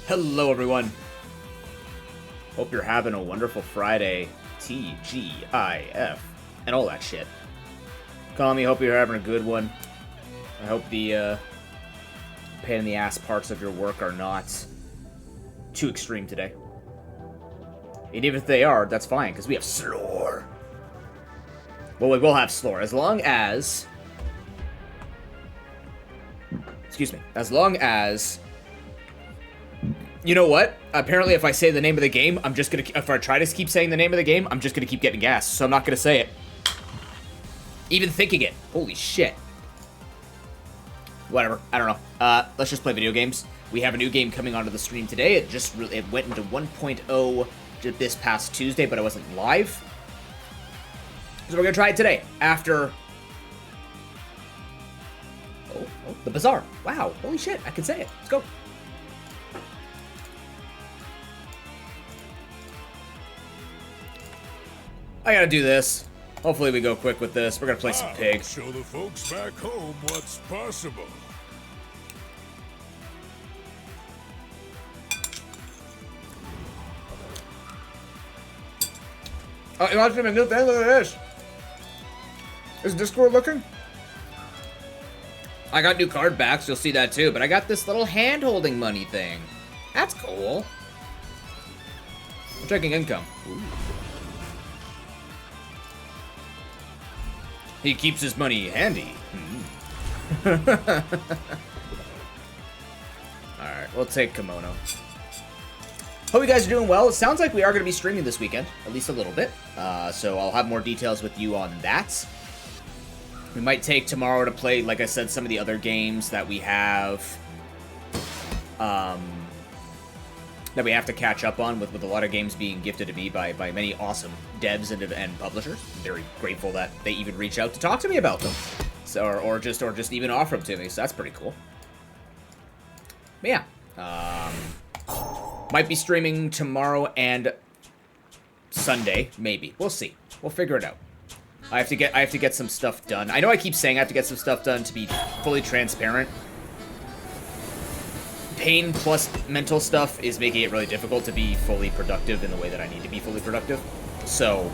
Hello, everyone. Hope you're having a wonderful Friday. TGIF. And all that shit. Call me, hope you're having a good one. I hope the pain in the ass parts of your work are not too extreme today. And even if they are, that's fine, because we have SLOR. Well, we will have SLOR, as long as... Excuse me. As long as... You know what? Apparently, if I say the name of the game, I'm just gonna... If I try to keep saying the name of the game, I'm just gonna keep getting gas, so I'm not gonna say it. Even thinking it. Holy shit. Whatever. I don't know. Let's just play video games. We have a new game coming onto the stream today. It went into 1.0 this past Tuesday, but I wasn't live. So we're gonna try it today. After... Oh, the Bazaar. Wow. Holy shit. I can say it. Let's go. I gotta do this. Hopefully we go quick with this. We're gonna play some Pig. Show the folks back home what's possible. Oh, you watching a new thing? Look at this. Is Discord looking? I got new card backs. You'll see that too. But I got this little hand-holding money thing. That's cool. I'm checking income. Ooh. He keeps his money handy. Alright, we'll take Kimono. Hope you guys are doing well. It sounds like we are going to be streaming this weekend, at least a little bit. So I'll have more details with you on that. We might take tomorrow to play, like I said, some of the other games that we have... that we have to catch up on, with a lot of games being gifted to me by many awesome devs and publishers. I'm very grateful that they even reach out to talk to me about them, so or just even offer them to me. So that's pretty cool. But yeah, might be streaming tomorrow and Sunday, maybe. We'll see. We'll figure it out. I have to get some stuff done. I know I keep saying I have to get some stuff done to be fully transparent. Pain plus mental stuff is making it really difficult to be fully productive in the way that I need to be fully productive. So,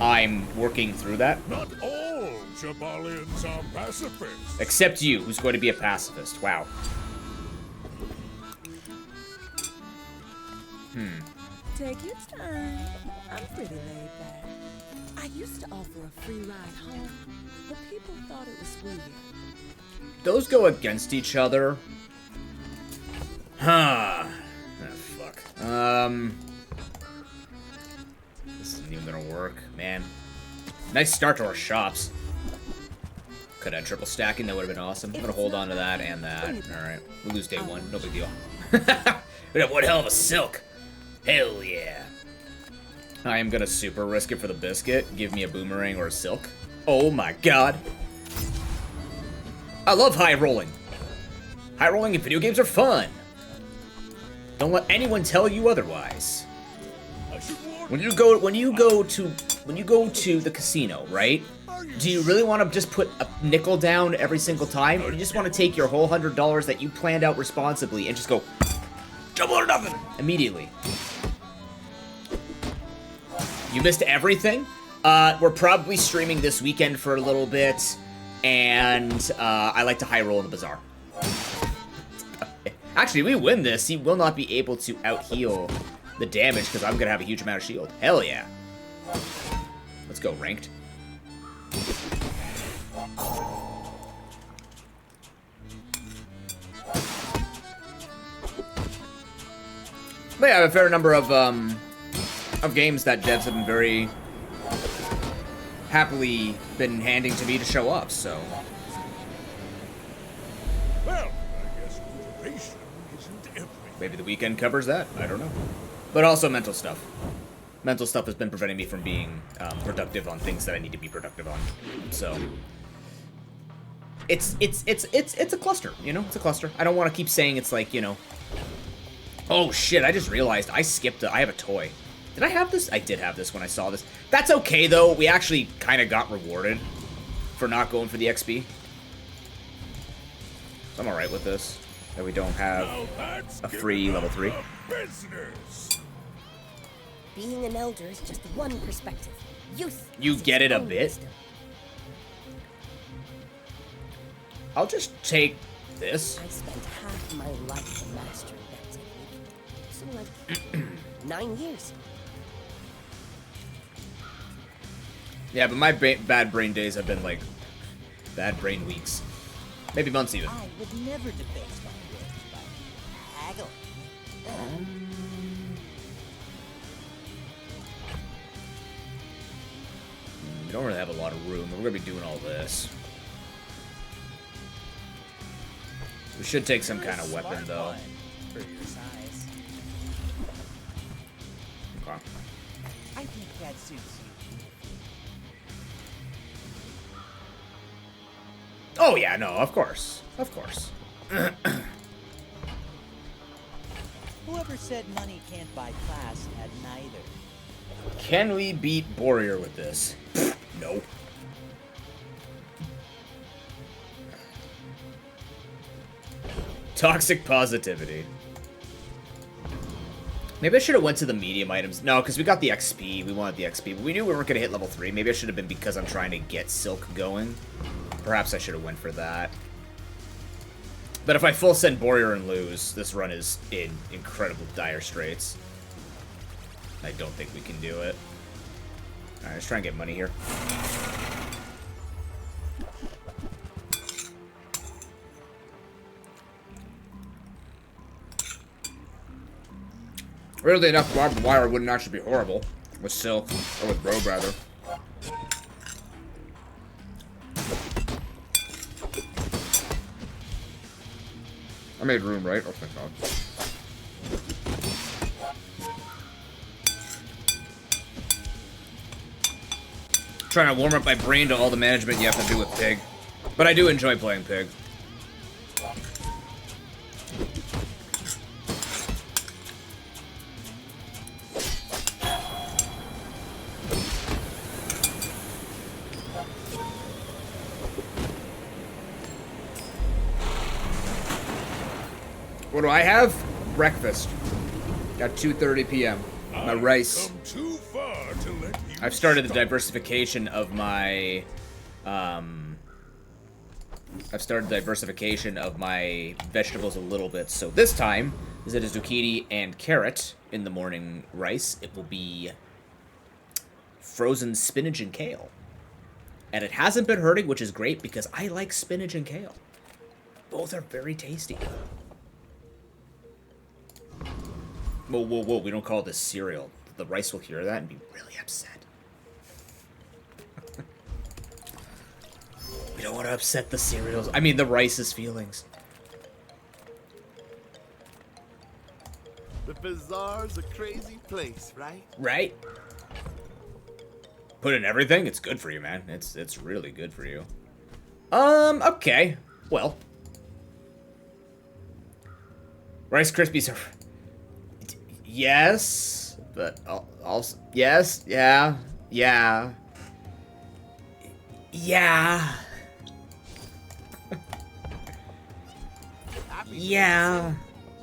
I'm working through that. Not all Jabalians are pacifists. Except you, who's going to be a pacifist. Wow. Take your time. I'm pretty laid back. I used to offer a free ride home, but people thought it was weird. Those go against each other. Huh. Oh, fuck. This isn't even gonna work, man. Nice start to our shops. Could have had triple stacking, that would have been awesome. I'm gonna hold on to that and that. Alright. We'll lose day one, no big deal. We have one hell of a silk. Hell yeah. I am gonna super risk it for the biscuit. Give me a boomerang or a silk. Oh my god. I love high rolling. High rolling in video games are fun. Don't let anyone tell you otherwise. When you go to the casino, right? Do you really want to just put a nickel down every single time, or do you just want to take your whole $100 that you planned out responsibly and just go double or nothing immediately? You missed everything. We're probably streaming this weekend for a little bit, and I like to high roll in the Bazaar. Actually, if we win this, he will not be able to out-heal the damage because I'm going to have a huge amount of shield. Hell yeah. Let's go, ranked. But yeah, I have a fair number of games that devs have been very happily been handing to me to show off, so... Well, I guess motivation isn't everything. Maybe the weekend covers that. I don't know. But also mental stuff. Mental stuff has been preventing me from being productive on things that I need to be productive on. So it's a cluster, you know? It's a cluster. I don't want to keep saying it's like, you know. Oh shit, I just realized I skipped I have a toy. Did I have this? I did have this when I saw this. That's okay though. We actually kind of got rewarded for not going for the XP. So I'm alright with this. that we don't have Now that's a free level 3. business. Being an elder is just one perspective. Youth. You has get its it a own bit? wisdom. I'll just take this. I spent half my life mastering that technique. So like 9 years. Yeah, but my bad brain days have been like bad brain weeks. Maybe months even. I would never debase my words by haggling. We don't really have a lot of room, but we're gonna be doing all this. We should take some kind of weapon, though. For your size. Okay. I think that suits you. Oh yeah, no, of course, of course. Whoever said money can't buy class had neither. Can we beat Warrior with this? No. Toxic positivity. Maybe I should have went to the medium items. No, because we got the XP. We wanted the XP, but we knew we weren't going to hit level 3. Maybe I should have been because I'm trying to get Silk going. Perhaps I should have went for that. But if I full send Warrior and lose, this run is in incredible dire straits. I don't think we can do it. Alright, let's try and get money here. Weirdly enough, barbed wire wouldn't actually be horrible with Silk, or with Robe, rather. I made room, right? Oh, thank God. Trying to warm up my brain to all the management you have to do with Pig. But I do enjoy playing Pig. What do I have? Breakfast. At 2:30 p.m. My rice. Come too far to let you I've started the stop. diversification of my, vegetables a little bit. So this time, instead of zucchini and carrot in the morning rice, it will be frozen spinach and kale. And it hasn't been hurting, which is great because I like spinach and kale. Both are very tasty. Whoa, whoa, whoa, we don't call this cereal. The rice will hear that and be really upset. We don't want to upset the cereals. I mean, the rice's feelings. The bazaar's a crazy place, right? Right? Put in everything? It's good for you, man. It's really good for you. Okay. Well. Rice Krispies are... Yes, but also... Yes, yeah. Yeah. Yeah.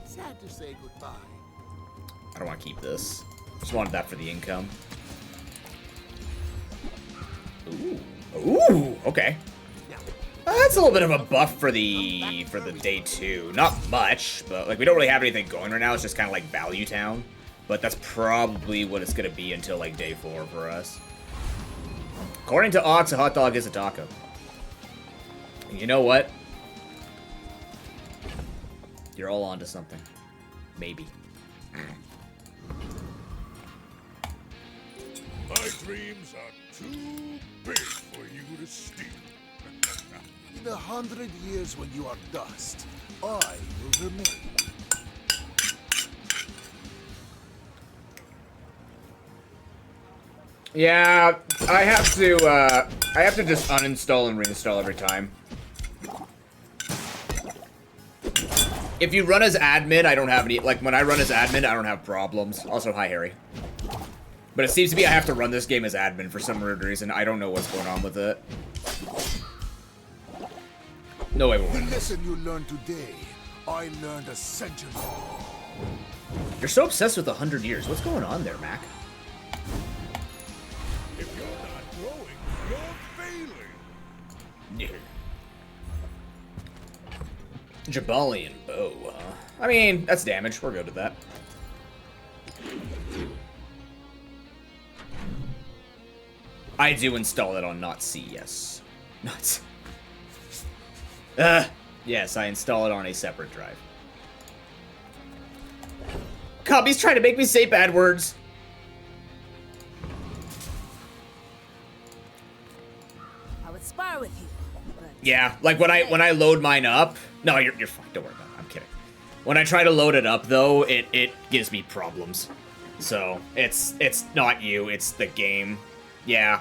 Sad to say goodbye. I don't want to keep this. Just wanted that for the income. Ooh. Ooh, okay. That's a little bit of a buff for the day 2. Not much, but like we don't really have anything going right now. It's just kind of like Value Town. But that's probably what it's going to be until like day 4 for us. According to Ox, a hot dog is a taco. And you know what? You're all onto something. Maybe. My dreams are too big for you to steal. In 100 years when you are dust, I will remain. Yeah, I have to just uninstall and reinstall every time. If you run as admin, I don't have any, like, when I run as admin, I don't have problems. Also, hi, Harry. But it seems to be I have to run this game as admin for some weird reason. I don't know what's going on with it. No way we'll The win. lesson you learned today I learned a century ago. You're so obsessed with 100 years. What's going on there, Mac? If you're not growing, you're failing. Jabalian bow, huh? I mean, that's damage. We're good with that. I do install it on not C, yes. Not C. Yes, I install it on a separate drive. Copy's trying to make me say bad words. I would spar with you. But Yeah, like when I load mine up. No, you're fine. Don't worry about it. I'm kidding. When I try to load it up though, it gives me problems. So it's not you, it's the game. Yeah.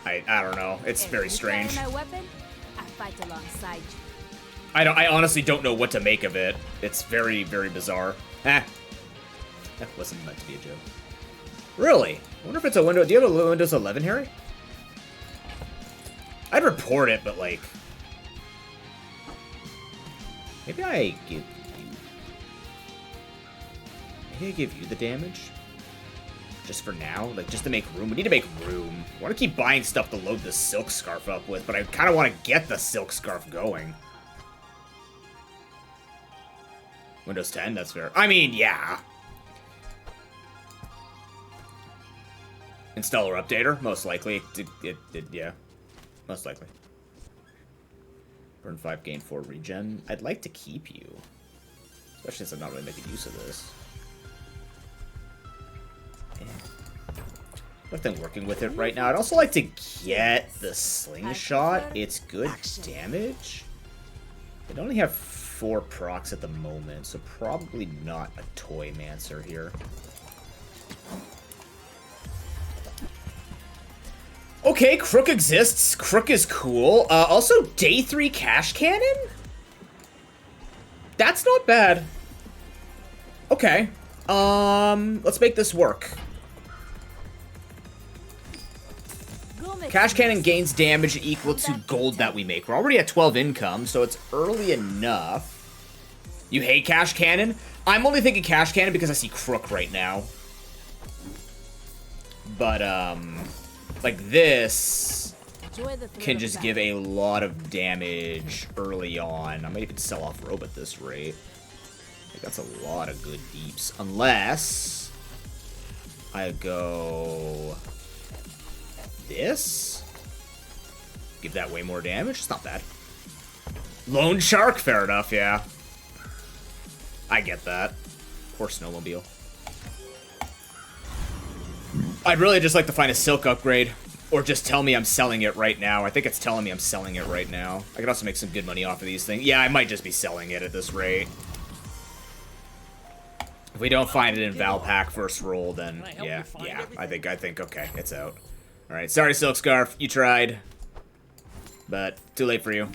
I don't know. It's very strange. My weapon, I fight alongside you. I honestly don't know what to make of it. It's very, very bizarre. That wasn't meant to be a joke. Really? I wonder if it's a window. Do you have a Windows 11, Harry? I'd report it, but like... Maybe I give you the damage? Just for now? Like, just to make room? We need to make room. I want to keep buying stuff to load the Silk Scarf up with, but I kind of want to get the Silk Scarf going. Windows 10? That's fair. I mean, yeah. Installer updater? Most likely. Yeah. Most likely. Burn 5, gain 4 regen. I'd like to keep you. Especially since I'm not really making use of this. Nothing working with it right now. I'd also like to get the slingshot. It's good damage. It only have 4 procs at the moment, so probably not a Toy Mancer here. Okay, Crook exists. Crook is cool. Also, Day 3 Cash Cannon? That's not bad. Okay. Let's make this work. Cash Cannon gains damage equal to gold that we make. We're already at 12 income, so it's early enough. You hate Cash Cannon? I'm only thinking Cash Cannon because I see Crook right now. But, like this can just give a lot of damage early on. I might even sell off Robe at this rate. Like, that's a lot of good deeps. Unless I go this. Give that way more damage. It's not bad. Lone Shark, fair enough, yeah. I get that. Poor Snowmobile. I'd really just like to find a Silk upgrade. Or just tell me I'm selling it right now. I think it's telling me I'm selling it right now. I could also make some good money off of these things. Yeah, I might just be selling it at this rate. If we don't find it in Valpak first roll, then yeah, I think okay, it's out. Alright, sorry Silk Scarf, you tried. But too late for you.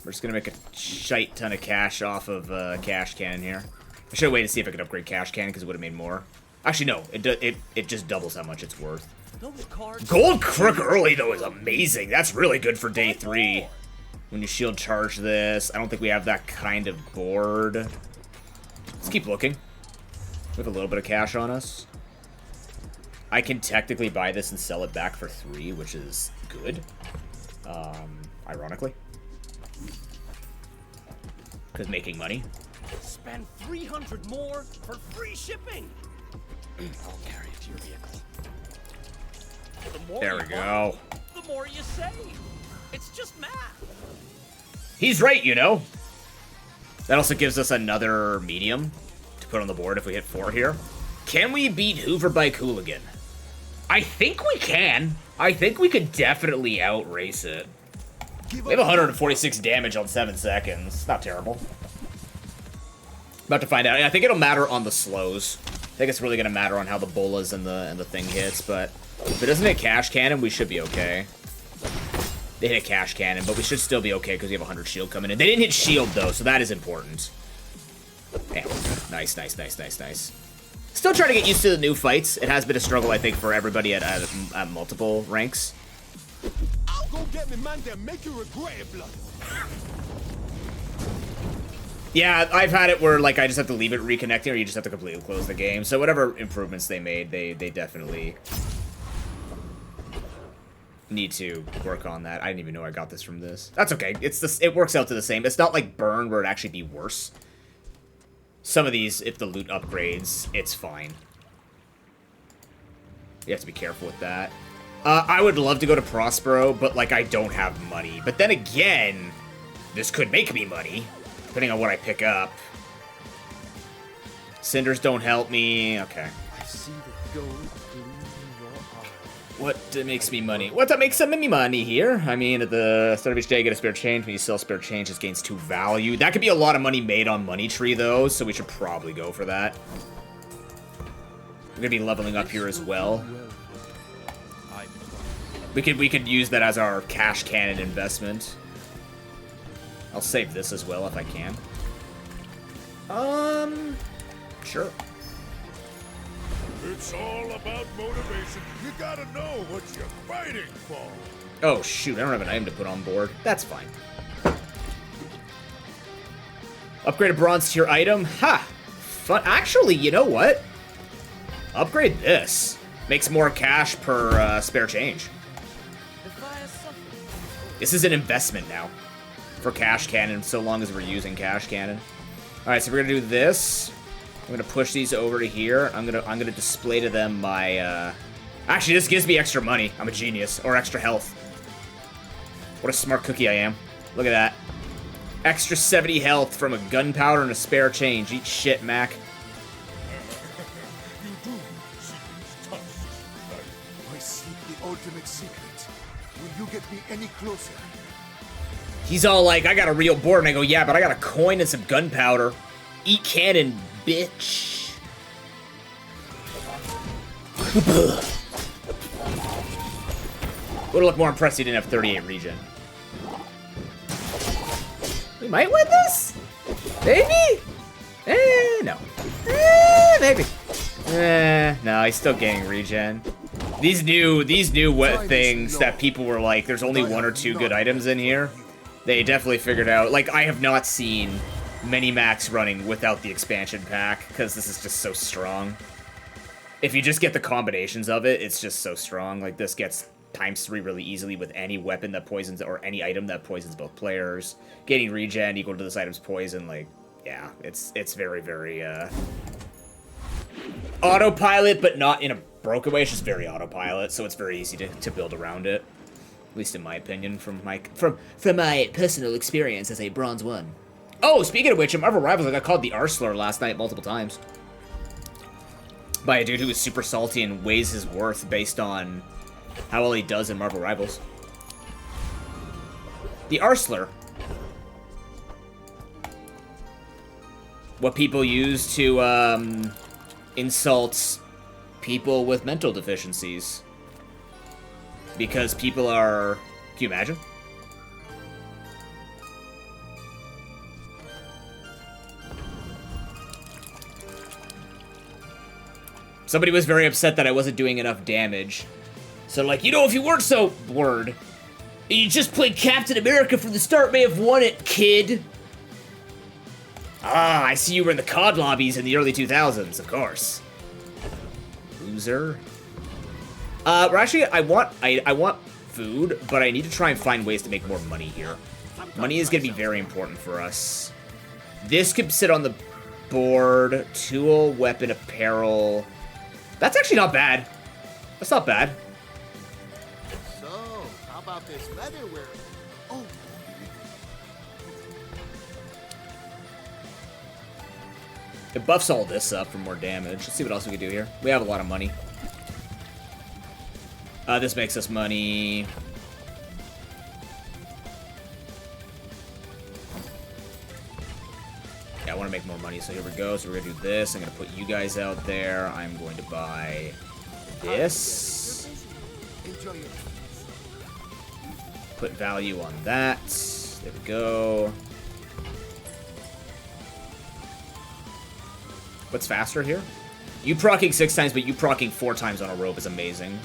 We're just gonna make a shite ton of cash off of Cash Cannon here. I should have waited to see if I could upgrade Cash Cannon because it would have made more. Actually, no, it just doubles how much it's worth. Gold Crook early, though, is amazing. That's really good for day 3. When you shield charge this. I don't think we have that kind of board. Let's keep looking. We have a little bit of cash on us. I can technically buy this and sell it back for 3, which is good. Ironically. Because making money. Spend 300 more for free shipping. I'll carry it to your vehicle. The There we go. The more you save. It's just math. He's right, you know. That also gives us another medium to put on the board if we hit 4 here. Can we beat Hoover Bike Hooligan? I think we can. I think we could definitely outrace it. We have 146 damage on 7 seconds. Not terrible. About to find out. I think it'll matter on the slows. I think it's really going to matter on how the bolas and the thing hits, but if it doesn't hit Cash Cannon, we should be okay. They hit a Cash Cannon, but we should still be okay because we have 100 shield coming in. They didn't hit shield, though, so that is important. Yeah, nice, nice, nice, nice, nice. Still trying to get used to the new fights. It has been a struggle, I think, for everybody at multiple ranks. I'll go get me man there, make you regret it, blood. Yeah, I've had it where, like, I just have to leave it reconnecting, or you just have to completely close the game. So whatever improvements they made, they definitely need to work on that. I didn't even know I got this from this. That's okay. It works out to the same. It's not like Burn, where it'd actually be worse. Some of these, if the loot upgrades, it's fine. You have to be careful with that. I would love to go to Prospero, but, like, I don't have money. But then again, this could make me money, depending on what I pick up. Cinders don't help me. Okay. I see the gold gleam in your eye. What makes me money? What makes some me money here? I mean, at the start of each day, you get a spare change. When you sell spare change, it gains 2 value. That could be a lot of money made on Money Tree, though, so we should probably go for that. We're gonna be leveling up here as well. We could use that as our cash cannon investment. I'll save this as well if I can. Sure. It's all about motivation. You gotta know what you're fighting for. Oh shoot, I don't have an item to put on board. That's fine. Upgrade a bronze tier item. Ha! Fun. Actually, you know what? Upgrade this. Makes more cash per spare change. This is an investment now for cash cannon, so long as we're using cash cannon. All right, so we're gonna do this. I'm gonna push these over to here. I'm gonna display to them my. Actually, this gives me extra money. I'm a genius, or extra health. What a smart cookie I am. Look at that. Extra 70 health from a gunpowder and a spare change. Eat shit, Mac. You do see these tusks, right? I seek the ultimate secret. Will you get me any closer? He's all like, I got a real board, and I go, yeah, but I got a coin and some gunpowder. Eat cannon, bitch. Would look more impressed he didn't have 38 regen. We might win this? Maybe? No. Maybe. No, he's still gaining regen. These new things that people were like, there's only 1 or 2 good items in here. They definitely figured out. Like, I have not seen many max running without the expansion pack, because this is just so strong. If you just get the combinations of it, it's just so strong. Like, this gets ×3 really easily with any weapon that poisons, or any item that poisons both players. Gaining regen equal to this item's poison, like, yeah, it's very, very, autopilot, but not in a broken way. It's just very autopilot, so it's very easy to build around it. At least in my opinion, from my personal experience as a Bronze 1. Oh, speaking of which, in Marvel Rivals, I got called the SLOR last night multiple times. By a dude who is super salty and weighs his worth based on how well he does in Marvel Rivals. The SLOR. What people use to, insult people with mental deficiencies. Because people are... Can you imagine? Somebody was very upset that I wasn't doing enough damage. So like, you know, if you weren't so... Word. You just played Captain America from the start, may have won it, kid. Ah, I see you were in the COD lobbies in the early 2000s, of course. Loser. We're actually, I want food, but I need to try and find ways to make more money here. Money is going to be very important for us. This could sit on the board. Tool, weapon, apparel. That's actually not bad. That's not bad. So, how about this leatherware? Oh. It buffs all this up for more damage. Let's see what else we can do here. We have a lot of money. This makes us money. Yeah, I want to make more money, so here we go. So we're going to do this. I'm going to put you guys out there. I'm going to buy this. Enjoy it. Put value on that. There we go. What's faster here? You proccing 6 times, but you proccing 4 times on a rope is amazing.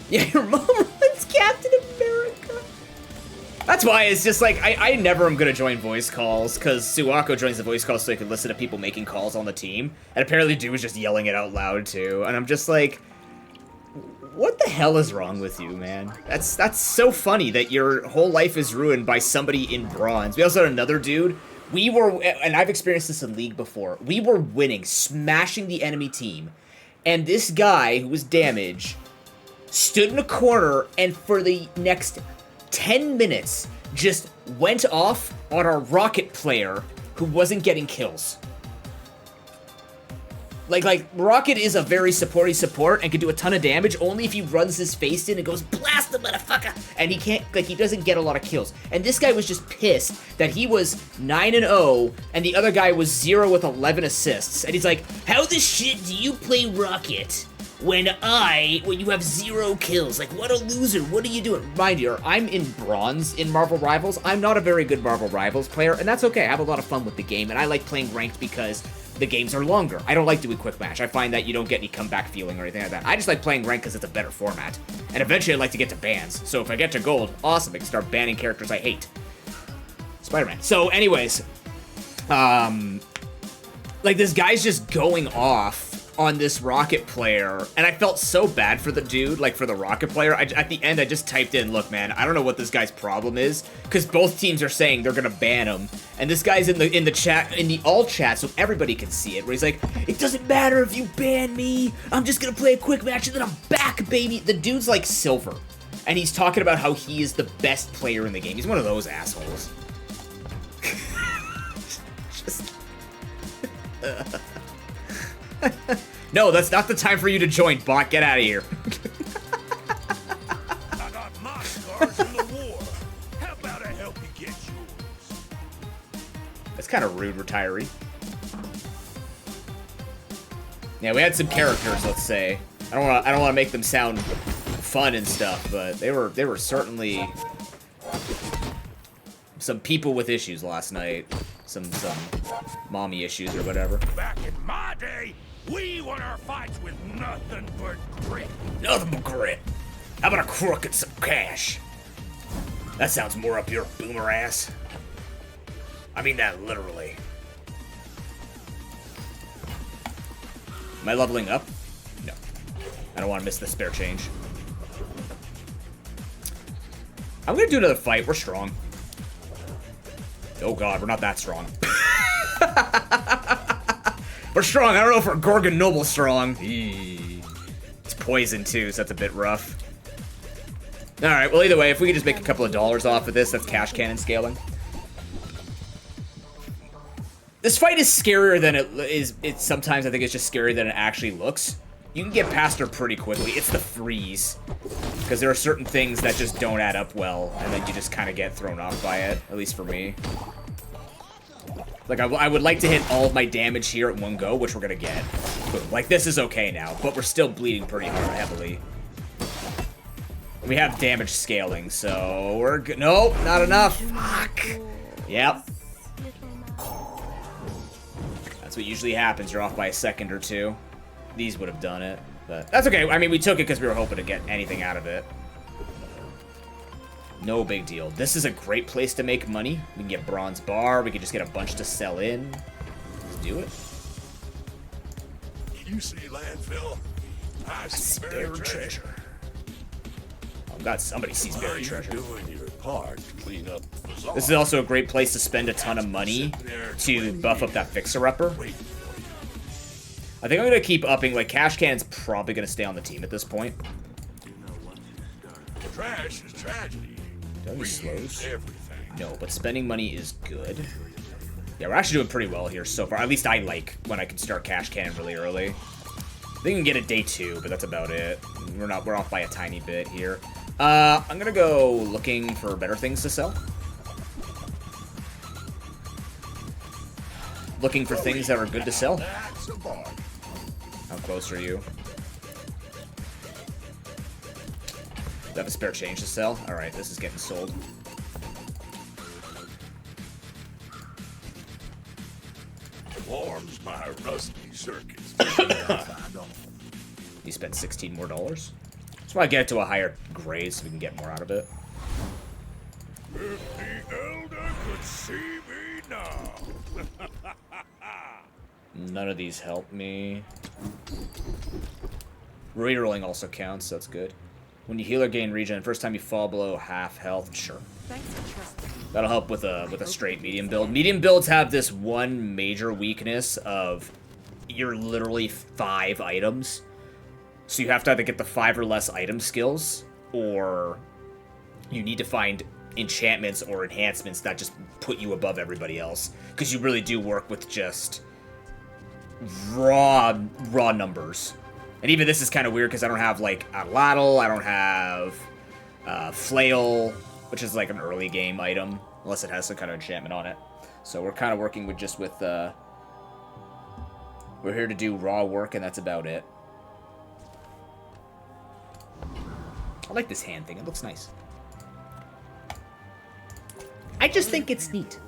Yeah, your mom runs Captain America. that's why it's just like, I never am gonna join voice calls, because Suwako joins the voice calls so he can listen to people making calls on the team, and apparently dude was just yelling it out loud too, and I'm just like, what the hell is wrong with you, man? That's so funny that your whole life is ruined by somebody in bronze. We also had another dude, we were, and I've experienced this in League before, we were winning, smashing the enemy team, and this guy, who was damaged, stood in a corner, and for the next 10 minutes, just went off on our rocket player who wasn't getting kills. Like, Rocket is a very supporty support and can do a ton of damage only if he runs his face in and goes, blast the motherfucker! And he can't, like, he doesn't get a lot of kills. And this guy was just pissed that he was 9-0 and the other guy was 0 with 11 assists. And he's like, how the shit do you play Rocket when you have 0 kills? Like, what a loser, what are you doing? Mind you, I'm in bronze in Marvel Rivals. I'm not a very good Marvel Rivals player, and that's okay. I have a lot of fun with the game, and I like playing ranked because the games are longer. I don't like doing quick match. I find that you don't get any comeback feeling or anything like that. I just like playing ranked because it's a better format. And eventually I'd like to get to bans. So if I get to gold, awesome, I can start banning characters I hate. Spider-Man. So anyways, like this guy's just going off on this Rocket player, and I felt so bad for the dude, like for the Rocket player. At the end, I just typed in, look, man, I don't know what this guy's problem is, because both teams are saying they're gonna ban him, and this guy's in the chat, in the all chat, so everybody can see it, where he's like, it doesn't matter if you ban me, I'm just gonna play a quick match, and then I'm back, baby. The dude's like silver, and he's talking about how he is the best player in the game. He's one of those assholes. Just... No, that's not the time for you to join, bot. Get out of here. I got my scars in the war. How about I help you get yours? That's kind of rude, retiree. Yeah, we had some characters, let's say. I don't want to make them sound fun and stuff, but they were certainly some people with issues last night. Some mommy issues or whatever. Back in my day, we won our fights with nothing but grit. Nothing but grit. How about a crook and some cash? That sounds more up your boomer ass. I mean that literally. Am I leveling up? No. I don't want to miss the spare change. I'm gonna do another fight. We're strong. Oh god, we're not that strong. We're strong. I don't know if we're Gorgon Noble strong. Eee. It's poison too, so that's a bit rough. Alright, well either way, if we could just make a couple of dollars off of this, that's cash cannon scaling. This fight is scarier than it is. It's sometimes I think it's just scarier than it actually looks. You can get past her pretty quickly. It's the freeze. Because there are certain things that just don't add up well, and then you just kind of get thrown off by it, at least for me. Like, I would like to hit all of my damage here at one go, which we're gonna get. Boom. Like, this is okay now, but we're still bleeding pretty hard, heavily. We have damage scaling, so we're good. Nope, not enough. Fuck. Yep. That's what usually happens. You're off by a second or two. These would have done it, but that's okay. I mean, we took it because we were hoping to get anything out of it. No big deal. This is a great place to make money. We can get bronze bar. We can just get a bunch to sell in. Let's do it. You see landfill? I see buried treasure. Oh god, somebody sees buried treasure. Doing your part to clean up the bazaar. This is also a great place to spend a ton of money to buff up that fixer-upper. I think I'm going to keep upping, like, Cash Cannon's probably going to stay on the team at this point. Trash is tragedy. Do we slows? Everything. No, but spending money is good. Yeah, we're actually doing pretty well here so far. At least I like when I can start Cash Cannon really early. I think we can get it day 2, but that's about it. We're off by a tiny bit here. I'm going to go looking for better things to sell. Looking for things that are good to sell. How close are you? Do I have a spare change to sell? Alright, this is getting sold. Warms my rusty circuits. You spent $16 more. That's why I get it to a higher grade so we can get more out of it. If the Elder could see me now. None of these help me. Rerolling also counts, so that's good. When you heal or gain regen, first time you fall below half health, sure. Thanks for trusting. That'll help with a straight medium build. Medium builds have this one major weakness of you're literally 5 items. So you have to either get the 5 or less item skills, or you need to find enchantments or enhancements that just put you above everybody else. Because you really do work with just raw numbers. And even this is kind of weird because I don't have, like, Atlatl, I don't have Flail, which is, like, an early game item, unless it has some kind of enchantment on it. So we're kind of working with just with, we're here to do raw work, and that's about it. I like this hand thing, it looks nice. I just think it's neat.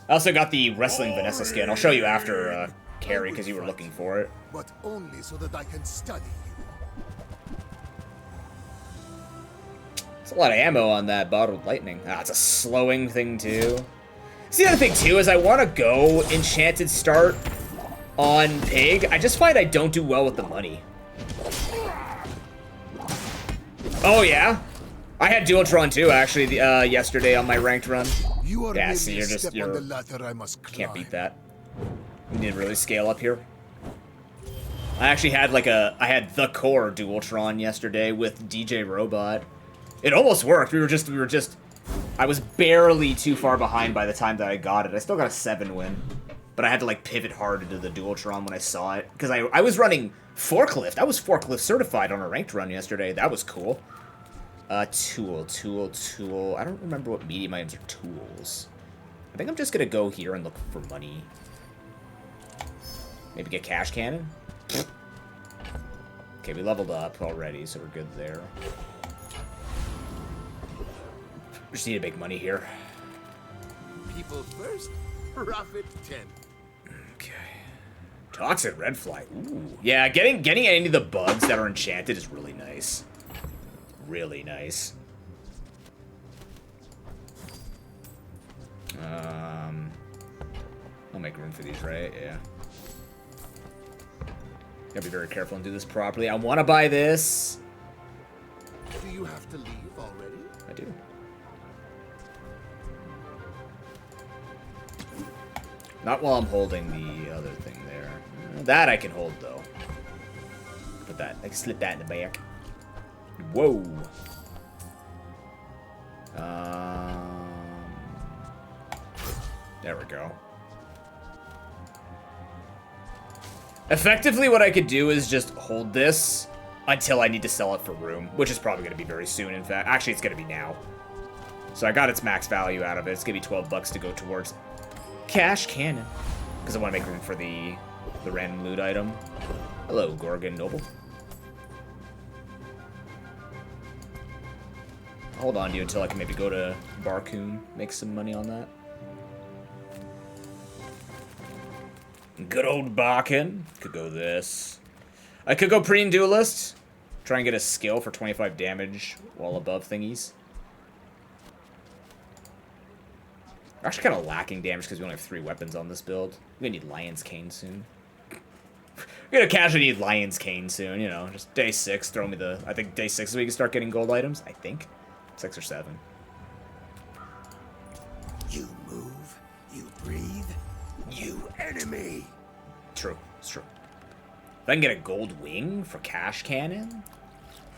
I also got the Wrestling Vanessa skin. I'll show you after, Carrie, because you were looking for it. But only so that I can study you. There's a lot of ammo on that Bottled Lightning. Ah, it's a slowing thing, too. See, the other thing, too, is I want to go Enchanted Start on Pig. I just find I don't do well with the money. Oh, yeah? I had Dualtron, too, actually, yesterday on my ranked run. You are Yeah, merely see, a you're just, step on the ladder I must can't beat climb. that. We need to really scale up here. I actually had I had the core Dualtron yesterday with DJ Robot. It almost worked. I was barely too far behind by the time that I got it. I still got a 7 win. But I had to, like, pivot hard into the Dualtron when I saw it. Because I was running Forklift. I was Forklift certified on a ranked run yesterday. That was cool. Tool. I don't remember what medium items are tools. I think I'm just gonna go here and look for money. Maybe get Cash Cannon? Okay, we leveled up already, so we're good there. We just need to make money here. People first, profit 10. Okay. Toxic Red Fly. Ooh. Yeah, getting any of the bugs that are enchanted is really nice. Really nice. I'll make room for these, right? Yeah. Gotta be very careful and do this properly. I want to buy this. Do you have to leave already? I do. Not while I'm holding the other thing there. That I can hold, though. Put that, I can slip that in the back. Whoa. There we go. Effectively, what I could do is just hold this until I need to sell it for room, which is probably going to be very soon, in fact. Actually, it's going to be now. So I got its max value out of it. It's going to be $12 to go towards Cash Cannon, because I want to make room for the random loot item. Hello, Gorgon Noble. Hold on to you until I can maybe go to Barcoon, make some money on that. Good old Barkin. Could go this. I could go Preen Duelist. Try and get a skill for 25 damage while above thingies. We're actually kind of lacking damage because we only have 3 weapons on this build. We're gonna need Lion's Cane soon. We're gonna casually need Lion's Cane soon, you know. Just day 6, throw me the... I think day 6 is when we can start getting gold items, I think. 6 or 7. You move, you breathe, you enemy. True, it's true. If I can get a gold wing for Cash Cannon,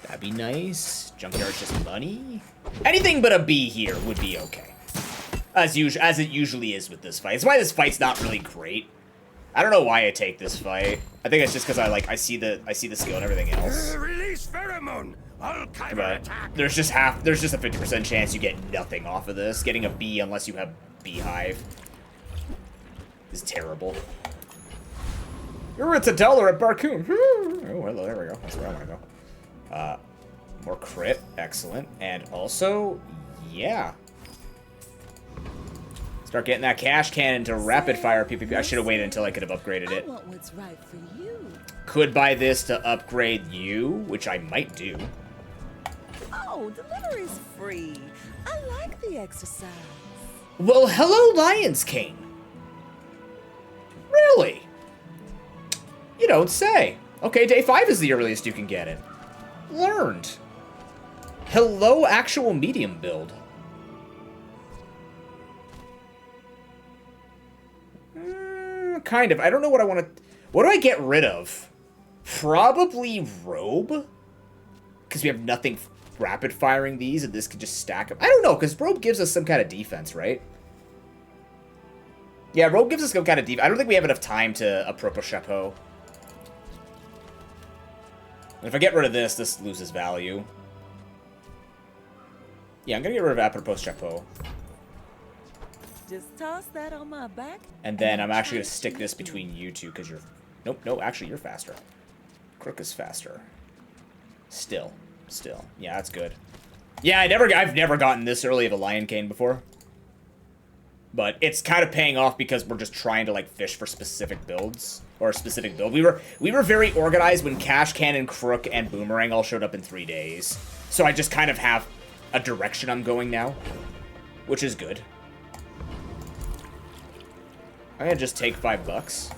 that'd be nice. Junkyard's just money. Anything but a B here would be okay. As it usually is with this fight. It's why this fight's not really great. I don't know why I take this fight. I think it's just because I see the skill and everything else. Release pheromone. I'll But there's just a 50% chance you get nothing off of this. Getting a B unless you have Beehive is terrible. You're a Teller at Barcoon. Oh, hello, there we go. That's where I want to go. More crit, excellent. And also, yeah. Start getting that Cash Cannon to rapid fire PvP. I should have waited until I could have upgraded it. I want what's right for you. Could buy this to upgrade you, which I might do. Oh, No, delivery's free. I like the exercise. Well, hello, Lion's King. Really? You don't say. Okay, day 5 is the earliest you can get it. Learned. Hello, actual medium build. Kind of. I don't know what I want to... What do I get rid of? Probably Robe? Because we have nothing rapid firing these, and this could just stack up. I don't know, because Robe gives us some kind of defense, right? Yeah, Robe gives us some kind of defense. I don't think we have enough time to apropos chapeau. And if I get rid of this, this loses value. Yeah, I'm going to get rid of apropos chapeau. Just toss that on my back. And then I'm actually going to stick this between you two, because you're... Nope, no, actually, you're faster. Crook is faster. Still. Yeah, that's good. Yeah, I've never gotten this early of a Lion Cane before. But it's kind of paying off because we're just trying to, like, fish for specific builds. Or a specific build. We were very organized when Cash Cannon, Crook, and Boomerang all showed up in 3 days. So I just kind of have a direction I'm going now. Which is good. I'm gonna just take $5. The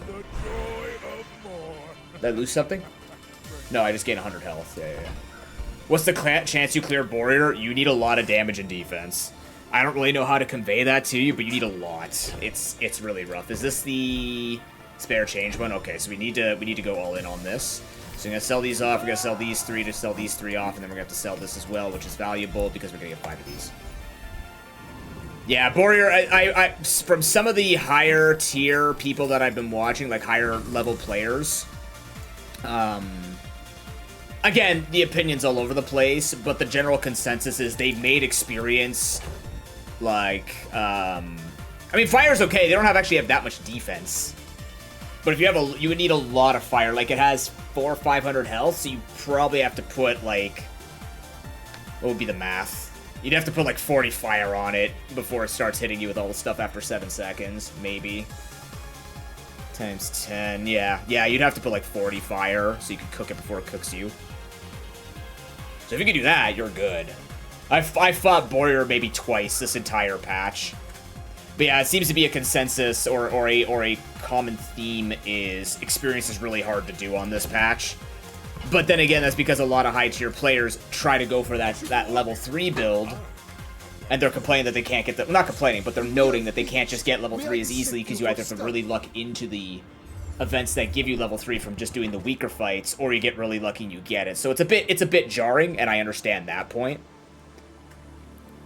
joy of more. Did I lose something? No, I just gained 100 health. Yeah. What's the chance you clear Warrior? You need a lot of damage and defense. I don't really know how to convey that to you, but you need a lot. It's really rough. Is this the spare change one? Okay, so we need to go all in on this. So I'm gonna sell these off. We're gonna sell these 3 to sell these 3 off, and then we're gonna have to sell this as well, which is valuable because we're gonna get 5 of these. Yeah, Warrior, I from some of the higher tier people that I've been watching, like higher level players, again, the opinion's all over the place, but the general consensus is they've made experience, like, I mean, Fire's okay, they don't actually have that much defense, but if you have you would need a lot of Fire, like, it has 400 or 500 health, so you probably have to put, like, what would be the math? You'd have to put like 40 fire on it before it starts hitting you with all the stuff after 7 seconds, maybe. Times 10, yeah, you'd have to put like 40 fire so you can cook it before it cooks you. So if you can do that, you're good. I fought Warrior maybe twice this entire patch. But yeah, it seems to be a consensus or a common theme is experience is really hard to do on this patch. But then again, that's because a lot of high-tier players try to go for that level 3 build, and they're complaining that they can't get the... Not complaining, but they're noting that they can't just get level 3 as easily because you either have to really luck into the events that give you level 3 from just doing the weaker fights, or you get really lucky and you get it. So it's a bit jarring, and I understand that point.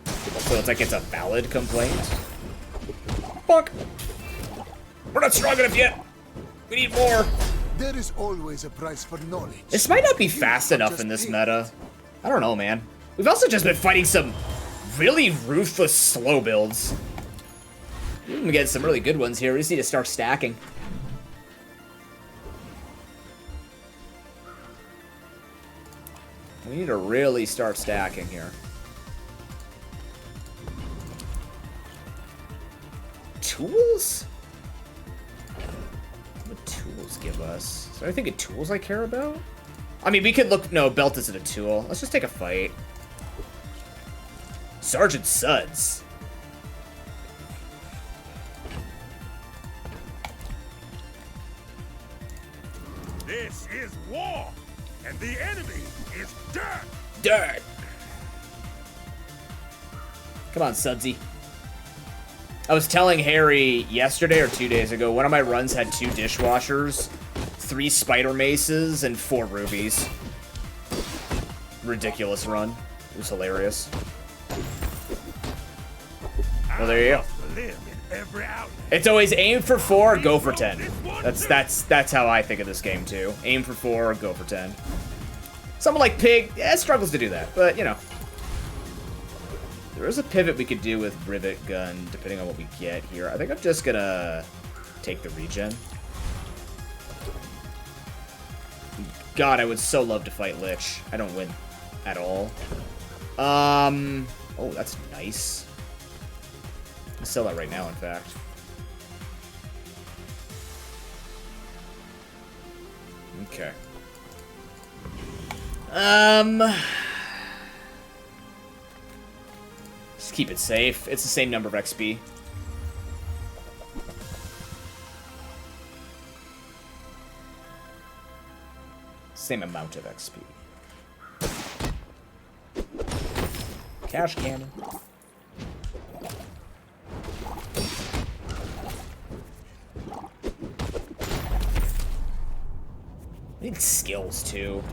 So it's like it's a valid complaint. Fuck! We're not strong enough yet! We need more! There is always a price for knowledge. This might not be fast enough in this meta. I don't know, man. We've also just been fighting some really ruthless slow builds. We get some really good ones here. We just need to start stacking. We need to really start stacking here. Tools? What tools give us? Is there anything in tools I care about? I mean, we could look... No, belt isn't a tool. Let's just take a fight. Sergeant Suds. This is war, and the enemy is dirt. Dirt. Come on, Sudsy. I was telling Harry yesterday or 2 days ago, one of my runs had 2 dishwashers, 3 spider maces, and 4 rubies. Ridiculous run. It was hilarious. Well, there you go. Live in every outlet. It's always aim for 4, go for 10. That's how I think of this game too. Aim for 4, go for 10. Someone like Pig, struggles to do that, but you know. There is a pivot we could do with Rivet Gun, depending on what we get here. I think I'm just gonna take the regen. God, I would so love to fight Lich. I don't win at all. Oh, that's nice. I'll sell that right now, in fact. Okay. keep it safe. It's the same number of XP. Same amount of XP. Cash cannon. I need skills, too.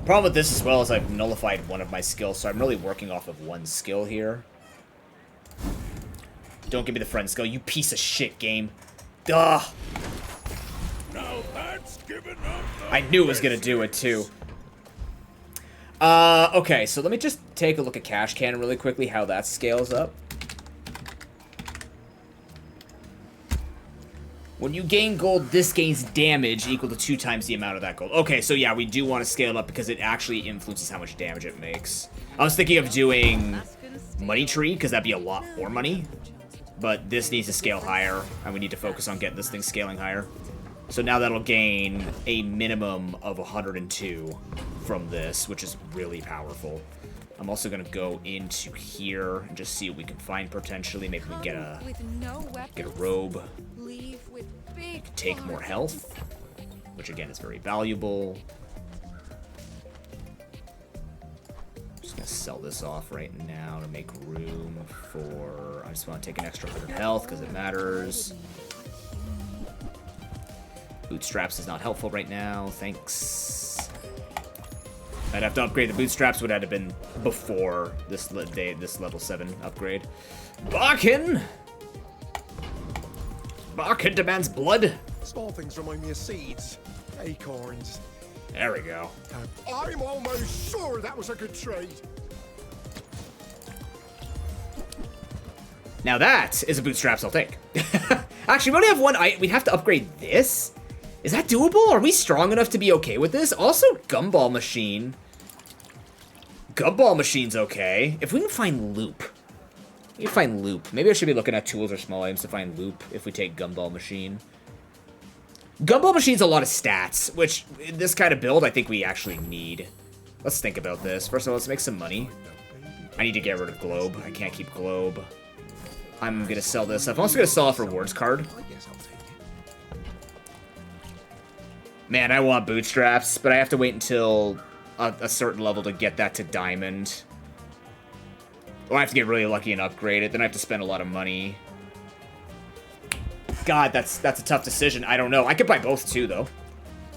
Problem with this as well is I've nullified one of my skills, so I'm really working off of one skill here. Don't give me the friend skill, you piece of shit, game. Duh! Now that's given up the I knew it was gonna do it, too. Okay, so let me just take a look at Cash Cannon really quickly, how that scales up. When you gain gold, this gains damage equal to 2 times the amount of that gold. Okay, so yeah, we do want to scale it up because it actually influences how much damage it makes. I was thinking of doing Money Tree, because that'd be a lot more money. But this needs to scale higher, and we need to focus on getting this thing scaling higher. So now that'll gain a minimum of 102 from this, which is really powerful. I'm also going to go into here and just see what we can find potentially. Maybe we can get a robe. Take more health, which again is very valuable. Just gonna sell this off right now to make room for... I just want to take an extra 100 health because it matters. Bootstraps is not helpful right now, thanks. I'd have to upgrade the bootstraps, would have been before this level 7 upgrade. Barkin! Barkin demands blood. Small things remind me of seeds, acorns. There we go. I'm almost sure that was a good trade. Now that is a bootstraps I'll take. Actually, we only have one. We'd have to upgrade this. Is that doable? Are we strong enough to be okay with this? Also, Gumball Machine. Gumball Machine's okay. If we can find Loop. We can find Loop. Maybe I should be looking at tools or small items to find Loop if we take Gumball Machine. Gumball Machine's a lot of stats, which in this kind of build I think we actually need. Let's think about this. First of all, let's make some money. I need to get rid of Globe. I can't keep Globe. I'm going to sell this stuff. I'm also going to sell off Rewards card. Man, I want bootstraps, but I have to wait until a certain level to get that to diamond. Or I have to get really lucky and upgrade it. Then I have to spend a lot of money. God, that's a tough decision. I don't know. I could buy both too, though.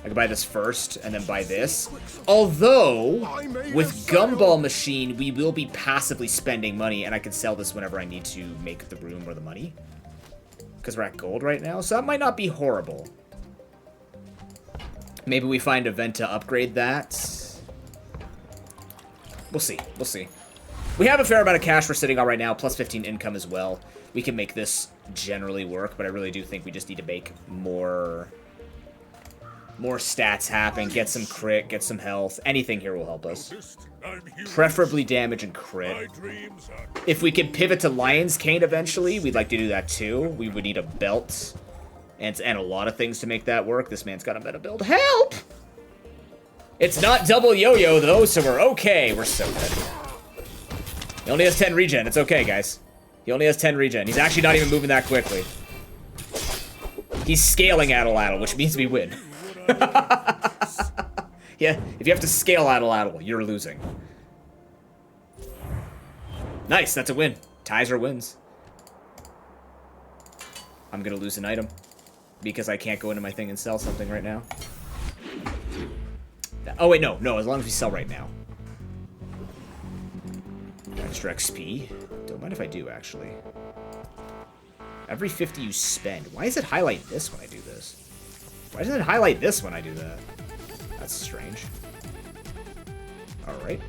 I could buy this first and then buy this. Although, with Gumball Machine, we will be passively spending money, and I can sell this whenever I need to make the room or the money. Because we're at gold right now, so that might not be horrible. Maybe we find a vent to upgrade that. We'll see. We'll see. We have a fair amount of cash we're sitting on right now, plus 15 income as well. We can make this generally work, but I really do think we just need to make more stats happen, get some crit, get some health. Anything here will help us. Preferably damage and crit. If we can pivot to Lion's Cane eventually, we'd like to do that too. We would need a belt and a lot of things to make that work. This man's got a meta build. Help! It's not double yo-yo though, so we're okay. We're so good. He only has 10 regen. It's okay, guys. He only has 10 regen. He's actually not even moving that quickly. He's scaling Addle, which means we win. Yeah, if you have to scale Addle, you're losing. Nice, that's a win. Ties or wins. I'm gonna lose an item because I can't go into my thing and sell something right now. Oh wait, no, as long as we sell right now. Extra XP. Don't mind if I do, actually. Every 50 you spend. Why does it highlight this when I do this? Why doesn't it highlight this when I do that? That's strange. Alright.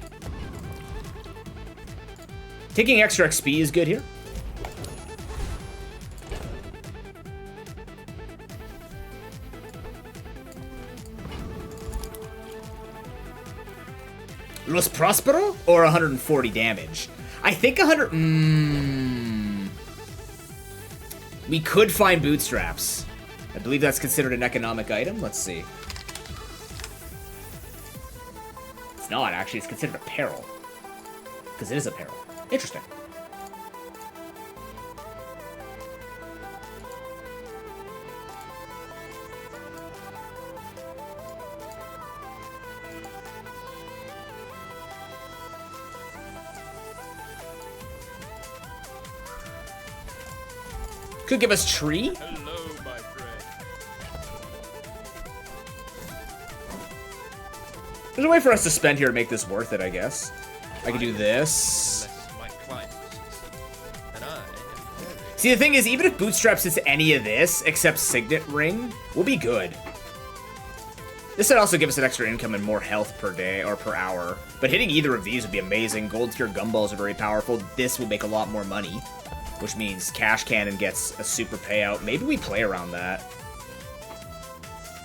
Taking extra XP is good here. Los Prospero or 140 damage? I think 100... We could find bootstraps. I believe that's considered an economic item. Let's see. It's not, actually. It's considered apparel. Because it is apparel. Interesting. Could give us tree. Hello, my friend. There's a way for us to spend here to make this worth it, I guess. I can do this. Bless my clients. And I am very See, the thing is, even if Bootstraps hits any of this, except Signet Ring, we'll be good. This would also give us an extra income and more health per day, or per hour. But hitting either of these would be amazing. Gold tier gumballs are very powerful. This would make a lot more money, which means Cash Cannon gets a super payout. Maybe we play around that.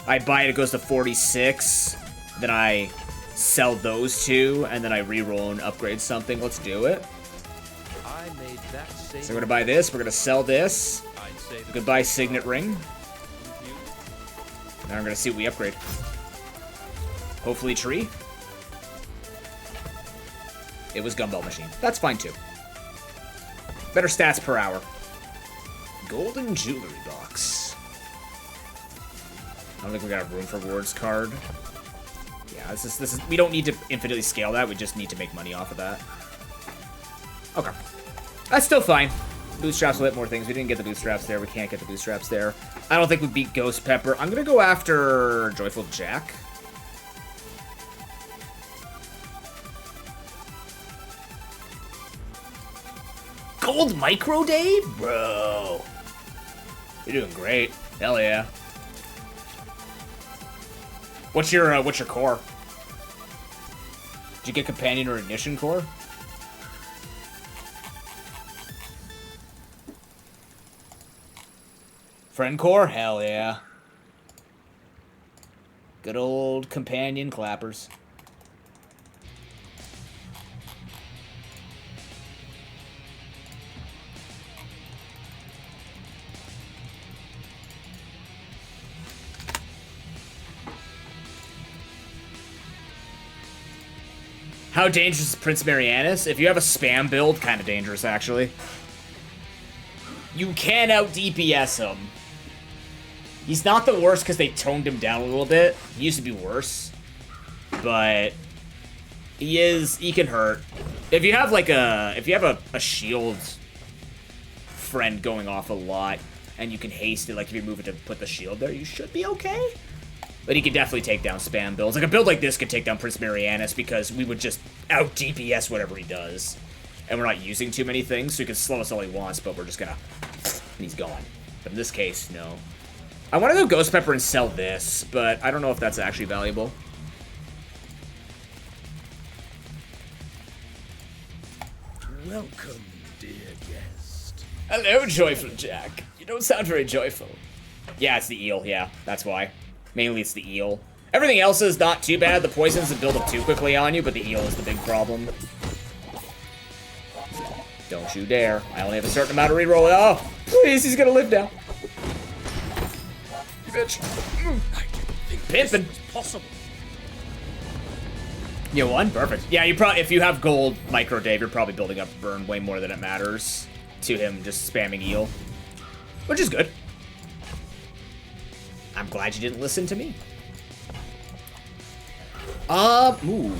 I buy it, it goes to 46. Then I sell those two, and then I reroll and upgrade something. Let's do it. I made that same. So we're gonna buy this, we're gonna sell this. I'd say the Goodbye Signet Ring. you. Now I'm gonna see what we upgrade. Hopefully tree. It was Gumball Machine. That's fine too. Better stats per hour. Golden Jewelry Box. I don't think we got room for rewards card. Yeah, this is we don't need to infinitely scale that, we just need to make money off of that. Okay. That's still fine. Bootstraps will hit more things. We didn't get the bootstraps there. We can't get the bootstraps there. I don't think we beat Ghost Pepper. I'm gonna go after Joyful Jack. Gold Micro Dave? Bro. You're doing great. Hell yeah. What's your core? Did you get Companion or Ignition core? Friend core? Hell yeah. Good old Companion clappers. How dangerous is Prince Marianus? If you have a spam build, kind of dangerous, actually. You can out DPS him. He's not the worst because they toned him down a little bit. He used to be worse. But he can hurt. If you have like a shield friend going off a lot, and you can haste it, like if you move it to put the shield there, you should be okay. But he can definitely take down spam builds. Like a build like this could take down Prince Marianus because we would just out DPS whatever he does. And we're not using too many things, so he can slow us all he wants, but we're just gonna... and he's gone. But in this case, no. I want to go Ghost Pepper and sell this, but I don't know if that's actually valuable. Welcome, dear guest. Hello, Joyful Jack. You don't sound very joyful. Yeah, it's the eel, yeah. That's why. Mainly it's the eel. Everything else is not too bad. The poisons build up too quickly on you, but the eel is the big problem. Don't you dare. I only have a certain amount of reroll. Oh, please, he's gonna live now. You bitch. Pimpin'. Possible. You won? Perfect. Yeah, you probably, if you have gold Micro Dave, you're probably building up burn way more than it matters to him just spamming eel. Which is good. I'm glad you didn't listen to me. Ooh.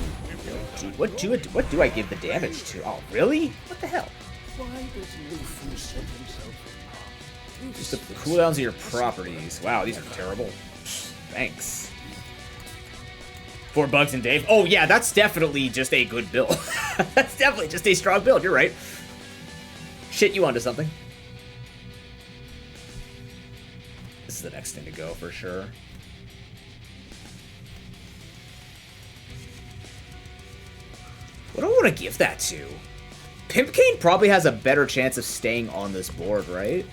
Dude, what do I give the damage to? Oh, really? What the hell? Why does Lufu set himself apart? Just the cooldowns of your properties. Wow, these are terrible. Thanks. 4 bugs and Dave. Oh yeah, that's definitely just a good build. That's definitely just a strong build. You're right. Shit, you onto something. This is the next thing to go for sure. What do I want to give that to? Pimp Cane probably has a better chance of staying on this board, right?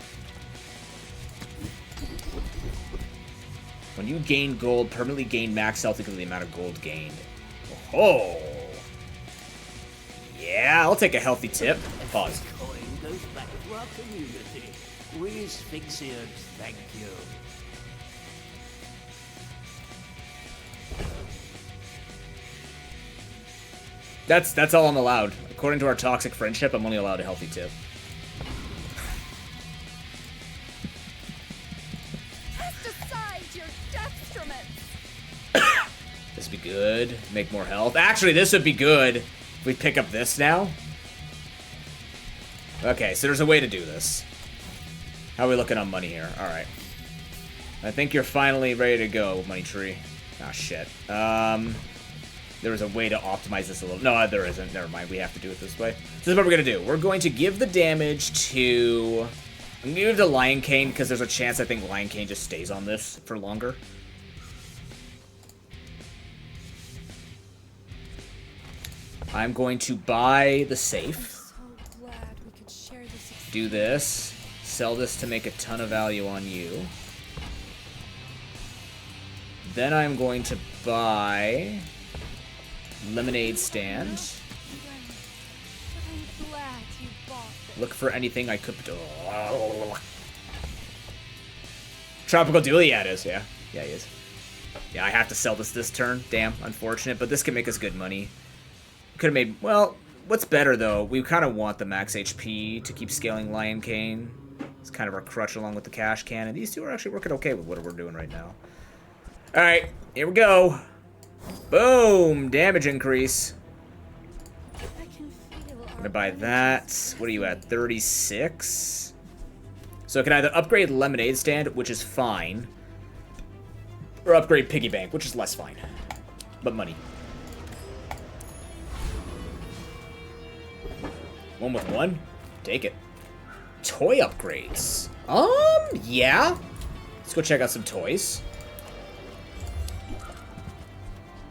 When you gain gold, permanently gain max health because of the amount of gold gained. Oh. Yeah, I'll take a healthy tip. Pause. Coin goes back to our community. We asphyxians thank you. That's all I'm allowed. According to our toxic friendship, I'm only allowed a healthy tip. Cast aside your destruments. This would be good. Make more health. Actually, this would be good if we pick up this now. Okay, so there's a way to do this. How are we looking on money here? All right. I think you're finally ready to go, Money Tree. Ah, shit. There was a way to optimize this a little. No, there isn't. Never mind. We have to do it this way. So this is what we're going to do. We're going to give the damage to... I'm going to give it to Lion Cane because there's a chance I think Lion Cane just stays on this for longer. I'm going to buy the safe. So glad we could share this experience. Do this. Sell this to make a ton of value on you. Then I'm going to buy lemonade stand. I'm glad you bought this. Look for anything I could. Tropical Dually, yeah, it is. Yeah, he is. Yeah, I have to sell this turn. Damn, unfortunate, but this could make us good money. Could have made. Well, what's better though? We kind of want the max HP to keep scaling Lion Cane. It's kind of our crutch along with the cash cannon. These two are actually working okay with what we're doing right now. Alright, here we go. Boom! Damage increase. I can feel I'm gonna buy that. What are you at? 36? So I can either upgrade Lemonade Stand, which is fine, or upgrade Piggy Bank, which is less fine. But money. One with one? Take it. Toy upgrades. Yeah. Let's go check out some toys.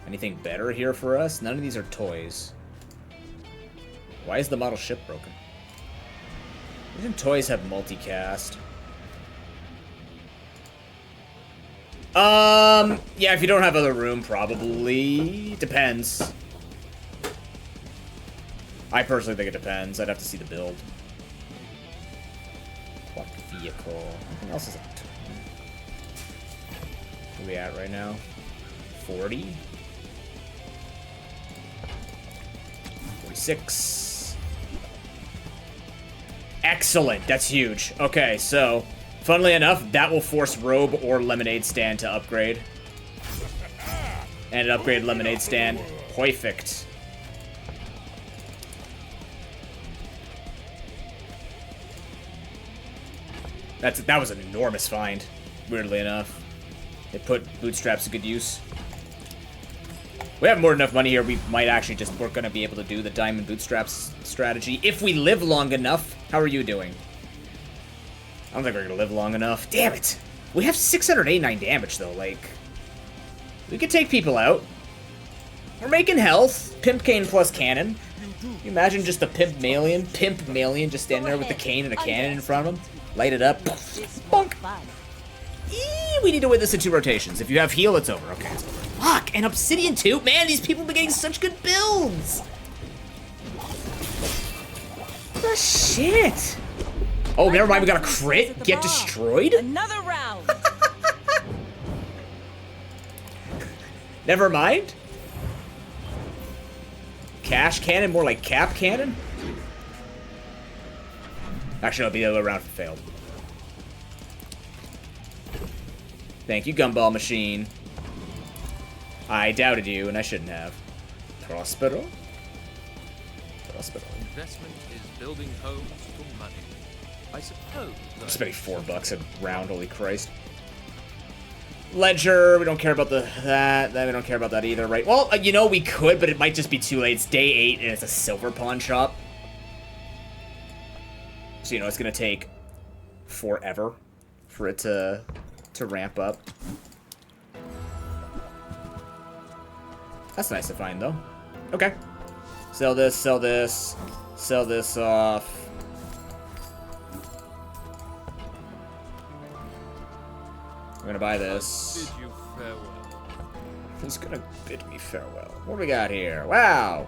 Anything better here for us? None of these are toys. Why is the model ship broken? Doesn't toys have multicast? Yeah, if you don't have other room, probably. Depends. I personally think it depends. I'd have to see the build. What vehicle? Anything else is a... Where are we at right now? 40? 46. Excellent. That's huge. Okay, so, funnily enough, that will force Robe or Lemonade Stand to upgrade. And an upgrade Lemonade Stand. Perfect. That was an enormous find, weirdly enough. They put bootstraps to good use. We have more than enough money here. We might actually we're going to be able to do the diamond bootstraps strategy if we live long enough. How are you doing? I don't think we're going to live long enough. Damn it. We have 689 damage, though. Like, we could take people out. We're making health. Pimp cane plus cannon. Can you imagine just the Pimp Malian just standing there with the cane and a cannon in front of him? Light it up. Bonk. We need to win this in 2 rotations. If you have heal, it's over. Okay, it's over. Fuck, and Obsidian too? Man, these people have been getting such good builds. The shit. Oh, never mind. We got a crit. Get destroyed? Another round. Never mind. Cash cannon, more like cap cannon? Actually, it'll be the other round if it failed. Thank you, Gumball Machine. I doubted you, and I shouldn't have. Prospero? Prospero. Investment is building homes for money. I suppose. I'm spending $4 a round, holy Christ. Ledger, we don't care about that. We don't care about that either, right? Well, you know, we could, but it might just be too late. It's day 8, and it's a silver pawn shop. So, you know, it's gonna take forever for it to ramp up. That's nice to find, though. Okay. Sell this, sell this, sell this off. I'm gonna buy this. Bid you farewell. He's gonna bid me farewell. What do we got here? Wow!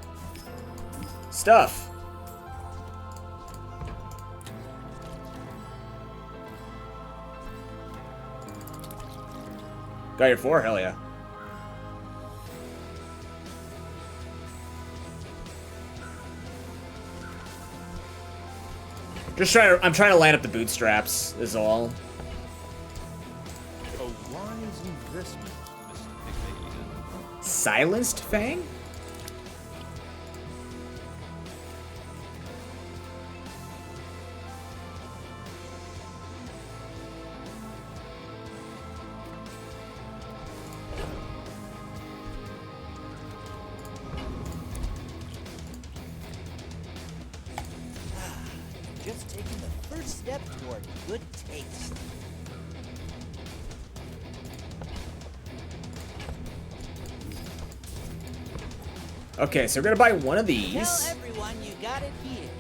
Stuff! Got your 4? Hell yeah. I'm trying to line up the bootstraps, is all. A wise investment, Mr. Pigmaiden. Silenced Fang? just taking the first step toward good taste. Okay, so we're gonna buy one of these. Tell everyone you got it here.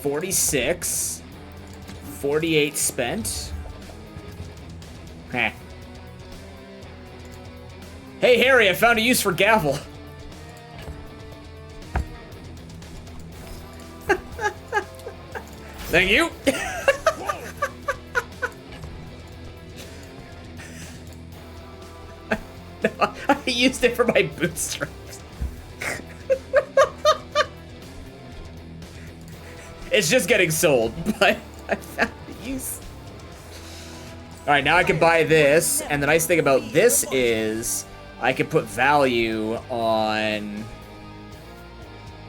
46. 48 spent. Heh. Hey, Harry, I found a use for gavel. Thank you. No, I used it for my bootstraps. It's just getting sold, but I found the use. Alright, now I can buy this, and the nice thing about this is I can put value on...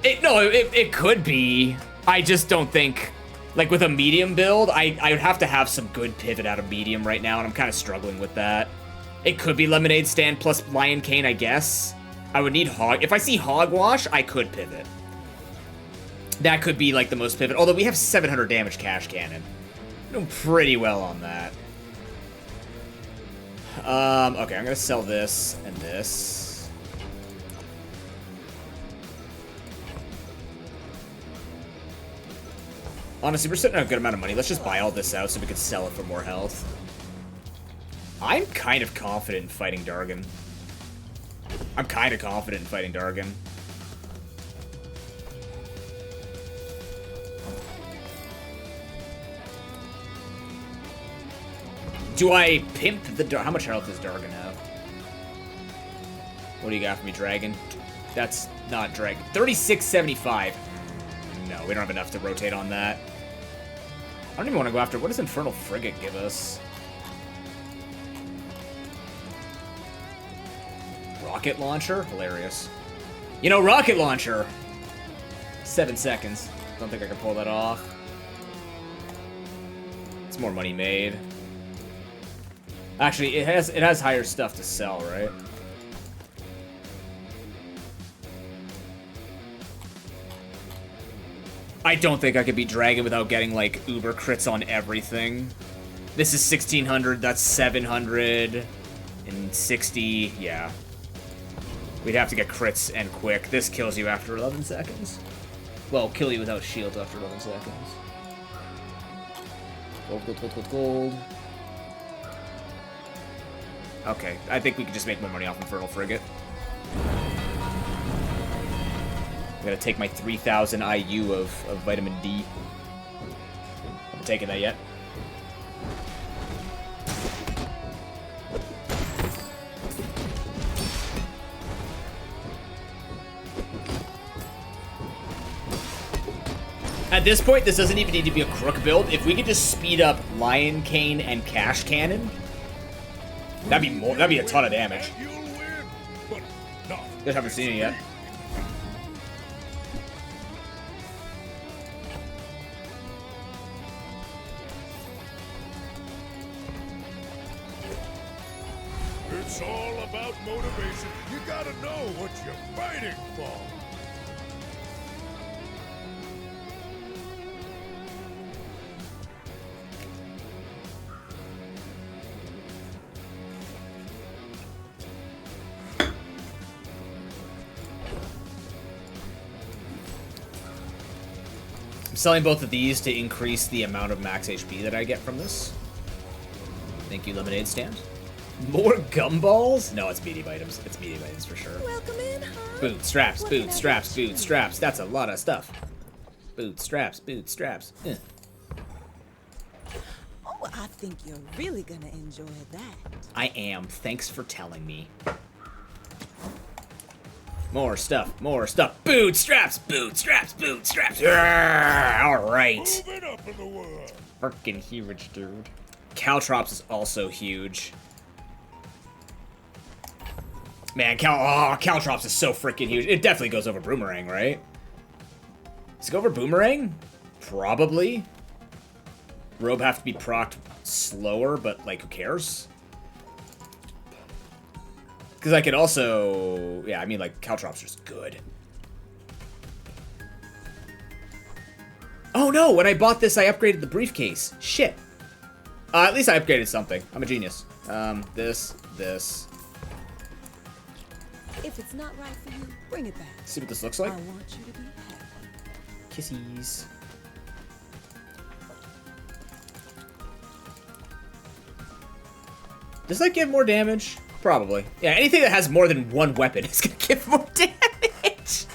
It could be. I just don't think... Like, with a medium build, I would have to have some good pivot out of medium right now, and I'm kind of struggling with that. It could be Lemonade Stand plus Lion Cane, I guess. I would need Hog... If I see Hogwash, I could pivot. That could be, like, the most pivot. Although we have 700 damage Cash Cannon. Doing pretty well on that. Okay, I'm gonna sell this and this. Honestly, we're sitting on a good amount of money. Let's just buy all this out so we can sell it for more health. I'm kind of confident in fighting Dargan. Do I pimp the how much health does Dargan have? What do you got for me, Dragon? That's not Dragon. 3675. No, we don't have enough to rotate on that. I don't even want to go after... What does Infernal Frigate give us? Rocket Launcher? Hilarious. You know, Rocket Launcher! 7 seconds. Don't think I can pull that off. It's more money made. Actually, it has higher stuff to sell, right? I don't think I could beat Dragon without getting, like, uber crits on everything. This is 1600, that's 760, yeah. We'd have to get crits and quick. This kills you after 11 seconds. Well, kill you without shield after 11 seconds. Gold, gold, gold, gold, gold. Okay, I think we can just make more money off Infernal Frigate. I'm gonna take my 3000 IU of vitamin D. Haven't taken that yet. At this point, this doesn't even need to be a crook build. If we could just speed up Lion Cane and Cash Cannon, that'd be a ton of damage. You guys haven't seen it yet. It's all about motivation. You gotta know what you're fighting for. I'm selling both of these to increase the amount of max HP that I get from this. Thank you, Lemonade Stand. More gumballs? No, it's medium items. It's medium items for sure. Welcome in, huh? Bootstraps, bootstraps, bootstraps. That's a lot of stuff. Bootstraps, bootstraps. Eh. Oh, I think you're really gonna enjoy that. I am. Thanks for telling me. More stuff, more stuff. Bootstraps, bootstraps, bootstraps. All right. Moving up in the world. Freaking huge, dude. Caltrops is also huge. Man, Caltrops is so freaking huge. It definitely goes over Boomerang, right? Does it go over Boomerang? Probably. Robe have to be procced slower, but, like, who cares? Because I could also... Yeah, I mean, like, Caltrops are just good. Oh no, when I bought this, I upgraded the briefcase. Shit. At least I upgraded something. I'm a genius. This. If it's not right for you, bring it back. See what this looks like? I want you to be happy. Kissies. Does that give more damage? Probably. Yeah, anything that has more than one weapon is gonna give more damage.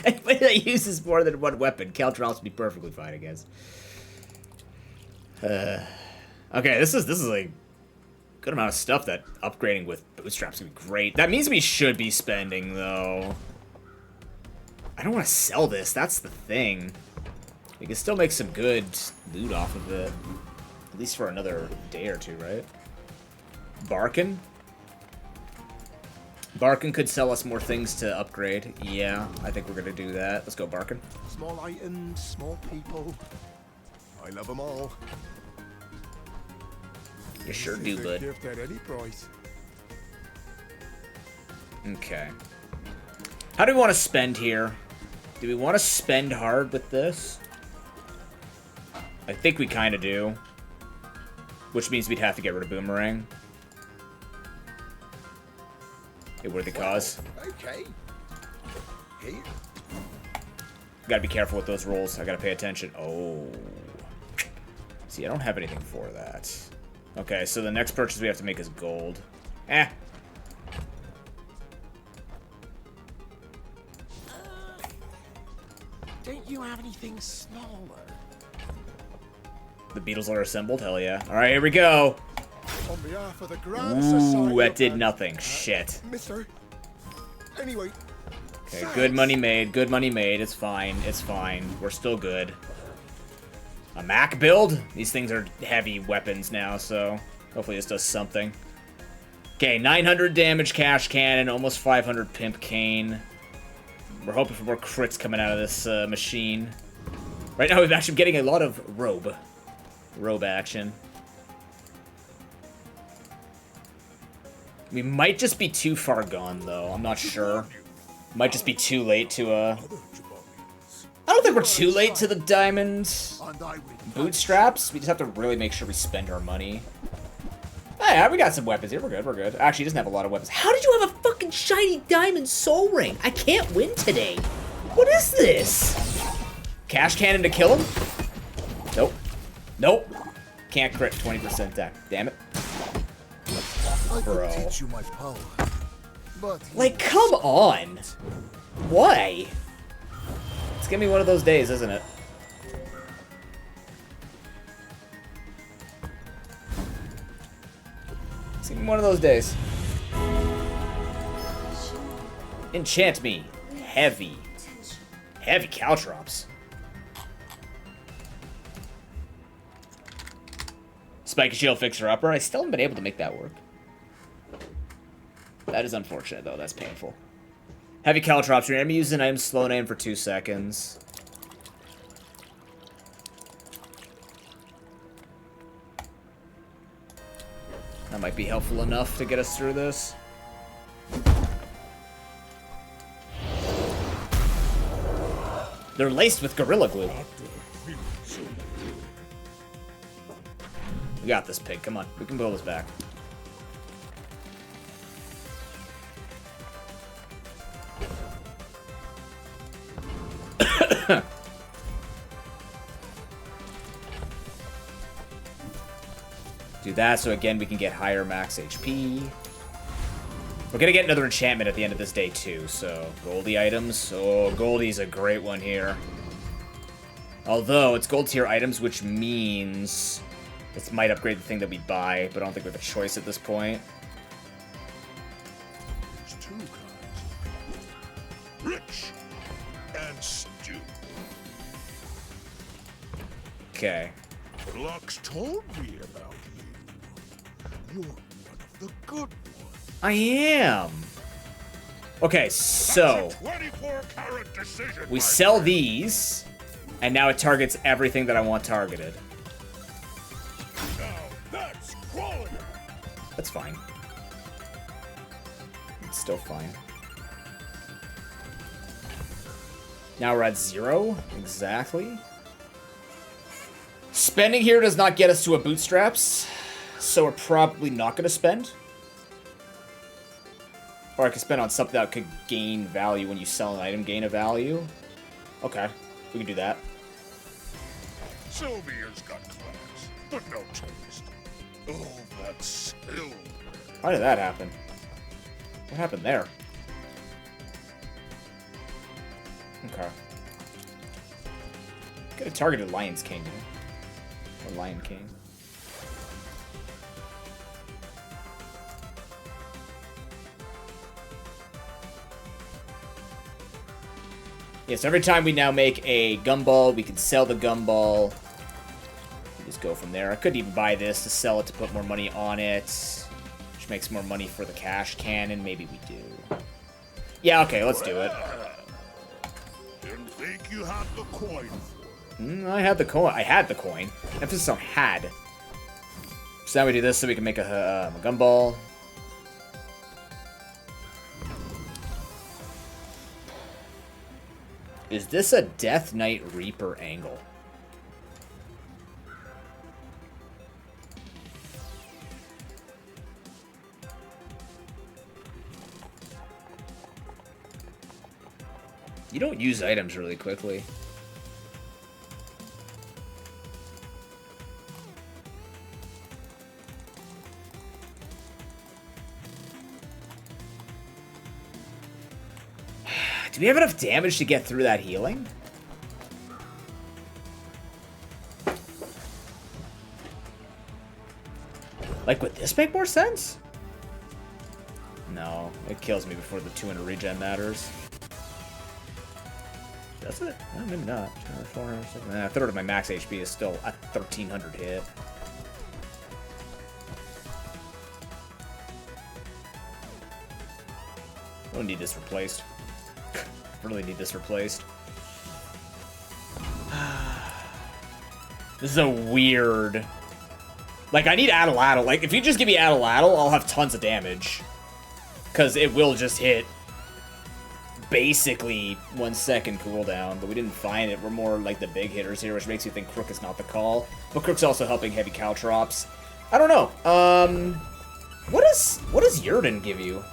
Anybody that uses more than one weapon, Caltrops would be perfectly fine, I guess. Okay, this is like good amount of stuff that upgrading with bootstraps would be great. That means we should be spending though. I don't want to sell this. That's the thing. We can still make some good loot off of it, at least for another day or two, right? Barkin? Barkin could sell us more things to upgrade. Yeah, I think we're gonna do that. Let's go, Barkin. Small items, small people. I love them all. You sure do, This is a bud. gift at any price. Okay. How do we want to spend here? Do we want to spend hard with this? I think we kind of do. Which means we'd have to get rid of Boomerang. A worthy cause. Okay. Here. Gotta be careful with those rolls. I gotta pay attention. Oh. See, I don't have anything for that. Okay, so the next purchase we have to make is gold. Eh. Don't you have anything smaller? The Beatles are assembled? Hell yeah. Alright, here we go. On behalf of the Grand Society. Ooh, that of did Man- nothing. Shit. Mister. Anyway. Okay, thanks. good money made. Good money made. It's fine. It's fine. We're still good. A Mac build? These things are heavy weapons now, so hopefully this does something. Okay, 900 damage cash cannon, almost 500 pimp cane. We're hoping for more crits coming out of this machine. Right now, we've actually been getting a lot of robe action. We might just be too far gone, though. I'm not sure. Might just be too late to, I don't think we're too late to the diamond And I will bootstraps. We just have to really make sure we spend our money. Oh, yeah, we got some weapons here. We're good, we're good. Actually, he doesn't have a lot of weapons. How did you have a fucking shiny diamond soul ring? I can't win today. What is this? Cash cannon to kill him? Nope. Nope. Can't crit 20% deck. Damn it. I Bro. could teach you my power. But Like, come on. Why? It's gonna be one of those days, isn't it? It's gonna be one of those days. Enchant me. Heavy. Heavy caltrops. Spike and shield fixer upper. I still haven't been able to make that work. That is unfortunate, though. That's painful. Heavy caltrops. Your enemy uses an item slow name for 2 seconds. That might be helpful enough to get us through this. They're laced with Gorilla Glue. We got this, pig. Come on. We can pull this back. Do that so again we can get higher max HP. We're gonna get another enchantment at the end of this day too, so Goldie items. Oh, Goldie's a great one here. Although it's gold tier items, which means this might upgrade the thing that we buy, but I don't think we have a choice at this point. There's two kinds. Rich and stew. Okay. Lux told me about you. You're one of the good ones. I am. Okay, so That's a 24-carat decision, we my sell friend. these, and now it targets everything that I want targeted. Now that's quality. That's fine. It's still fine. Now we're at 0? Exactly. Spending here does not get us to a bootstraps, so we're probably not going to spend. Or I could spend on something that could gain value when you sell an item, gain a value. Okay, we can do that. Sylvia's got class, but no taste. Oh, that silver. Why did that happen? What happened there? Okay. Could have targeted Lion's King, you know? Or Lion King. Yes, every time we now make a gumball, we can sell the gumball. We just go from there. I could even buy this to sell it to put more money on it, which makes more money for the cash cannon. Maybe we do. Yeah, okay, let's do it. Didn't think you had the coin for it. I had the coin. I had the coin. Emphasis on had. So now we do this so we can make a gumball. Is this a Death Knight Reaper angle? You don't use items really quickly. Do we have enough damage to get through that healing? Like, would this make more sense? No, it kills me before the 200 regen matters. Does it? Well, maybe not. 400, a third of my max HP is still at 1300 hit. I don't need this replaced. Really need this replaced. This is a weird... Like, I need Addle-Addle. Like, if you just give me Addle-Addle, I'll have tons of damage. Because it will just hit basically 1 second cooldown, but we didn't find it. We're more like the big hitters here, which makes you think Crook is not the call. But Crook's also helping heavy caltrops. I don't know. What does Yurden give you?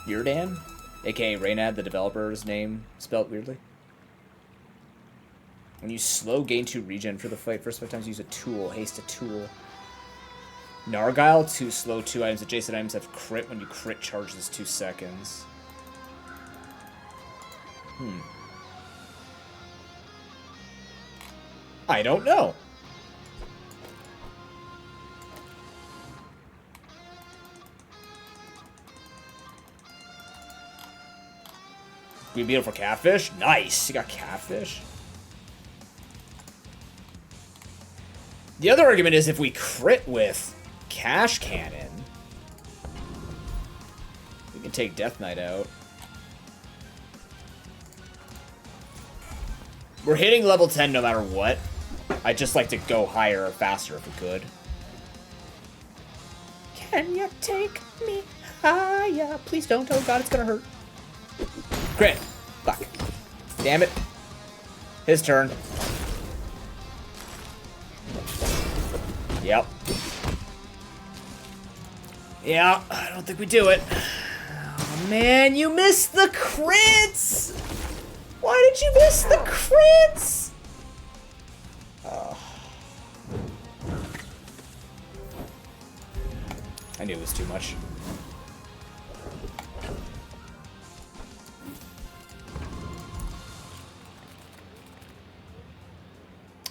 Yurdan? AKA Reynad, the developer's name, spelled weirdly. When you slow, gain 2 regen for the fight. First 5 times use a tool. Haste a tool. Nargile, 2 slow, 2 items. Adjacent items have crit. When you crit, charges 2 seconds. I don't know. Green beetle for catfish? Nice! You got catfish? The other argument is if we crit with Cash Cannon, we can take Death Knight out. We're hitting level 10 no matter what. I'd just like to go higher or faster if we could. Can you take me higher? Please don't. Oh god, it's gonna hurt. Crit. Fuck. Damn it. His turn. Yep. Yeah, I don't think we do it. Oh man, you missed the crits! Why did you miss the crits? I knew it was too much.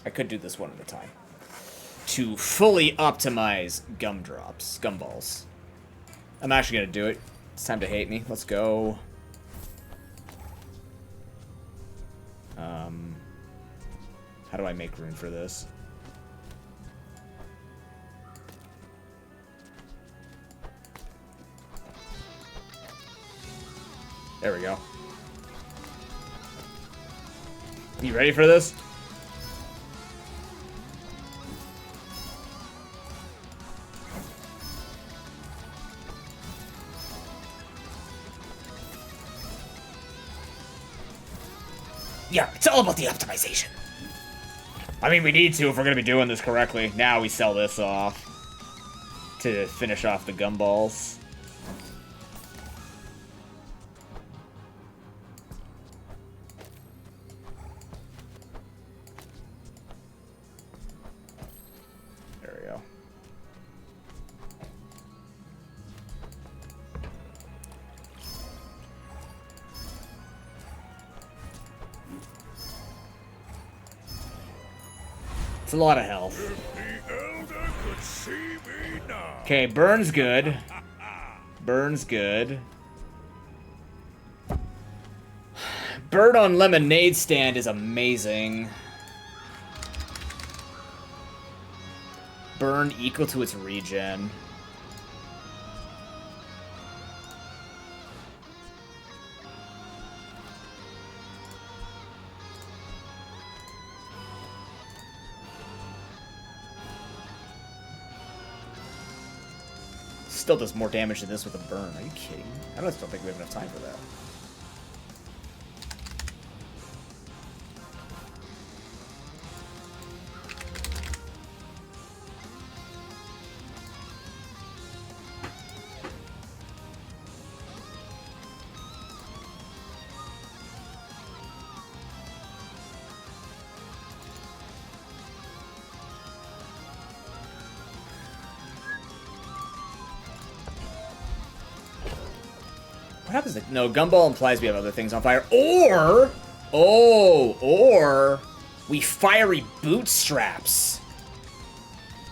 I could do this one at a time. To fully optimize gumballs. I'm actually gonna do it. It's time to hate me. Let's go. How do I make room for this? There we go. You ready for this? Yeah, it's all about the optimization. I mean, we need to if we're gonna be doing this correctly. Now we sell this off to finish off the gumballs. There we go. It's a lot of health. The Elder could see me now. Okay, Burn's good. Burn's good. Burn on Lemonade Stand is amazing. Burn equal to its regen. Still does more damage than this with a burn. Are you kidding? I don't think we have enough time for that. What happens to... No, Gumball implies we have other things on fire. Or... or... we fiery bootstraps.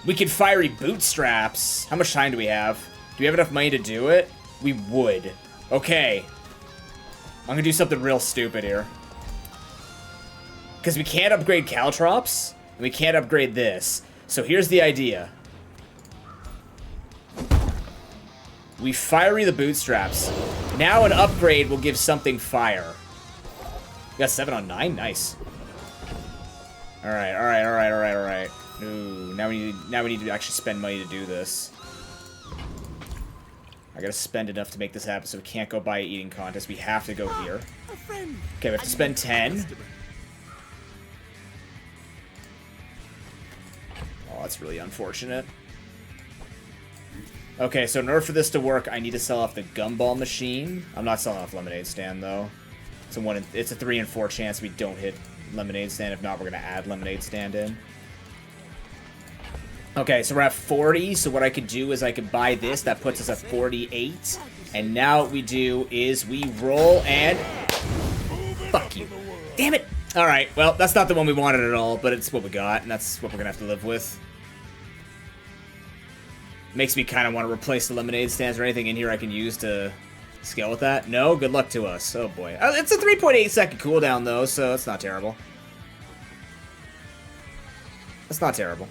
We can fiery bootstraps. How much time do we have? Do we have enough money to do it? We would. Okay. I'm gonna do something real stupid here. Because we can't upgrade Caltrops, and we can't upgrade this. So here's the idea. We fiery the bootstraps. Now an upgrade will give something fire. We got 7 on 9? Nice. Alright, alright, alright, alright, alright. Ooh, now we need to actually spend money to do this. I gotta spend enough to make this happen, so we can't go buy an eating contest. We have to go here. Okay, we have to spend 10. Oh, that's really unfortunate. Okay, so in order for this to work, I need to sell off the Gumball machine. I'm not selling off Lemonade Stand, though. It's a 3 in 4 chance we don't hit Lemonade Stand. If not, we're going to add Lemonade Stand in. Okay, so we're at 40. So what I could do is I could buy this. That puts us at 48. And now what we do is we roll and... Fuck you. Damn it! Alright, well, that's not the one we wanted at all, but it's what we got, and that's what we're going to have to live with. Makes me kind of want to replace the lemonade stands or anything in here I can use to scale with that. No? Good luck to us. Oh boy. It's a 3.8 second cooldown though, so it's not terrible. It's not terrible.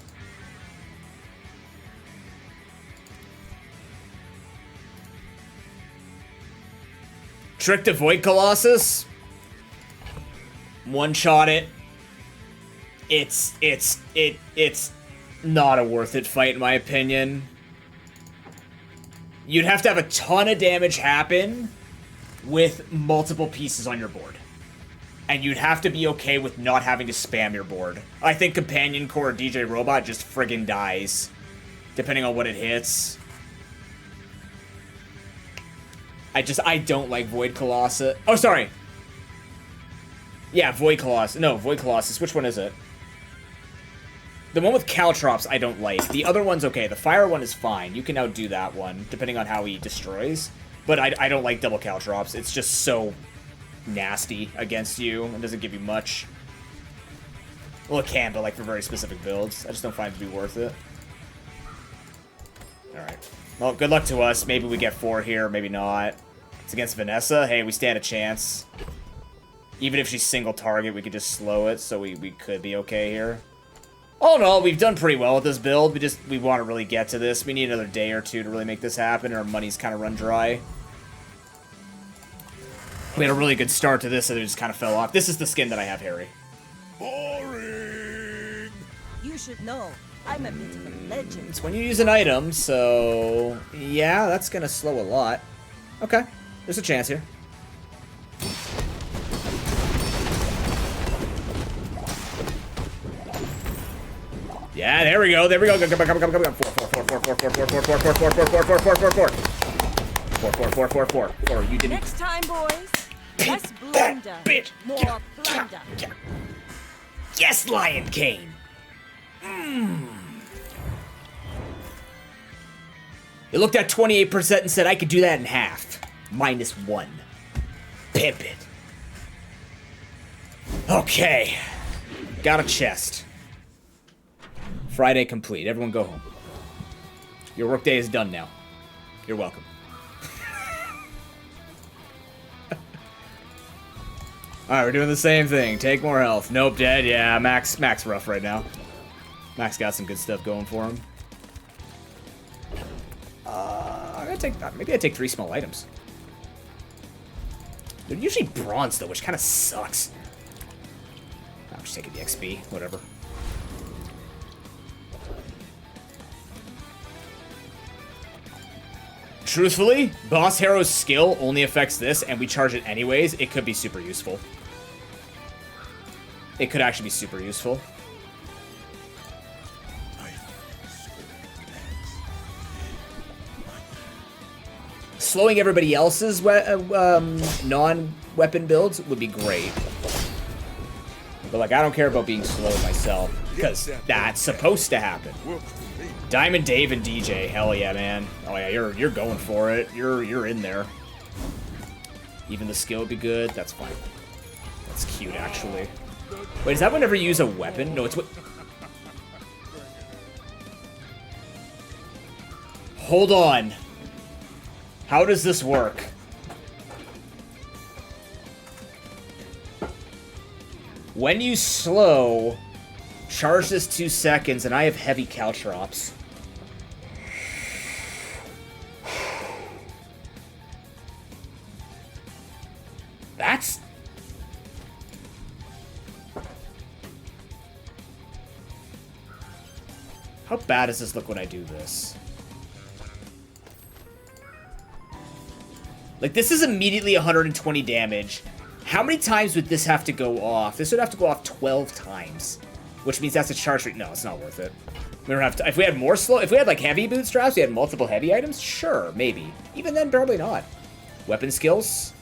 Trick to Void Colossus. One-shot it. It's not a worth it fight in my opinion. You'd have to have a ton of damage happen with multiple pieces on your board. And you'd have to be okay with not having to spam your board. I think Companion Core or DJ Robot just friggin' dies, depending on what it hits. I don't like Void Colossus. Oh, sorry. Yeah, Void Colossus. No, Void Colossus. Which one is it? The one with Caltrops I don't like. The other one's okay. The fire one is fine. You can outdo that one, depending on how he destroys. But I don't like double Caltrops. It's just so nasty against you and doesn't give you much. Well, it can, but like for very specific builds. I just don't find it to be worth it. Alright. Well, good luck to us. Maybe we get 4 here, maybe not. It's against Vanessa. Hey, we stand a chance. Even if she's single target, we could just slow it, so we could be okay here. All in all, we've done pretty well with this build. We want to really get to this. We need another day or two to really make this happen, and our money's kind of run dry. We had a really good start to this, and it just kind of fell off. This is the skin that I have, Harry. Boring. You should know. I'm a bit of a legend. It's when you use an item, so... yeah, that's going to slow a lot. Okay, there's a chance here. Yeah, there we go. There we go. Come on. 4. You didn't. Next time, boys. Less blunder. More plunder. Yes, Lion King. It looked at 28% and said I could do that in half. -1. Pimp it. Okay. Got a chest. Friday complete. Everyone go home. Your workday is done now. You're welcome. Alright, we're doing the same thing. Take more health. Nope, dead. Yeah, Max rough right now. Max got some good stuff going for him. I'm gonna take... maybe I take 3 small items. They're usually bronze, though, which kind of sucks. I'm just taking the XP. Whatever. Truthfully, Boss Hero's skill only affects this, and we charge it anyways. It could be super useful. It could actually be super useful. Slowing everybody else's non-weapon builds would be great. But, like, I don't care about being slow myself, because that's supposed to happen. Diamond Dave and DJ, hell yeah, man. Oh yeah, you're going for it. You're in there. Even the skill would be good. That's fine. That's cute, actually. Wait, is that whenever you use a weapon? No, it's what... Hold on. How does this work? When you slow, charge this 2 seconds, and I have heavy caltrops. That's... How bad does this look when I do this? Like, this is immediately 120 damage. How many times would this have to go off? This would have to go off 12 times. Which means that's a charge rate. No, it's not worth it. We don't have to... If we had more slow... If we had, like, heavy bootstraps, we had multiple heavy items, sure, maybe. Even then, probably not. Weapon skills?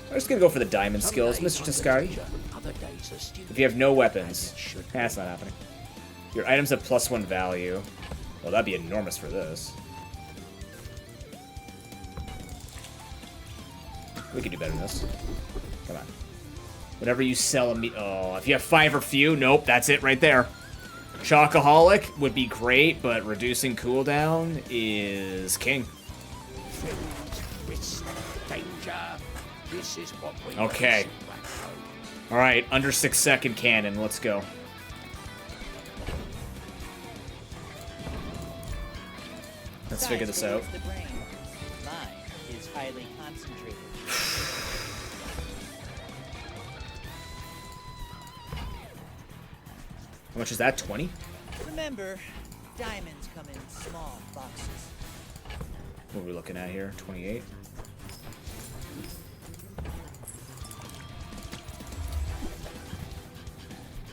I'm just gonna go for the diamond skills, Mr. Tascari. If you have no weapons... That's not happening. Your items have +1 value. Well, that'd be enormous for this. We could do better than this. Come on. Whenever you sell a meat... Oh, if you have 5 or few, nope, that's it right there. Chocoholic would be great, but reducing cooldown is king. Okay. Alright, under 6-second cannon, let's go. Let's figure this out. Is highly concentrated. How much is that? 20? Remember, diamonds come in small boxes. What are we looking at here? 28?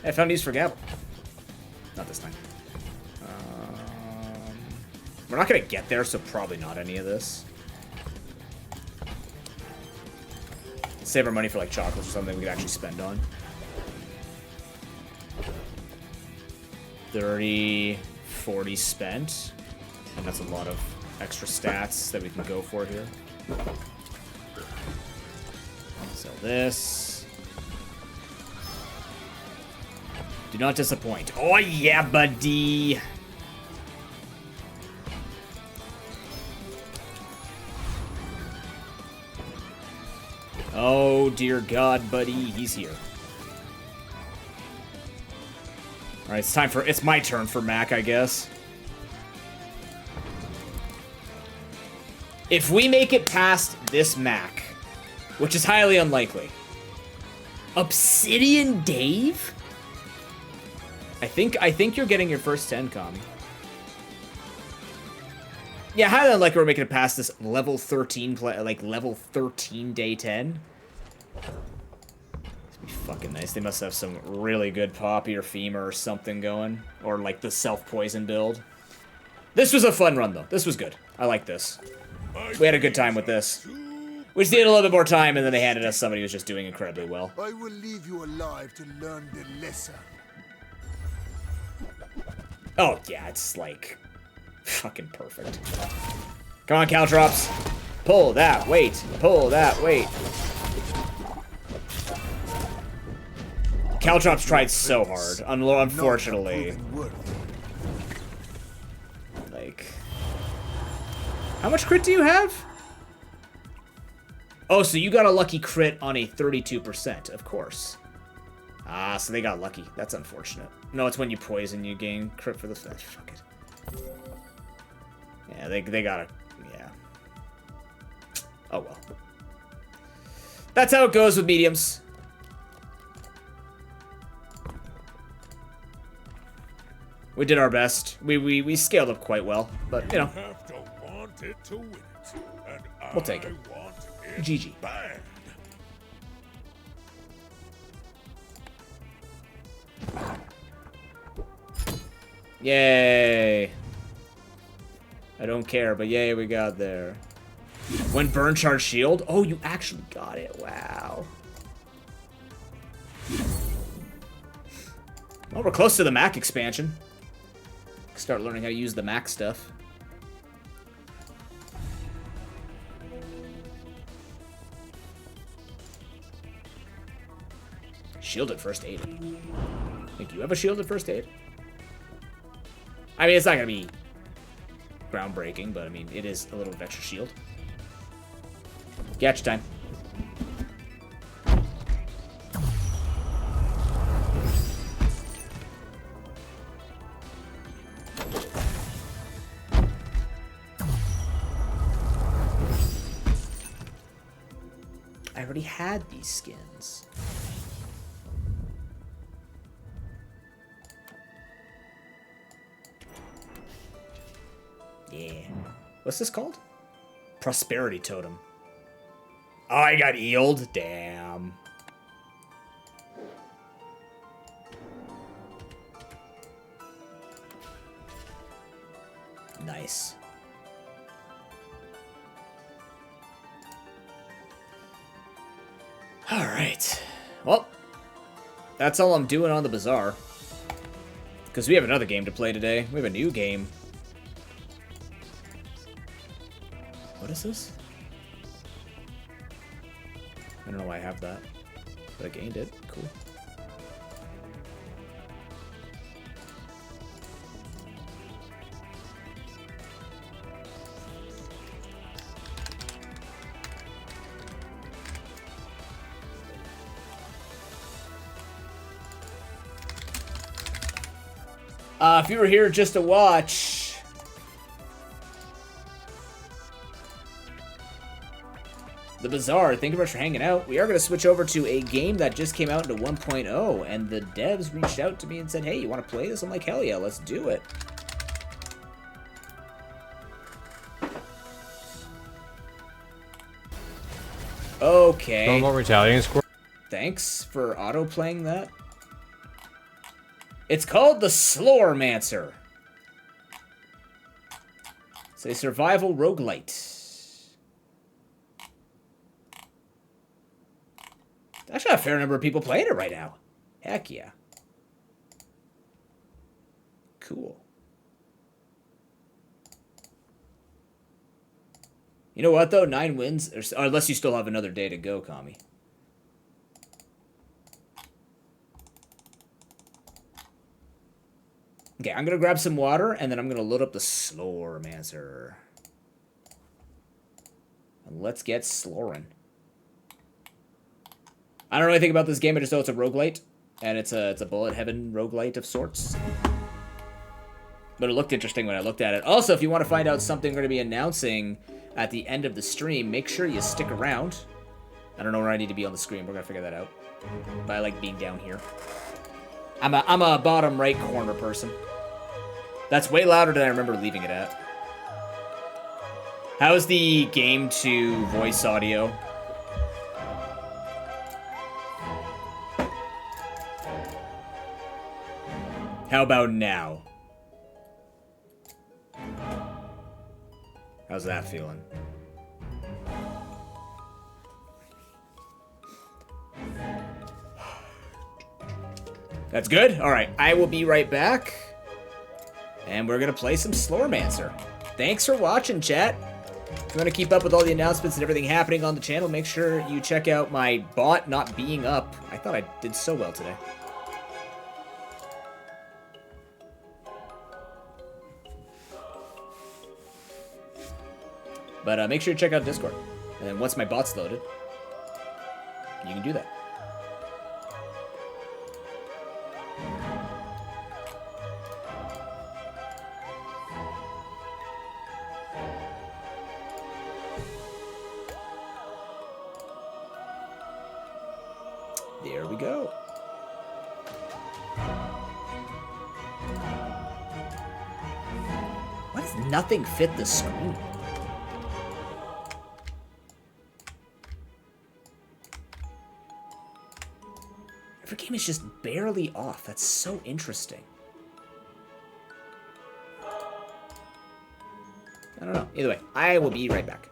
I found use for Gavel. Not this time. We're not going to get there, so probably not any of this. Save our money for, like, chocolates or something we could actually spend on. 30, 40 spent. And that's a lot of extra stats that we can go for here. Sell this. Do not disappoint. Oh, yeah, buddy. Oh, dear God, buddy. He's here. Alright, it's time for... It's my turn for Mac, I guess. If we make it past this Mac, which is highly unlikely. Obsidian Dave? I think you're getting your first 10, Kami. Yeah, highly unlikely we're making it past this level 13 level 13 day 10. Fucking nice. They must have some really good Poppy or Femur or something going. Or like the self-poison build. This was a fun run though. This was good. I like this. We had a good time with this. We just needed a little bit more time, and then they handed us somebody who's just doing incredibly well. I will leave you alive to learn the lesson. Oh, yeah, it's like fucking perfect. Come on, Caltrops. Pull that weight. Pull that weight. Caltrops tried so hard, unfortunately. Like, how much crit do you have? Oh, so you got a lucky crit on a 32%, of course. Ah, so they got lucky. That's unfortunate. No, it's when you poison, you gain crit for the... Fuck it. Yeah, they got a... Yeah. Oh, well. That's how it goes with mediums. We did our best. We scaled up quite well, but, you know. Have to want it to win it, and We'll take it. I want it GG. bad. Yay. I don't care, but yay, we got there. When burn charge shield? Oh, you actually got it. Wow. Well, we're close to the Mac expansion. Start learning how to use the Mac stuff. Shielded first aid. Think you have a shielded first aid? I mean, it's not gonna be groundbreaking, but I mean, it is a little bit of extra shield. Gotcha time. I already had these skins. Yeah. What's this called? Prosperity Totem. Oh, I got eeled? Damn. Nice. Alright. Well, that's all I'm doing on the Bazaar. Because we have another game to play today. We have a new game. What is this? I don't know why I have that, but I gained it. Cool. If you were here just to watch, the Bazaar, thank you very much for hanging out. We are going to switch over to a game that just came out into 1.0, and the devs reached out to me and said, hey, you want to play this? I'm like, hell yeah, let's do it. Okay. No more retaliating score. Thanks for auto-playing that. It's called the SLOR Mancer. It's a survival roguelite. Actually, a fair number of people playing it right now. Heck yeah. Cool. You know what, though? 9 wins, or unless you still have another day to go, Kami. Okay, I'm going to grab some water, and then I'm going to load up the SLOR Mancer. And let's get slorin'. I don't know anything about this game, I just know it's a roguelite. And it's a bullet heaven roguelite of sorts. But it looked interesting when I looked at it. Also, if you want to find out something we're going to be announcing at the end of the stream, make sure you stick around. I don't know where I need to be on the screen, we're going to figure that out. But I like being down here. I'm a bottom right corner person. That's way louder than I remember leaving it at. How's the game to voice audio? How about now? How's that feeling? That's good? Alright, I will be right back. And we're gonna play some Slormancer. Thanks for watching, chat. If you want to keep up with all the announcements and everything happening on the channel, make sure you check out my bot not being up. I thought I did so well today. But make sure you check out Discord. And then once my bot's loaded, you can do that. There we go. Why does nothing fit the screen? Every game is just barely off. That's so interesting. I don't know. Either way, I will be right back.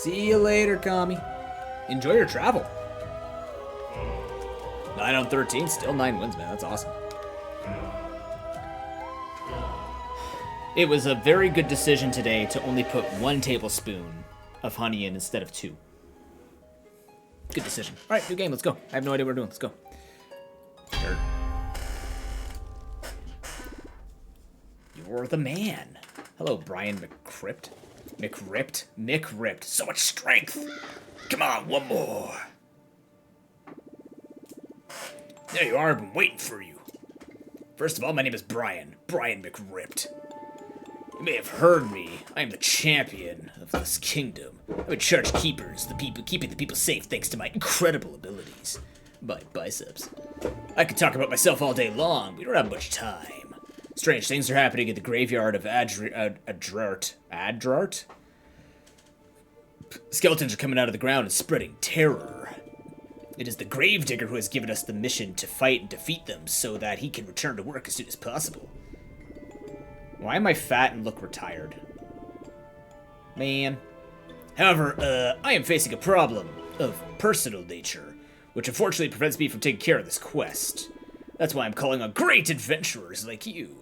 See you later, Kami. Enjoy your travel. 9 on 13, still 9 wins, man. That's awesome. It was a very good decision today to only put 1 tablespoon of honey in instead of 2. Good decision. All right, new game. Let's go. I have no idea what we're doing. Let's go. Dirt. You're the man. Hello, Brian McCrypt. McRipped. So much strength. Come on, one more. There you are. I've been waiting for you. First of all, my name is Brian. Brian McRipped. You may have heard me. I am the champion of this kingdom. I'm in charge of keepers, keeping the people safe thanks to my incredible abilities. My biceps. I could talk about myself all day long, but we don't have much time. Strange things are happening at the graveyard of Adrart. Skeletons are coming out of the ground and spreading terror. It is the Gravedigger who has given us the mission to fight and defeat them so that he can return to work as soon as possible. Why am I fat and look retired? Man. However, I am facing a problem of personal nature, which unfortunately prevents me from taking care of this quest. That's why I'm calling on great adventurers like you.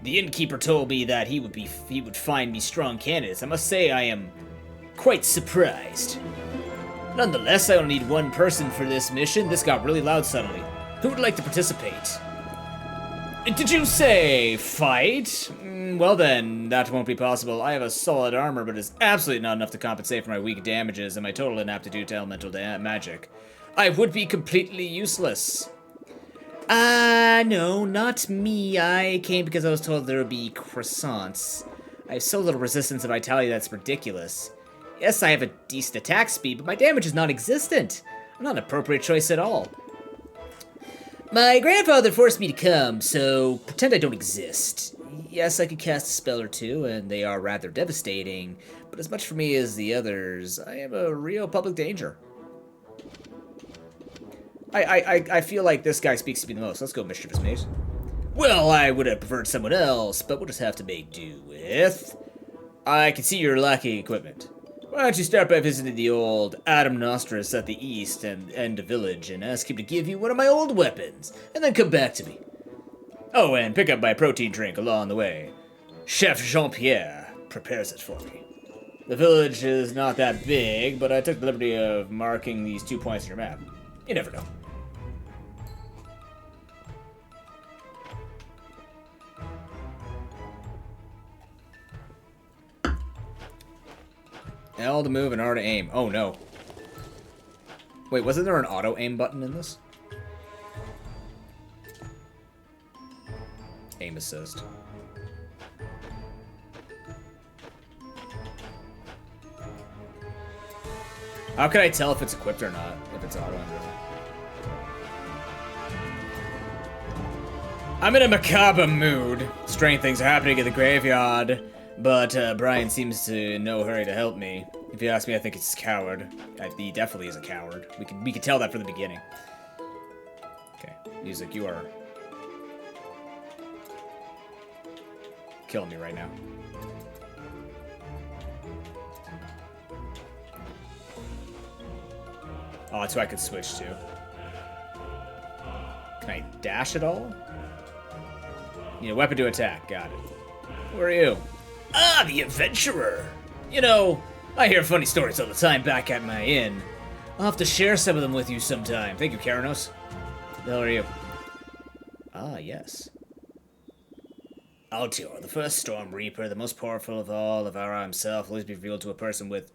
The innkeeper told me that he would find me strong candidates. I must say I am quite surprised. Nonetheless, I only need 1 person for this mission. This got really loud suddenly. Who would like to participate? Did you say fight? Well then, that won't be possible. I have a solid armor, but it's absolutely not enough to compensate for my weak damages and my total inaptitude to elemental magic. I would be completely useless. No, not me. I came because I was told there would be croissants. I have so little resistance and vitality that's ridiculous. Yes, I have a decent attack speed, but my damage is non-existent. I'm not an appropriate choice at all. My grandfather forced me to come, so pretend I don't exist. Yes, I could cast a spell or 2, and they are rather devastating, but as much for me as the others, I am a real public danger. I feel like this guy speaks to me the most. Let's go, Mischievous Mate. Well, I would have preferred someone else, but we'll just have to make do with... I can see you're lacking equipment. Why don't you start by visiting the old Adam Nostris at the east and end of village and ask him to give you one of my old weapons, and then come back to me. Oh, and pick up my protein drink along the way. Chef Jean-Pierre prepares it for me. The village is not that big, but I took the liberty of marking these 2 points on your map. You never know. L to move and R to aim. Oh no. Wait, wasn't there an auto aim button in this? Aim assist. How can I tell if it's equipped or not? If it's auto aim. I'm in a macabre mood. Strange things are happening in the graveyard. But Brian seems to in no hurry to help me. If you ask me, I think he's a coward. He definitely is a coward. We could tell that from the beginning. Okay, music, you are killing me right now. Oh, that's who I could switch to. Can I dash at all? Need a weapon to attack. Got it. Who are you? Ah, the adventurer! You know, I hear funny stories all the time back at my inn. I'll have to share some of them with you sometime. Thank you, Karanos. Who the hell are you? Ah, yes. Altior, the first Storm Reaper, the most powerful of all of Ara himself, will always be revealed to a person with...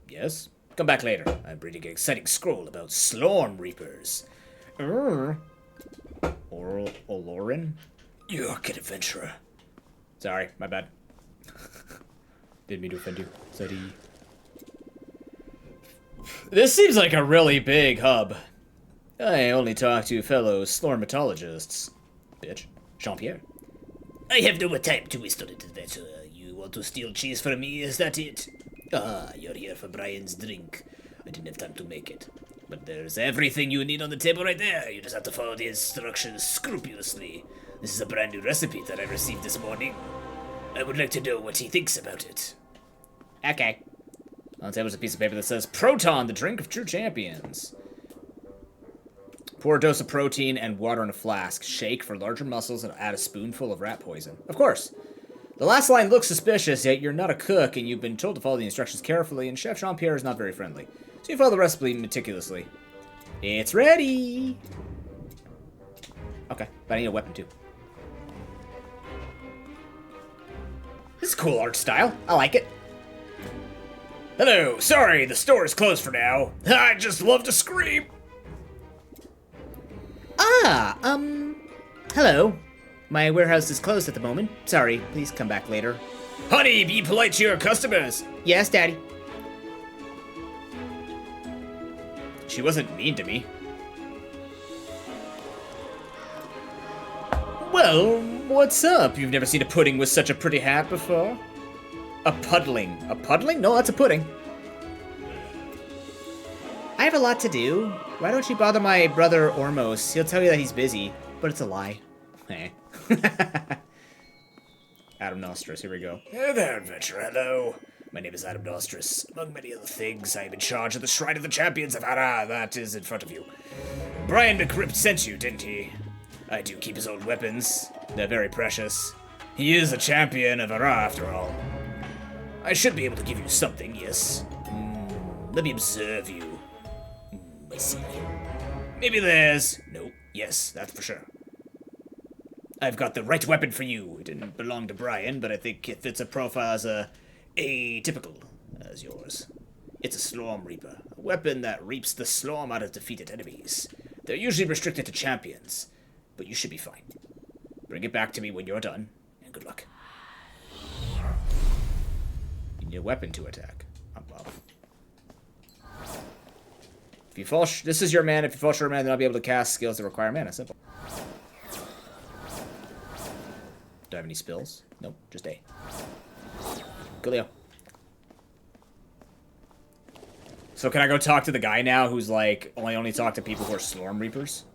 Yes? Come back later. I'm reading an exciting scroll about Storm Reapers. Olorin? You're a good adventurer. Sorry, my bad. Didn't mean to offend you. Sorry. This seems like a really big hub. I only talk to fellow Slormatologists. Bitch. Jean-Pierre. I have no more time to waste on it, adventurer. You want to steal cheese from me, is that it? Ah, you're here for Brian's drink. I didn't have time to make it. But there's everything you need on the table right there. You just have to follow the instructions scrupulously. This is a brand new recipe that I received this morning. I would like to know what he thinks about it. Okay. On the table is a piece of paper that says, Proton, the drink of true champions. Pour a dose of protein and water in a flask. Shake for larger muscles and add a spoonful of rat poison. Of course. The last line looks suspicious, yet you're not a cook and you've been told to follow the instructions carefully, and Chef Jean-Pierre is not very friendly. So you follow the recipe meticulously. It's ready! Okay, but I need a weapon too. This is cool art style. I like it. Hello, sorry, the store is closed for now. I just love to scream. Hello. My warehouse is closed at the moment. Sorry, please come back later. Honey, be polite to your customers. Yes, Daddy. She wasn't mean to me. Well, what's up? You've never seen a pudding with such a pretty hat before? A puddling. A puddling? No, that's a pudding. I have a lot to do. Why don't you bother my brother Ormos? He'll tell you that he's busy, but it's a lie. Eh. Adam Nostris, here we go. Hey there, adventurer. Hello. My name is Adam Nostris. Among many other things, I am in charge of the Shrine of the Champions of Hara. That is in front of you. Brian McCrypt sent you, didn't he? I do keep his old weapons. They're very precious. He is a champion of Hara, after all. I should be able to give you something, yes. Let me observe you. I see. Maybe there's... No. Yes, that's for sure. I've got the right weapon for you. It didn't belong to Brian, but I think it fits a profile as atypical as yours. It's a Slorm Reaper, a weapon that reaps the Slorm out of defeated enemies. They're usually restricted to champions, but you should be fine. Bring it back to me when you're done, and good luck. You need a weapon to attack. Well. If you fall this is your mana. If you fall short of mana, then I'll be able to cast skills that require mana. Simple. Do I have any spills? Nope, just A. Coolio. So can I go talk to the guy now who's like, only talk to people who are Slorm Reapers?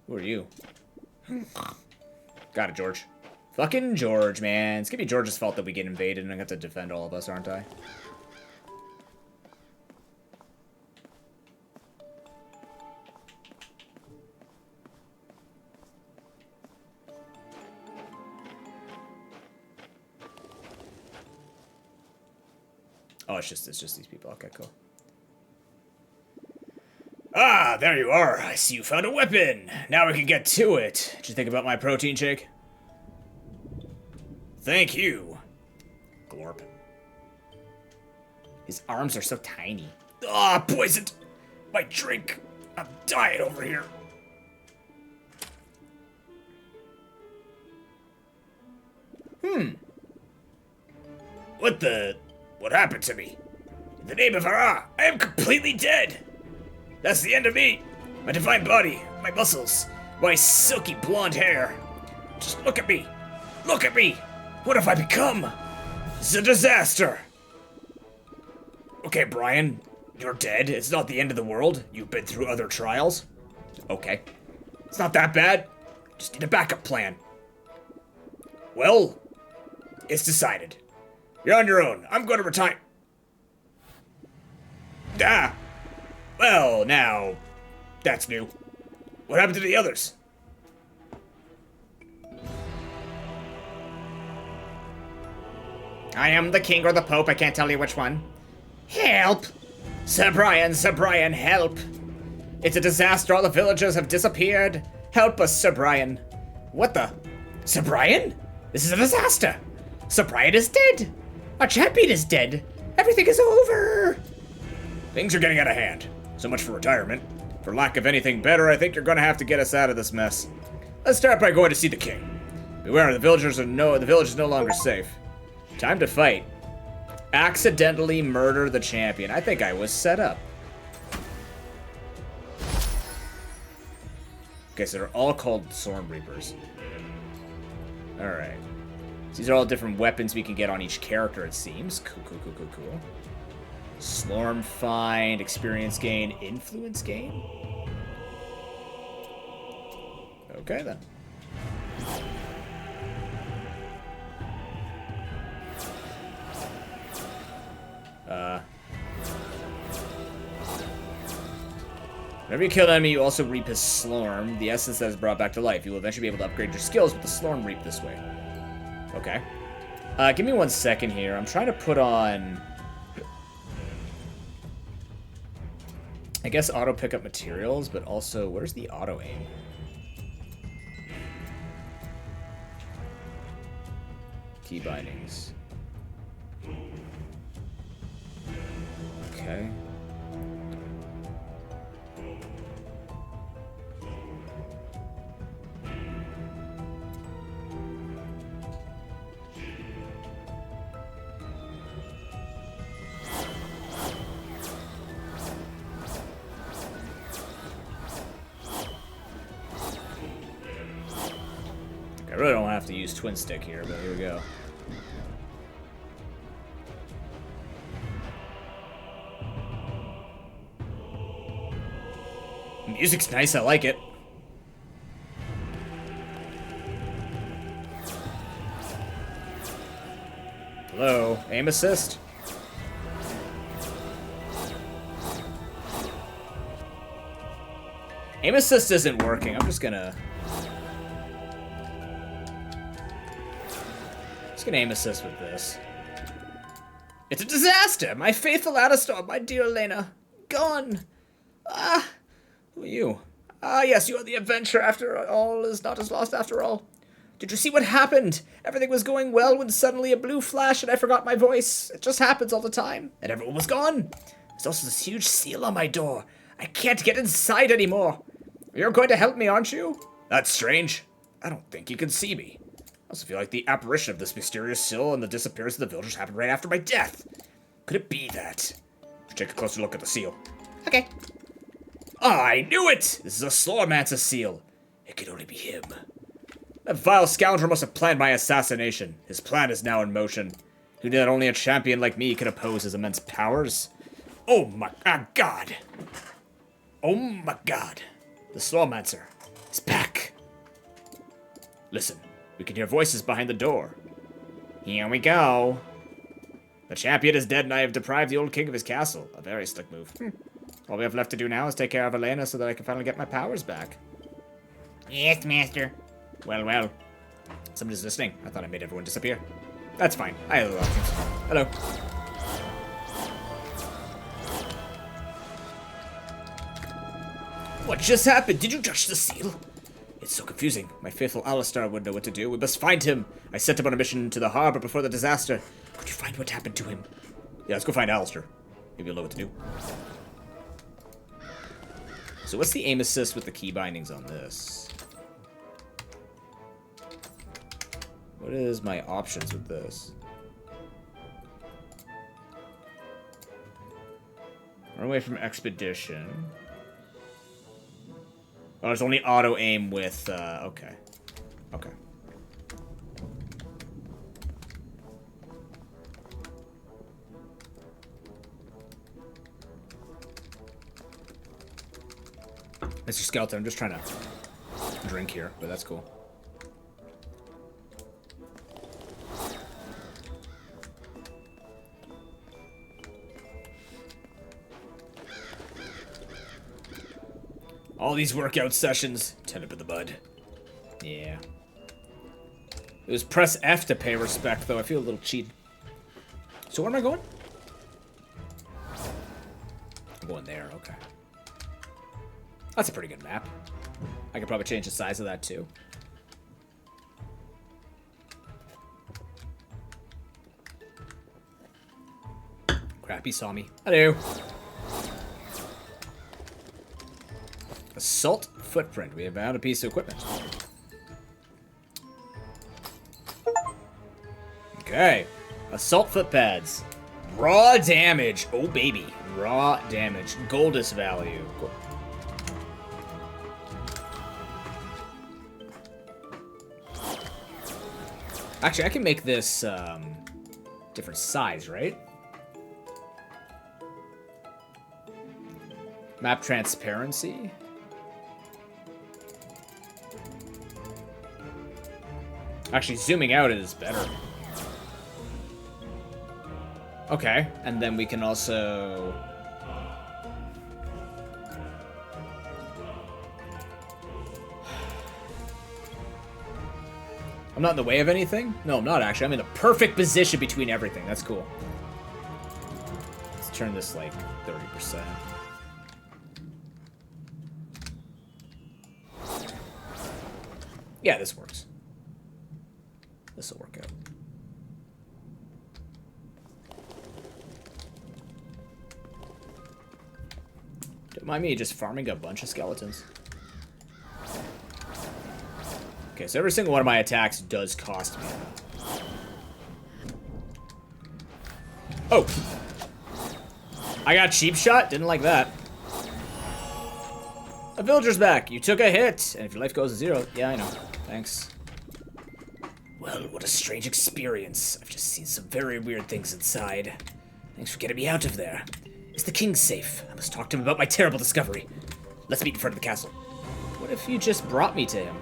Who are you? Got it, George. Fucking George, man. It's gonna be George's fault that we get invaded and I have to defend all of us, aren't I? Oh, it's just these people. Okay, cool. Ah, there you are. I see you found a weapon. Now we can get to it. Did you think about my protein shake? Thank you. Glorp. His arms are so tiny. Ah, poisoned. My drink. I'm dying over here. What happened to me? In the name of Hara, I am completely dead. That's the end of me. My divine body, my muscles, my silky blonde hair. Just look at me. Look at me. What have I become? It's a disaster. Okay, Brian, you're dead. It's not the end of the world. You've been through other trials. Okay. It's not that bad. Just need a backup plan. Well, it's decided. You're on your own. I'm going to retire. Ah. Well, now, that's new. What happened to the others? I am the king or the pope. I can't tell you which one. Help! Sir Brian, help! It's a disaster. All the villagers have disappeared. Help us, Sir Brian. What the? Sir Brian? This is a disaster. Sir Brian is dead. Our champion is dead. Everything is over. Things are getting out of hand. So much for retirement. For lack of anything better, I think you're gonna have to get us out of this mess. Let's start by going to see the king. Beware, the village is no longer safe. Time to fight. Accidentally murder the champion. I think I was set up. Okay, so they're all called Storm Reapers. Alright. These are all different weapons we can get on each character, it seems. Cool. Slorm find, experience gain, influence gain? Okay, then. Whenever you kill an enemy, you also reap his Slorm, the essence that is brought back to life. You will eventually be able to upgrade your skills with the Slorm reap this way. Okay. Give me 1 second here. I'm trying to put on... I guess auto pick up materials, but also, where's the auto aim? Key bindings. Okay. I really don't have to use Twin Stick here, but here we go. Music's nice, I like it. Hello, aim assist? Aim assist isn't working, I'm just gonna aim assist with this. It's a disaster! My faithful Alistar, my dear Elena, gone! Ah! Who are you? Ah, yes, you are the adventurer after all is not as lost after all. Did you see what happened? Everything was going well when suddenly a blue flash and I forgot my voice. It just happens all the time. And everyone was gone. There's also this huge seal on my door. I can't get inside anymore. You're going to help me, aren't you? That's strange. I don't think you can see me. I also feel like the apparition of this mysterious seal and the disappearance of the villagers happened right after my death. Could it be that? Let's take a closer look at the seal. Okay. Ah, I knew it! This is a SLOR seal. It could only be him. That vile scoundrel must have planned my assassination. His plan is now in motion. Who knew that only a champion like me could oppose his immense powers? Oh my god! Oh my god! The SLOR is back! Listen, we can hear voices behind the door. Here we go. The champion is dead and I have deprived the old king of his castle. A very slick move. All we have left to do now is take care of Elena so that I can finally get my powers back. Yes, master. Well, well. Somebody's listening. I thought I made everyone disappear. That's fine. I have other options. Hello. What just happened? Did you touch the seal? It's so confusing. My faithful Alistar would know what to do. We must find him. I sent him on a mission to the harbor before the disaster. Could you find what happened to him? Yeah, let's go find Alistar. Maybe he'll know what to do. So what's the aim assist with the key bindings on this? What is my options with this? Run away from expedition. Oh, there's only auto aim with, okay. Okay. Mr. Skeleton, I'm just trying to drink here, but that's cool. All these workout sessions, tend up in the bud. Yeah. It was press F to pay respect, though. I feel a little cheated. So where am I going? I'm going there, okay. That's a pretty good map. I could probably change the size of that, too. Crap, he saw me. Hello. Assault footprint. We have found a piece of equipment. Okay. Assault footpads. Raw damage. Oh, baby. Raw damage. Goldus value. Cool. Actually, I can make this different size, right? Map transparency. Actually, zooming out is better. Okay, and then we can also... I'm not in the way of anything? No, I'm not actually. I'm in the perfect position between everything. That's cool. Let's turn this like 30%. Yeah, this works. This will work out. Don't mind me just farming a bunch of skeletons. Okay, so every single one of my attacks does cost me. Oh! I got cheap shot? Didn't like that. A villager's back. You took a hit. And if your life goes to 0, yeah, I know. Thanks. Well, what a strange experience. I've just seen some very weird things inside. Thanks for getting me out of there. Is the king safe? I must talk to him about my terrible discovery. Let's meet in front of the castle. What if you just brought me to him?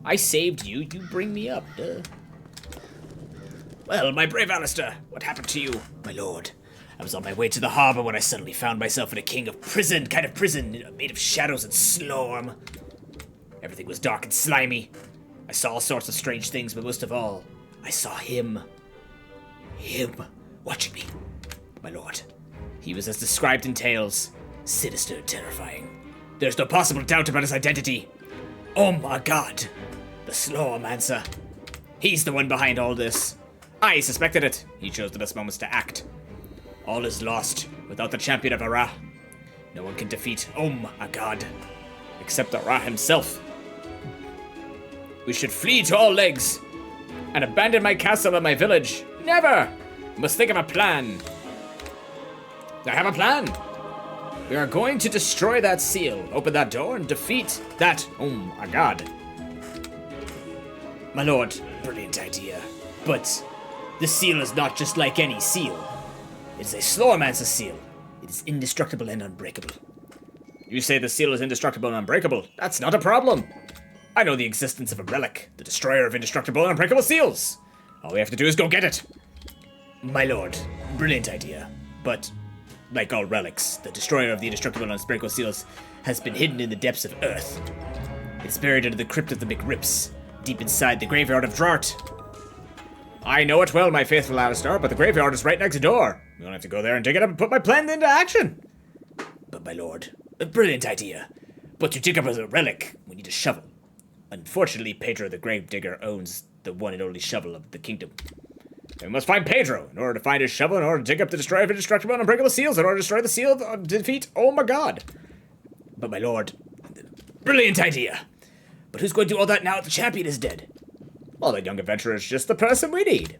I saved you, you bring me up, duh. Well, my brave Alistair, what happened to you, my lord? I was on my way to the harbor when I suddenly found myself in a kind of prison, made of shadows and slorm. Everything was dark and slimy. I saw all sorts of strange things, but most of all, I saw him. Him watching me, my lord. He was as described in tales, sinister and terrifying. There's no possible doubt about his identity. Oh my god, the Slormancer. He's the one behind all this. I suspected it. He chose the best moments to act. All is lost without the champion of Ara. No one can defeat God, except Ara himself. We should flee to all legs and abandon my castle and my village. Never! We must think of a plan. I have a plan. We are going to destroy that seal, open that door, and defeat that God. My lord, brilliant idea. But the seal is not just like any seal. It's a Slormancer seal. It is indestructible and unbreakable. You say the seal is indestructible and unbreakable. That's not a problem. I know the existence of a relic, the destroyer of indestructible and unbreakable seals. All we have to do is go get it. My lord, brilliant idea. But, like all relics, the destroyer of the indestructible and unbreakable seals has been hidden in the depths of Earth. It's buried under the crypt of the McRips, deep inside the graveyard of Drart. I know it well, my faithful Alistair, but the graveyard is right next door. We don't have to go there and dig it up and put my plan into action. But my lord, a brilliant idea. But to dig up as a relic, we need a shovel. Unfortunately, Pedro the Gravedigger owns the one and only shovel of the kingdom. And we must find Pedro in order to find his shovel, in order to dig up the destroyer of indestructible and unbreakable seals, in order to destroy the seal to defeat God. But my lord, brilliant idea. But who's going to do all that now that the champion is dead? Well, that young adventurer is just the person we need.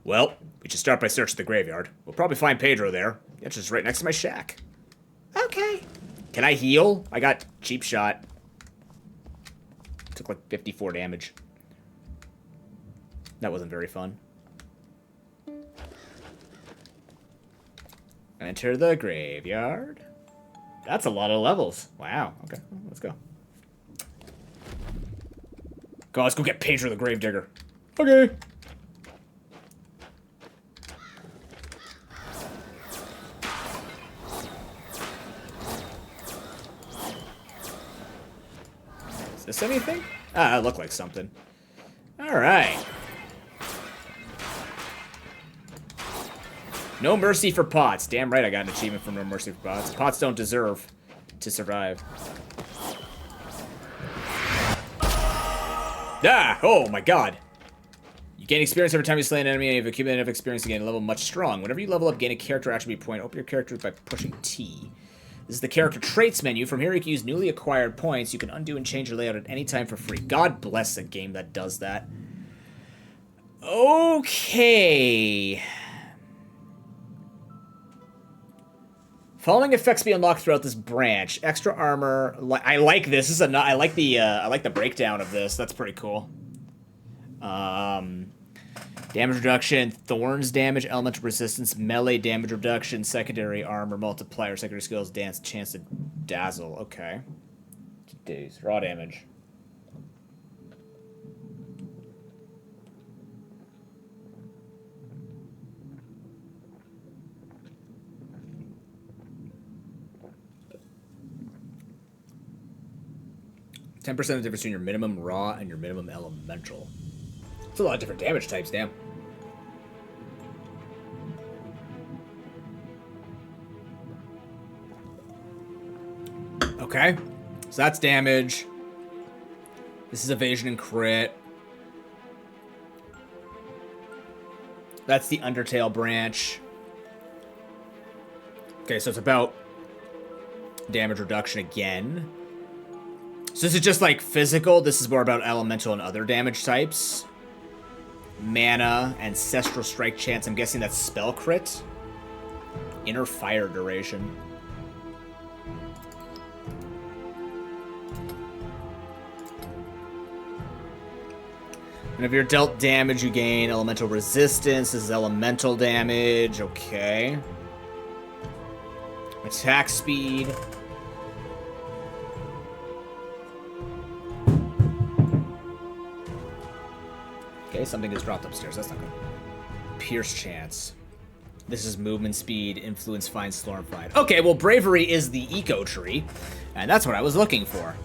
Well, we should start by searching the graveyard. We'll probably find Pedro there. It's just right next to my shack. Okay. Can I heal? I got cheap shot. Took like 54 damage. That wasn't very fun. Enter the graveyard. That's a lot of levels. Wow. Okay, let's go. Go, let's go get Pedro the Gravedigger. Okay. Is this anything? Ah, it looked like something. Alright. No mercy for pots. Damn right I got an achievement for no mercy for pots. Pots don't deserve to survive. Ah! Oh my god. You gain experience every time you slay an enemy, and you have accumulated enough experience to gain a level much strong. Whenever you level up, gain a character attribute point. Open your character by pushing T. This is the character traits menu. From here you can use newly acquired points. You can undo and change your layout at any time for free. God bless a game that does that. Okay. Following effects be unlocked throughout this branch. Extra armor. I like this. I like the breakdown of this. That's pretty cool. Damage reduction, thorns damage, elemental resistance, melee damage reduction, secondary armor multiplier, secondary skills, dance, chance to dazzle. Okay. Days. Raw damage. 10% of the difference between your minimum raw and your minimum elemental. It's a lot of different damage types, damn. Okay, so that's damage. This is evasion and crit. That's the Undertale branch. Okay, so it's about damage reduction again. So this is just like physical. This is more about elemental and other damage types. Mana, ancestral strike chance. I'm guessing that's spell crit. Inner fire duration. And if you're dealt damage, you gain elemental resistance. This is elemental damage. Okay. Attack speed. Okay, something is dropped upstairs. That's not good. Pierce chance. This is movement speed, influence, find, SLOR, and find. Okay, well, bravery is the eco tree, and that's what I was looking for.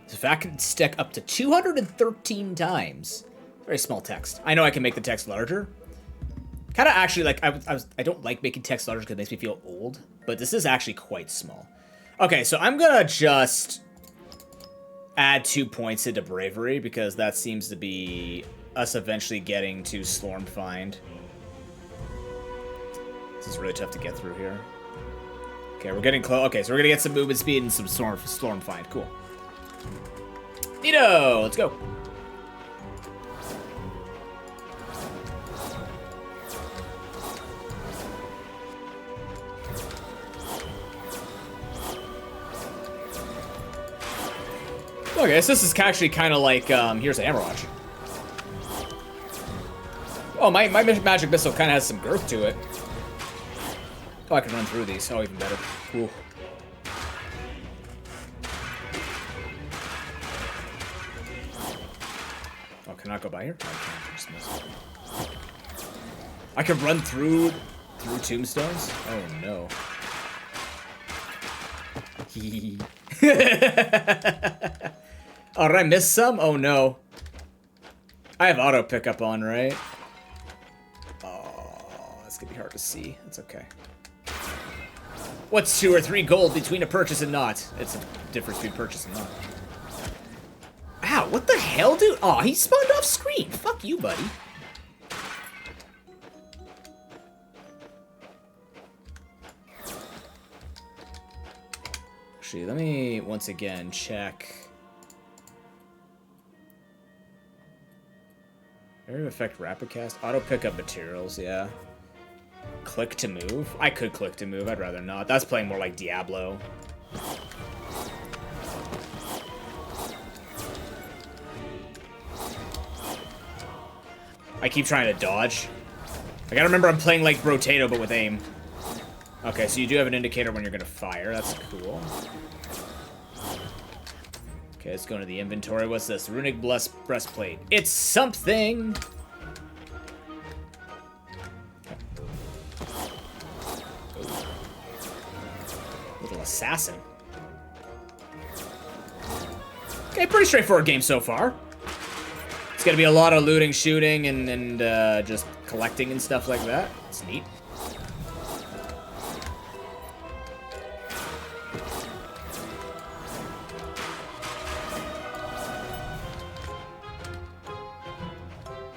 So if I can stick up to 213 times. Very small text. I know I can make the text larger. Kind of actually, like, I don't like making text larger because it makes me feel old, but this is actually quite small. Okay, so I'm gonna just add 2 points into bravery because that seems to be us eventually getting to SLOR and find. This is really tough to get through here. Okay, we're getting close. Okay, so we're gonna get some movement speed and some SLOR and find. Cool. Neato! Let's go. Okay, so this is actually kind of like, here's Amarok. Oh, my magic missile kind of has some girth to it. Oh, I can run through these. Oh, even better. Ooh. Oh, can I not go by here? I can run through tombstones? Oh, no. Oh, did I miss some? Oh, no. I have auto pickup on, right? Oh, that's gonna be hard to see. That's okay. What's 2 or 3 gold between a purchase and not? It's a difference between purchase and not. Ow, what the hell, dude? Oh, he spawned off screen. Fuck you, buddy. Actually, let me once again check. Area of effect rapid cast. Auto pick up materials, yeah. Click to move. I could click to move, I'd rather not. That's playing more like Diablo. I keep trying to dodge. I gotta remember I'm playing like Brotato, but with aim. Okay, so you do have an indicator when you're gonna fire. That's cool. Okay, let's go into the inventory. What's this? Runic breastplate. It's something! Ooh. Little assassin. Okay, pretty straightforward game so far. It's gonna be a lot of looting, shooting, and just collecting and stuff like that. It's neat.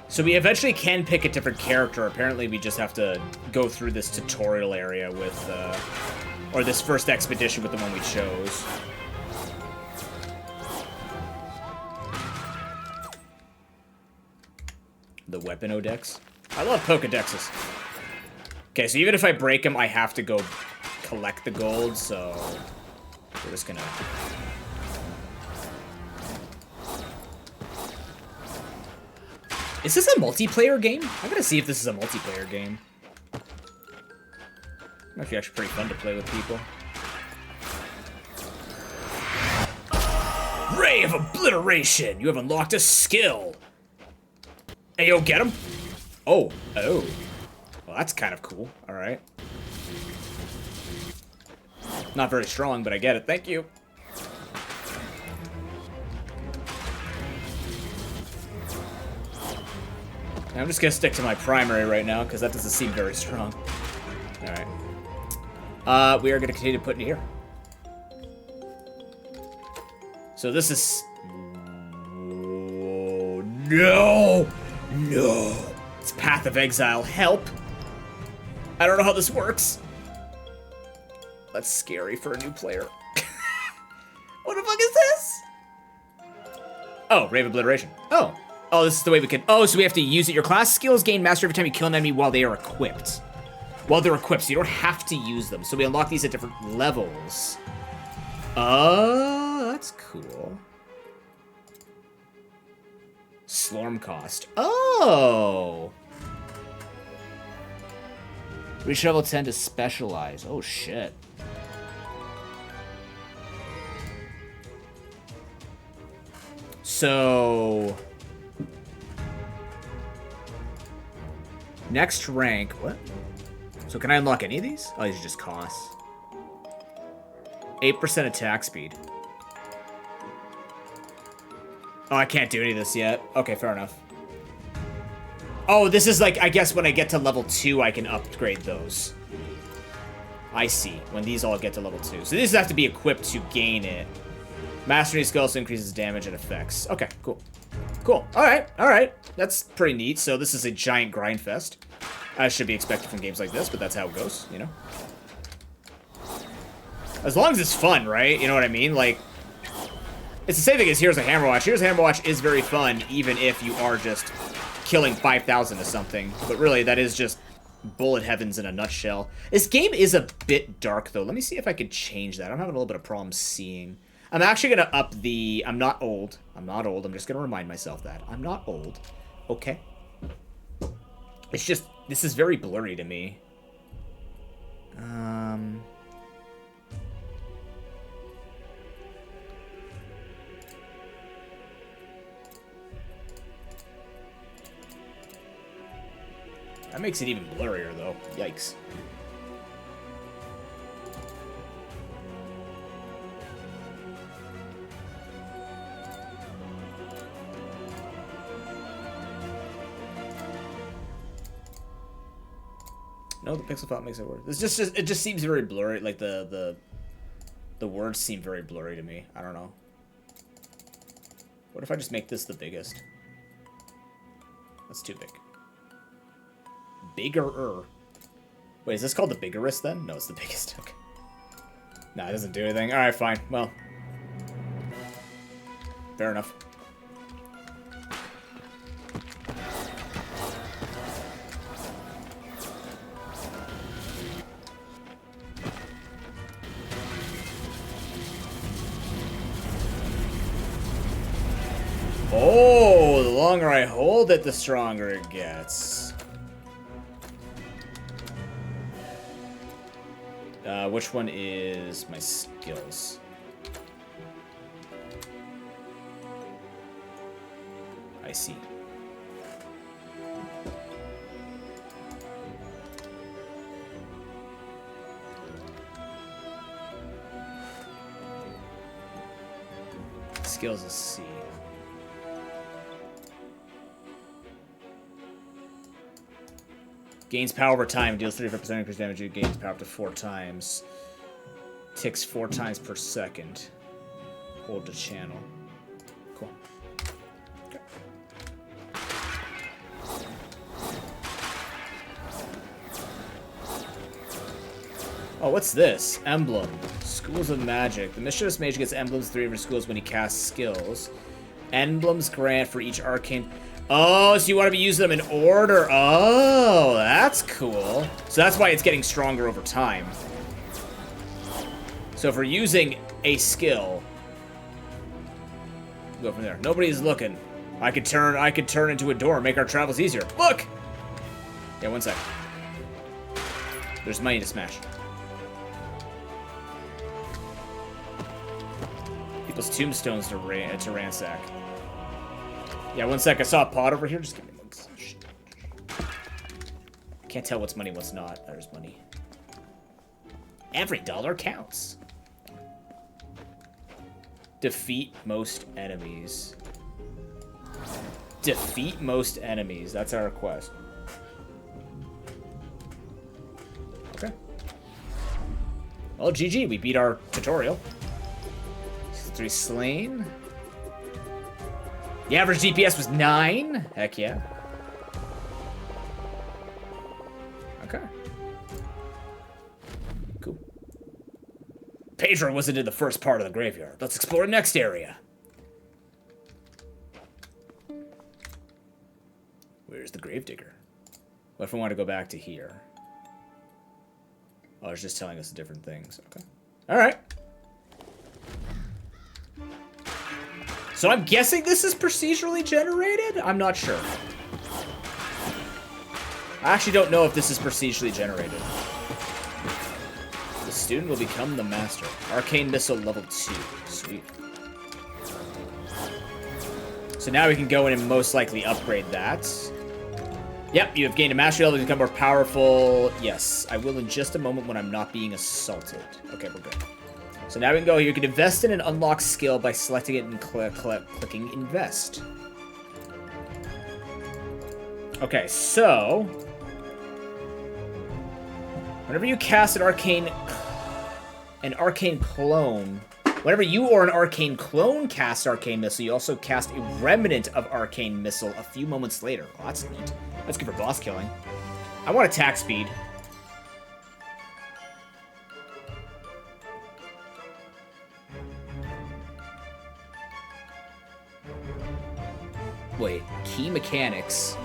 So we eventually can pick a different character. Apparently we just have to go through this tutorial area with, or this first expedition with the one we chose. The weapon Odex. I love Pokedexes. Okay, so even if I break them, I have to go collect the gold, so we're just gonna... Is this a multiplayer game? I'm gonna see if this is a multiplayer game. Might be actually pretty fun to play with people. Ray of Obliteration! You have unlocked a skill! Hey, yo, get him! Oh. Well, that's kind of cool. Alright. Not very strong, but I get it. Thank you. I'm just gonna stick to my primary right now, because that doesn't seem very strong. Alright. We are gonna continue to put in here. So this is... Oh, no! No! It's Path of Exile. Help! I don't know how this works. That's scary for a new player. What the fuck is this? Oh, Rave Obliteration. Oh. Oh, this is the way we can... Oh, so we have to use it. Your class skills gain mastery every time you kill an enemy while they are equipped. While they're equipped, so you don't have to use them. So we unlock these at different levels. Oh, that's cool. Slorm cost. Oh! Reach level 10 to specialize. Oh, shit. So... Next rank, what? So can I unlock any of these? Oh, these are just costs. 8% attack speed. Oh, I can't do any of this yet. Okay, fair enough. Oh, this is like, I guess when I get to level 2, I can upgrade those. I see, when these all get to level 2. So these have to be equipped to gain it. Mastery skill also increases damage and effects. Okay, cool. Cool. Alright. That's pretty neat. So this is a giant grind fest. As should be expected from games like this, but that's how it goes, you know? As long as it's fun, right? You know what I mean? Like, it's the same thing as Here's a Hammerwatch. Here's a Hammerwatch is very fun, even if you are just killing 5,000 to something. But really, that is just bullet heavens in a nutshell. This game is a bit dark, though. Let me see if I can change that. I'm having a little bit of problem seeing. I'm actually going to up the... I'm not old. I'm not old. I'm just going to remind myself that. I'm not old. Okay. It's just... This is very blurry to me. That makes it even blurrier, though. Yikes. No, the pixel font makes it worse. It's just it just seems very blurry. Like the words seem very blurry to me. I don't know. What if I just make this the biggest? That's too big. Bigger-er. Wait, is this called the biggerest then? No, it's the biggest. Okay. Nah, it doesn't do anything. Alright, fine. Well. Fair enough. Oh, the longer I hold it, the stronger it gets. Which one is my skills? I see. Skills is C. Gains power over time, deals 35% increased damage, gains power up to 4 times. Ticks 4 times per second. Hold the channel. Cool. Okay. Oh, what's this? Emblem. Schools of Magic. The Mischievous Mage gets emblems 3 of his schools when he casts skills. Emblems grant for each arcane... Oh, so you want to be using them in order. Oh, that's cool. So that's why it's getting stronger over time. So if we're using a skill, go from there. Nobody's looking. I could turn into a door and make our travels easier. Look! Yeah, 1 sec. There's money to smash. People's tombstones to ransack. Yeah, 1 sec. I saw a pot over here. Just give me one. Shit. Can't tell what's money, what's not. There's money. Every dollar counts. Defeat most enemies. Defeat most enemies. That's our quest. Okay. Well, GG. We beat our tutorial. 3 slain. The average DPS was 9. Heck yeah. Okay. Cool. Pedro wasn't in the first part of the graveyard. Let's explore the next area. Where's the gravedigger? What if we want to go back to here? Oh, it's just telling us different things. Okay. Alright. So I'm guessing this is procedurally generated? I'm not sure. I actually don't know if this is procedurally generated. The student will become the master. Arcane Missile level 2. Sweet. So now we can go in and most likely upgrade that. Yep, you have gained a mastery level to become more powerful. Yes, I will in just a moment when I'm not being assaulted. Okay, we're good. So now we can go here. You can invest in an unlocked skill by selecting it and clicking invest. Okay, so whenever you cast an arcane clone, whenever you or an arcane clone cast Arcane Missile, you also cast a remnant of Arcane Missile a few moments later. Oh, that's neat. That's good for boss killing. I want attack speed. Wait, key mechanics.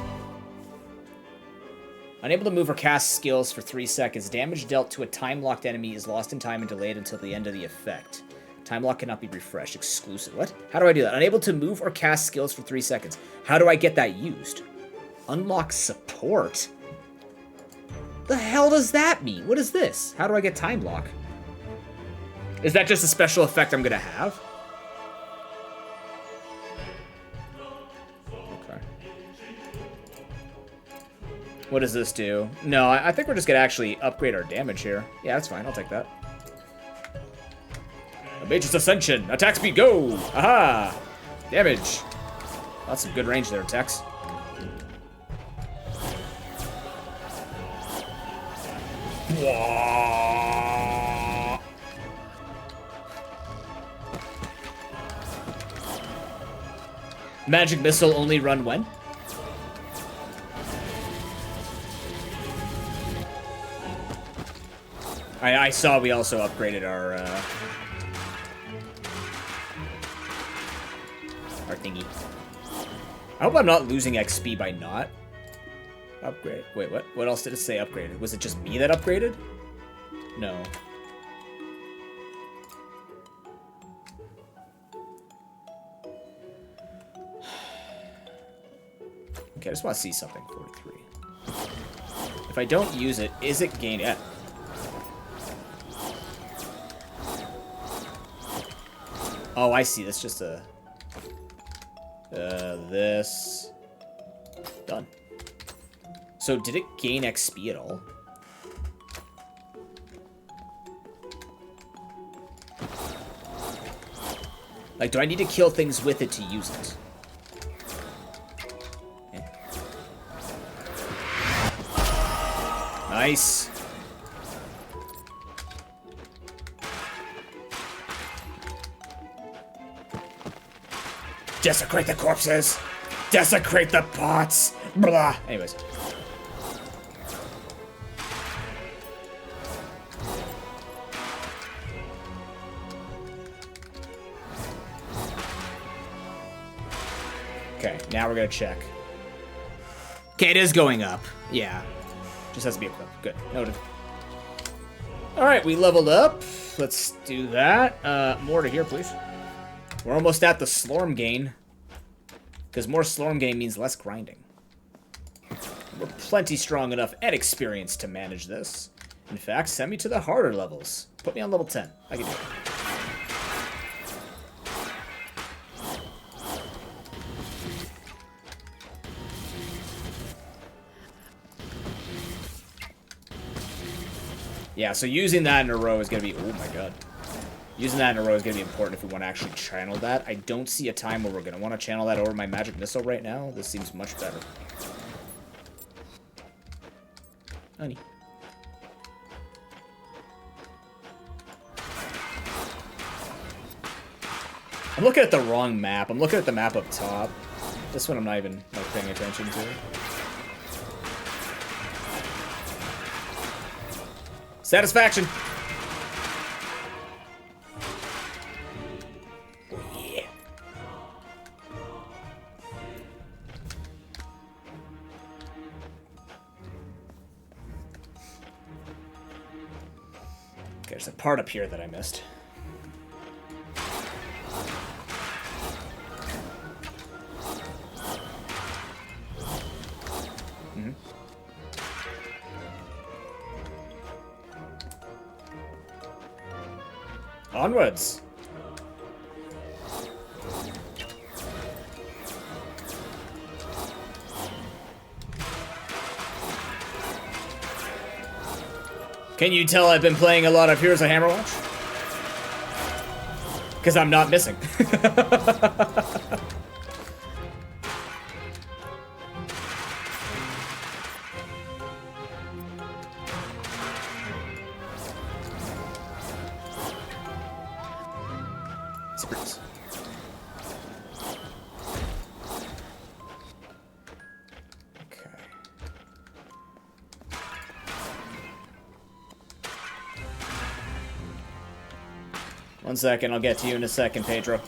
Unable to move or cast skills for 3 seconds. Damage dealt to a time-locked enemy is lost in time and delayed until the end of the effect. Time lock cannot be refreshed. Exclusive. What? How do I do that? Unable to move or cast skills for 3 seconds. How do I get that used? Unlock support? The hell does that mean? What is this? How do I get time lock? Is that just a special effect I'm gonna have? Okay. What does this do? No, I think we're just gonna actually upgrade our damage here. Yeah, that's fine. I'll take that. A Mage's Ascension. Attack speed, go! Aha! Damage. That's some good range there, Tex. Magic Missile only run when? I saw we also upgraded our thingy. I hope I'm not losing XP by not upgrade. Wait, what? What else did it say upgraded? Was it just me that upgraded? No. Okay, I just want to see something. 43. If I don't use it, is it gained? Yeah. Oh, I see. That's just a... this... Done. So, did it gain XP at all? Like, do I need to kill things with it to use it? Yeah. Nice. Desecrate the corpses! Desecrate the pots! Blah! Anyways. Okay, now we're gonna check. Okay, it is going up. Yeah. Just has to be equipped. Good. Noted. Alright, we leveled up. Let's do that. More to here, please. We're almost at the Slorm gain. Because more Slorm gain means less grinding. We're plenty strong enough and experienced to manage this. In fact, send me to the harder levels. Put me on level 10. I can do it. Yeah, so using that in a row is going to be... Oh my god. Using that in a row is going to be important if we want to actually channel that. I don't see a time where we're going to want to channel that over my magic missile right now. This seems much better. Honey. I'm looking at the wrong map. I'm looking at the map up top. This one I'm not even like paying attention to. Satisfaction. Oh, yeah. Okay, there's a part up here that I missed. Onwards. Can you tell I've been playing a lot of Heroes of Hammerwatch? Because I'm not missing. One second, I'll get to you in a second, Pedro.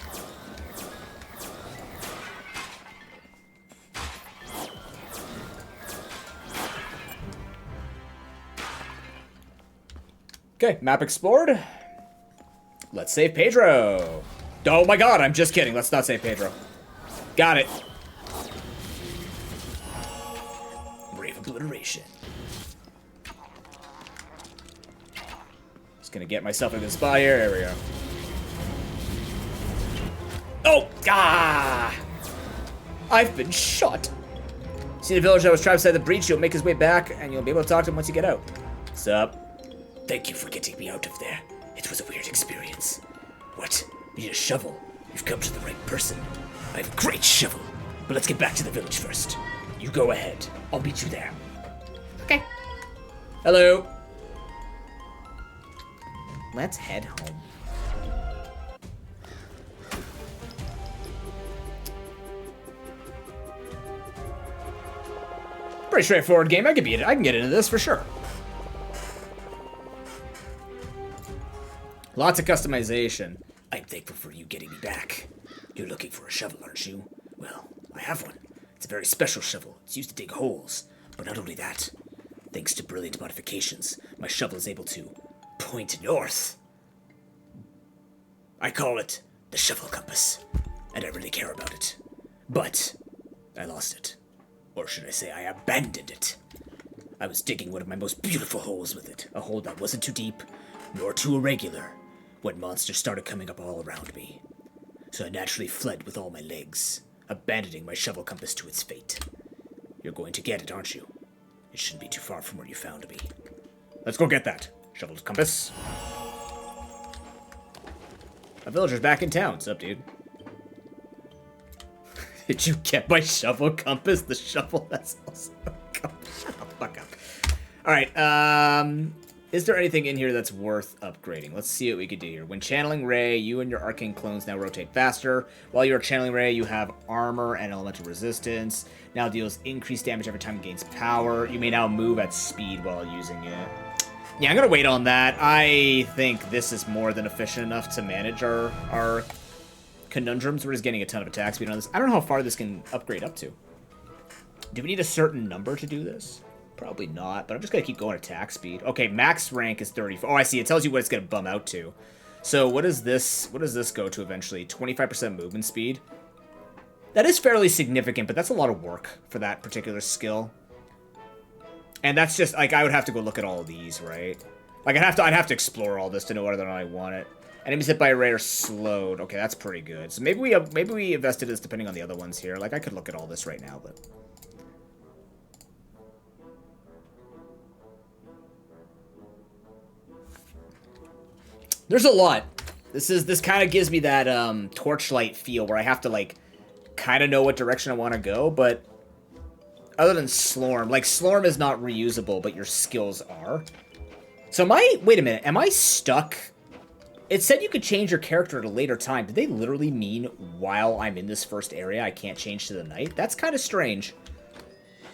Okay, map explored. Let's save Pedro. Oh my god, I'm just kidding. Let's not save Pedro. Got it. Brave obliteration. Just gonna get myself in this spot here. There we go. Oh! Ah! I've been shot. See the village that was trapped inside the breach. You'll make his way back, and you'll be able to talk to him once you get out. What's up? Thank you for getting me out of there. It was a weird experience. What? You need a shovel? You've come to the right person. I have a great shovel. But let's get back to the village first. You go ahead. I'll meet you there. Okay. Hello. Let's head home. Pretty straightforward game. I can get into this for sure. Lots of customization. I'm thankful for you getting me back. You're looking for a shovel, aren't you? Well, I have one. It's a very special shovel. It's used to dig holes. But not only that, thanks to brilliant modifications, my shovel is able to point north. I call it the shovel compass, and I really care about it. But I lost it. Or should I say I abandoned it. I was digging one of my most beautiful holes with it, a hole that wasn't too deep, nor too irregular, when monsters started coming up all around me. So I naturally fled with all my legs, abandoning my shovel compass to its fate. You're going to get it, aren't you? It shouldn't be too far from where you found me. Let's go get that. Shovel compass. A villager's back in town. What's up, dude? Did you get my shovel compass? The shovel that's also a compass. Shut the fuck up. Alright, is there anything in here that's worth upgrading? Let's see what we could do here. When channeling Ray, you and your arcane clones now rotate faster. While you're channeling Ray, you have armor and elemental resistance. Now deals increased damage every time it gains power. You may now move at speed while using it. Yeah, I'm gonna wait on that. I think this is more than efficient enough to manage our conundrums. We're just getting a ton of attack speed on this. I don't know how far this can upgrade up to. Do we need a certain number to do this? Probably not, but I'm just gonna keep going attack speed. Okay, max rank is 34. Oh, I see. It tells you what it's gonna bum out to. So what does this go to eventually? 25% movement speed. That is fairly significant, but that's a lot of work for that particular skill. And that's just like I would have to go look at all of these, right? Like I'd have to explore all this to know whether or not I want it. Enemies hit by a ray are slowed. Okay, that's pretty good. So maybe we invested this depending on the other ones here. Like I could look at all this right now, but There's a lot. This kind of gives me that Torchlight feel where I have to like kind of know what direction I want to go, but other than Slorm, like Slorm is not reusable, but your skills are. So wait a minute, am I stuck? It said you could change your character at a later time. Did they literally mean while I'm in this first area I can't change to the night? That's kind of strange.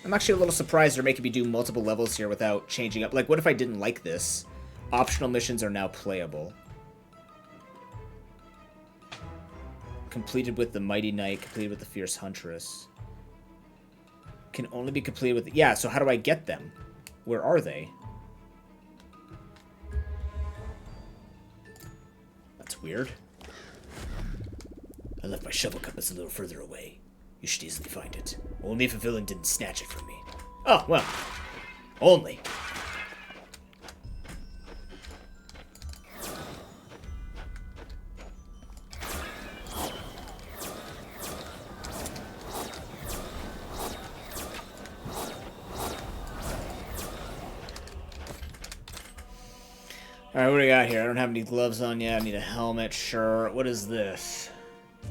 I'm actually a little surprised they're making me do multiple levels here without changing up. Like, what if I didn't like this? Optional missions are now playable. Completed with the Mighty Knight, completed with the Fierce Huntress. Can only be completed with... Yeah, so how do I get them? Where are they? That's weird. I left my shovel compass a little further away. You should easily find it. Only if a villain didn't snatch it from me. Oh, well. Only. Alright, what do we got here? I don't have any gloves on yet. I need a helmet, sure. What is this?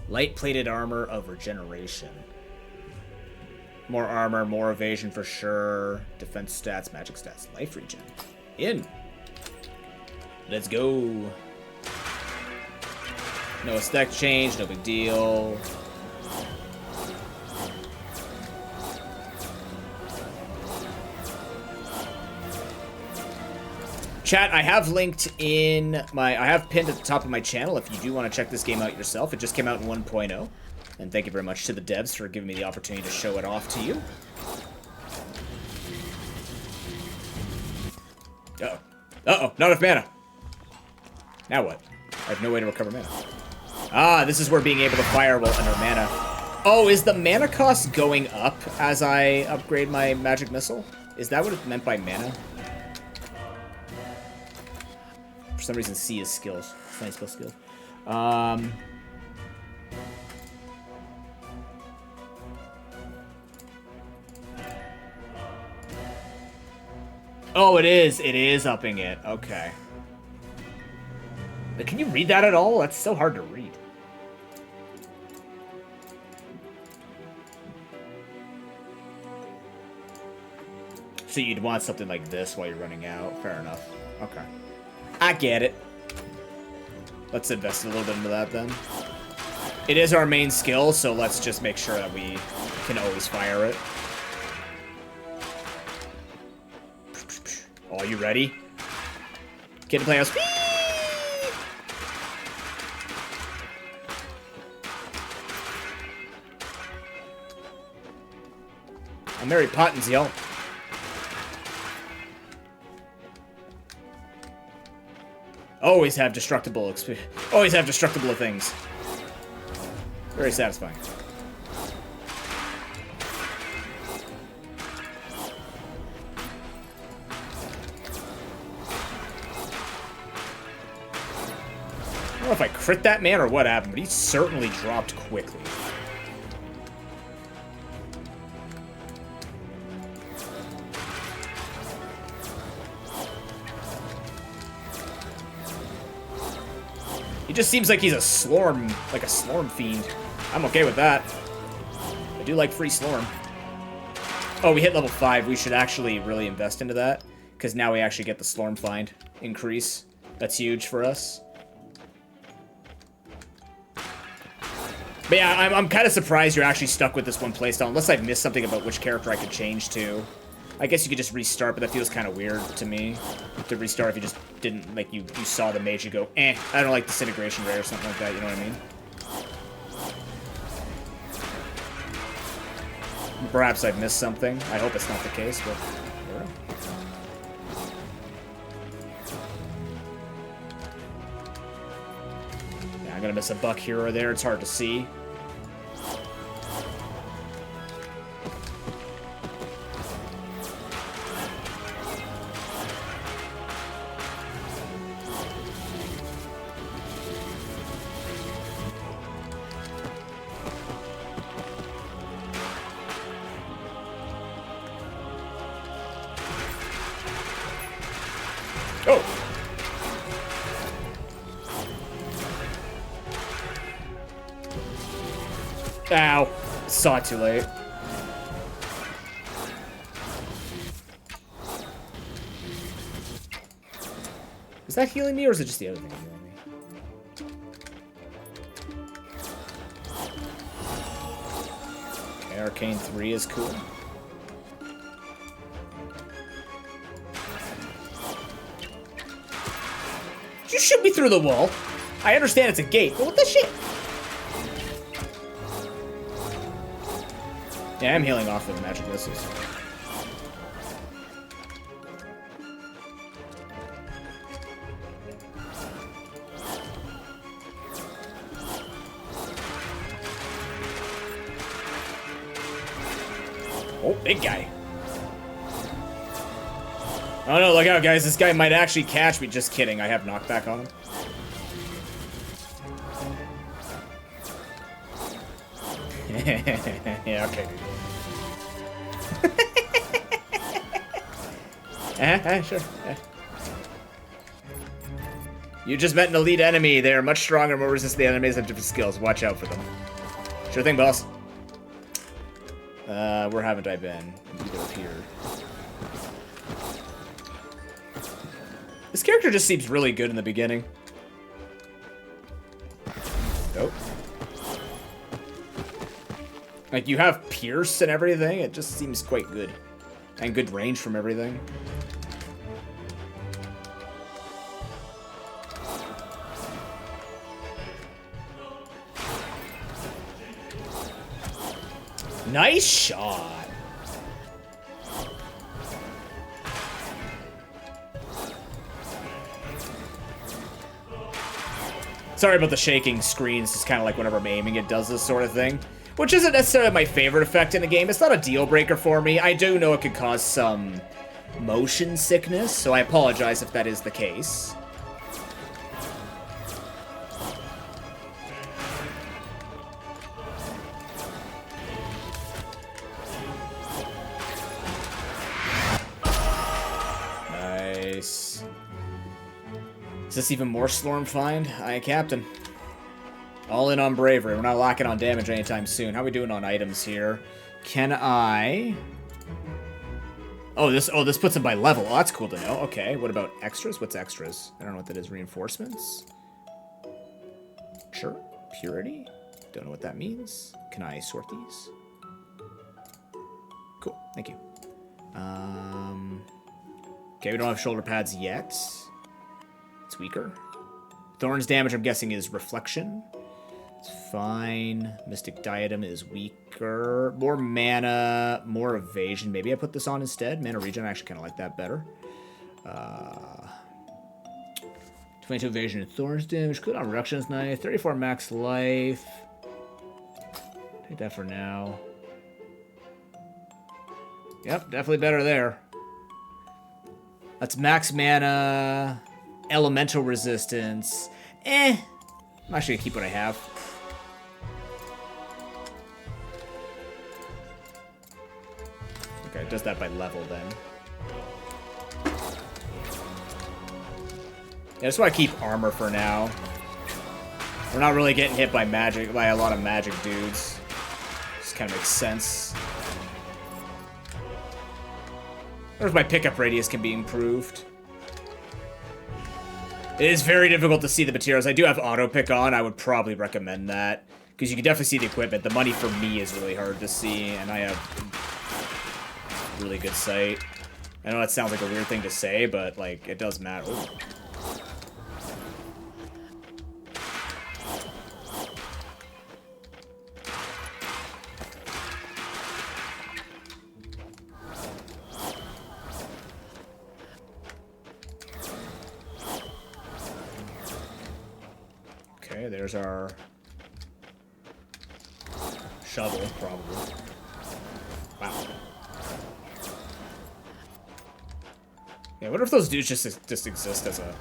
Light-plated armor of regeneration. More armor, more evasion for sure. Defense stats, magic stats, life regen. In. Let's go. No stack change, no big deal. Chat, I have linked in I have pinned at the top of my channel if you do want to check this game out yourself. It just came out in 1.0. And thank you very much to the devs for giving me the opportunity to show it off to you. Uh-oh. Uh-oh, not enough mana. Now what? I have no way to recover mana. Ah, this is where being able to fire will under mana. Oh, is the mana cost going up as I upgrade my magic missile? Is that what it meant by mana? For some reason, C is skills. It's not spell skills. Oh, it is. It is upping it. Okay. But can you read that at all? That's so hard to read. So you'd want something like this while you're running out. Fair enough. Okay. I get it. Let's invest a little bit into that then. It is our main skill, so let's just make sure that we can always fire it. Oh, you ready? Get to playhouse. I'm Mary Poppins, yo. Always have destructible always have destructible things. Very satisfying. I don't know if I crit that man or what happened, but he certainly dropped quickly. He just seems like he's a Slorm, like a Slorm fiend. I'm okay with that. I do like free Slorm. Oh, we hit level 5. We should actually really invest into that, because now we actually get the Slorm find increase. That's huge for us. But yeah, I'm kind of surprised you're actually stuck with this one playstyle, unless I've missed something about which character I could change to. I guess you could just restart, but that feels kind of weird to me. To restart if you just didn't, like, you saw the mage, you go, I don't like Disintegration Ray or something like that, you know what I mean? Perhaps I've missed something. I hope it's not the case, but... yeah. Yeah, I'm gonna miss a buck here or there, it's hard to see. Ow. Saw it too late. Is that healing me, or is it just the other thing healing me? Okay, Arcane 3 is cool. You shoot me through the wall. I understand it's a gate, but what the shit? Yeah, I'm healing off of the magic missiles. Oh, big guy. Oh no, look out, guys. This guy might actually catch me. Just kidding. I have knockback on him. Yeah, okay. Sure. You just met an elite enemy. They are much stronger, more resistant. The enemies have different skills. Watch out for them. Sure thing, boss. Where haven't I been? Either up here. This character just seems really good in the beginning. Nope. Like, you have Pierce and everything. It just seems quite good. And good range from everything. Nice shot. Sorry about the shaking screens. It's kind of like whenever I'm aiming, it does this sort of thing. Which isn't necessarily my favorite effect in the game. It's not a deal breaker for me. I do know it could cause some motion sickness, so I apologize if that is the case. Nice. Is this even more Storm Find? Aye, Captain. All in on bravery. We're not locking on damage anytime soon. How are we doing on items here? Can I... Oh, this puts them by level. Oh, that's cool to know. Okay, what about extras? What's extras? I don't know what that is. Reinforcements? Sure. Purity? Don't know what that means. Can I sort these? Cool. Thank you. Okay, we don't have shoulder pads yet. It's weaker. Thorn's damage, I'm guessing, is reflection. It's fine. Mystic Diadem is weaker. More mana, more evasion. Maybe I put this on instead. Mana regen, I actually kind of like that better. 22 evasion and Thorn's damage. Cooldown reduction is nice. 34 max life. Take that for now. Yep, definitely better there. That's max mana. Elemental resistance. I'm actually gonna keep what I have. Okay, it does that by level then. Yeah, that's why I keep armor for now. We're not really getting hit by magic, by a lot of magic dudes. Just kind of makes sense. There's my pickup radius can be improved. It is very difficult to see the materials. I do have auto pick on. I would probably recommend that because you can definitely see the equipment. The money for me is really hard to see, and I have really good sight. I know that sounds like a weird thing to say, but like it does matter. Ooh. Okay, there's our shovel, probably. Wow. Yeah, I wonder if those dudes just exist as a...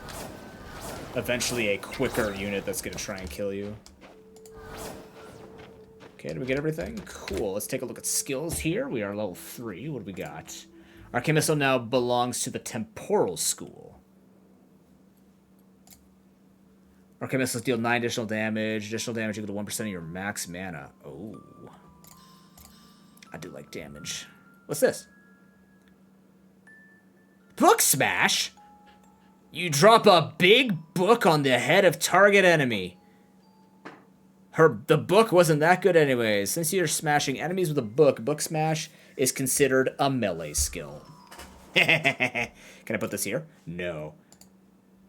eventually a quicker unit that's gonna try and kill you. Okay, did we get everything? Cool, let's take a look at skills here. We are level 3. What do we got? Arcane Missile now belongs to the Temporal School. Arcane missiles deal 9 additional damage. Additional damage equal to 1% of your max mana. Oh. I do like damage. What's this? Book smash? You drop a big book on the head of target enemy. The book wasn't that good anyways. Since you're smashing enemies with a book smash is considered a melee skill. Can I put this here? No.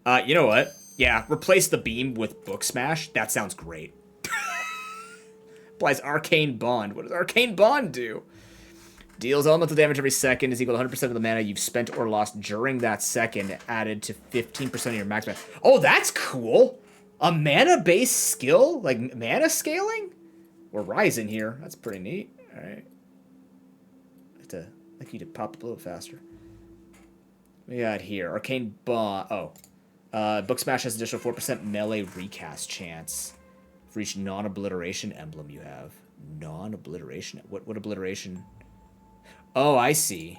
You know what? Yeah, replace the beam with book smash. That sounds great. Applies arcane bond. What does arcane bond do? Deals elemental damage every second is equal to 100% of the mana you've spent or lost during that second, added to 15% of your max mana. Oh, that's cool! A mana-based skill? Like, mana scaling? We're rising here. That's pretty neat. Alright. I think you to pop up a little faster. What we got here? Arcane Bond. Oh. Book Smash has additional 4% melee recast chance for each non-obliteration emblem you have. Non-obliteration? What obliteration? Oh, I see.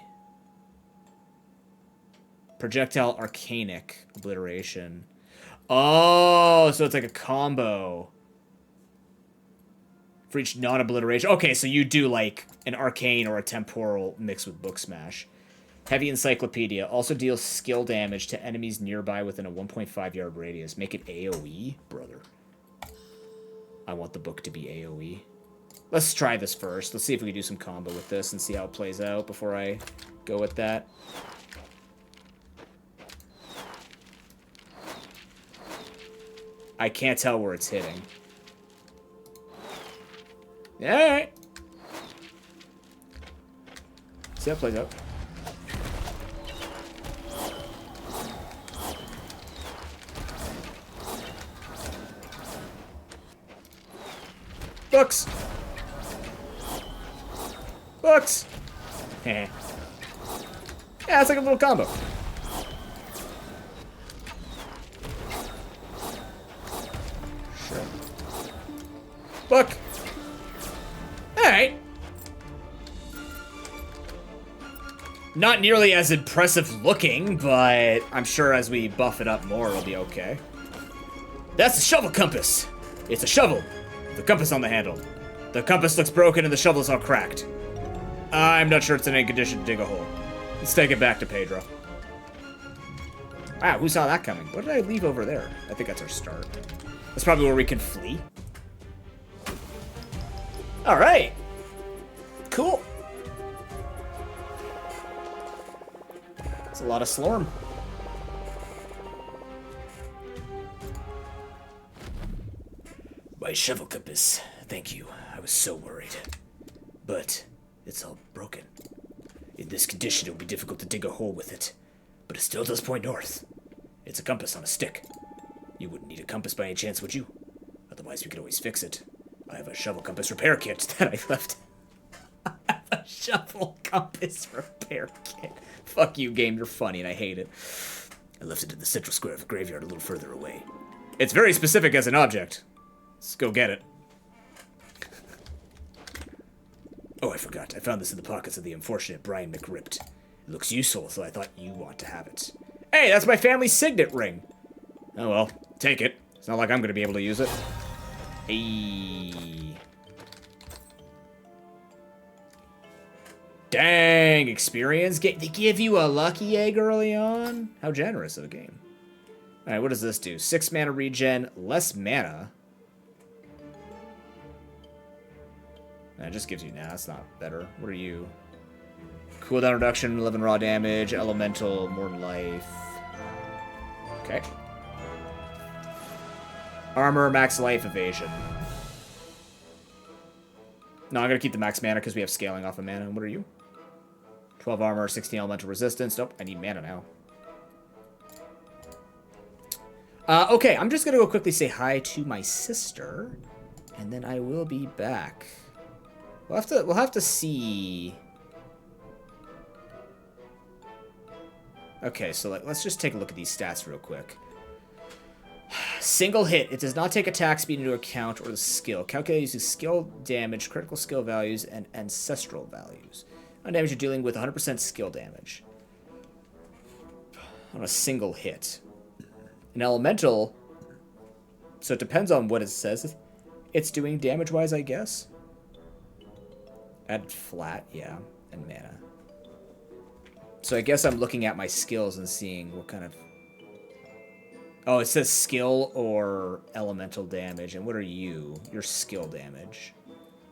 Projectile Arcanic Obliteration. Oh, so it's like a combo. For each non-obliteration. Okay, so you do like an arcane or a temporal mixed with Book Smash. Heavy Encyclopedia. Also deals skill damage to enemies nearby within a 1.5 yard radius. Make it AoE? Brother. I want the book to be AoE. Let's try this first. Let's see if we can do some combo with this and see how it plays out before I go with that. I can't tell where it's hitting. Alright. See how it plays out. Books! Books! Yeah, it's like a little combo. Sure. Book! Alright. Not nearly as impressive looking, but I'm sure as we buff it up more, it'll be okay. That's the shovel compass! It's a shovel. The compass on the handle. The compass looks broken and the shovel's all cracked. I'm not sure it's in any condition to dig a hole. Let's take it back to Pedro. Wow, who saw that coming? What did I leave over there? I think that's our start. That's probably where we can flee. Alright. Cool. It's a lot of slorm. My shovel compass. Thank you. I was so worried. But it's all broken. In this condition, it will be difficult to dig a hole with it. But it still does point north. It's a compass on a stick. You wouldn't need a compass by any chance, would you? Otherwise, we could always fix it. I have a shovel compass repair kit that I left. I have a shovel compass repair kit. Fuck you, game. You're funny, and I hate it. I left it in the central square of the graveyard a little further away. It's very specific as an object. Let's go get it. Oh, I forgot. I found this in the pockets of the unfortunate Brian McRipped. It looks useful, so I thought you want to have it. Hey, that's my family signet ring. Oh well, take it. It's not like I'm going to be able to use it. Hey. Dang, experience. They give you a lucky egg early on? How generous of a game. Alright, what does this do? 6 mana regen, less mana. It just gives you... Nah, that's not better. What are you? Cooldown reduction, 11 raw damage, elemental, more life. Okay. Armor, max life, evasion. No, I'm going to keep the max mana because we have scaling off of mana. What are you? 12 armor, 16 elemental resistance. Nope, I need mana now. Okay, I'm just going to go quickly say hi to my sister. And then I will be back. We'll have to see. Okay, so let's just take a look at these stats real quick. Single hit. It does not take attack speed into account or the skill. Calculate using skill damage, critical skill values, and ancestral values. On damage, you're dealing with 100% skill damage. On a single hit. An elemental So it depends on what it says it's doing damage-wise, I guess. Add flat, yeah, and mana. So I guess I'm looking at my skills and seeing what kind of... Oh, it says skill or elemental damage. And what are you? Your skill damage.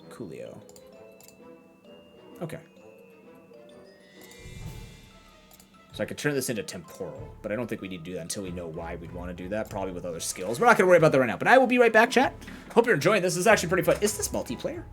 Coolio. Okay. So I could turn this into temporal, but I don't think we need to do that until we know why we'd want to do that. Probably with other skills. We're not going to worry about that right now, but I will be right back, chat. Hope you're enjoying this. This is actually pretty fun. Is this multiplayer?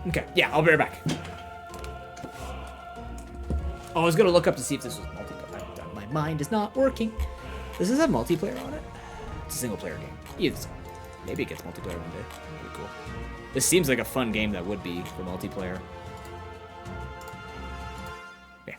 Okay, yeah, I'll be right back. Oh, I was gonna look up to see if this was multiplayer. My mind is not working. Does this have multiplayer on it? It's a single player game. Maybe it gets multiplayer one day. That'd be cool. This seems like a fun game that would be for multiplayer. Yeah.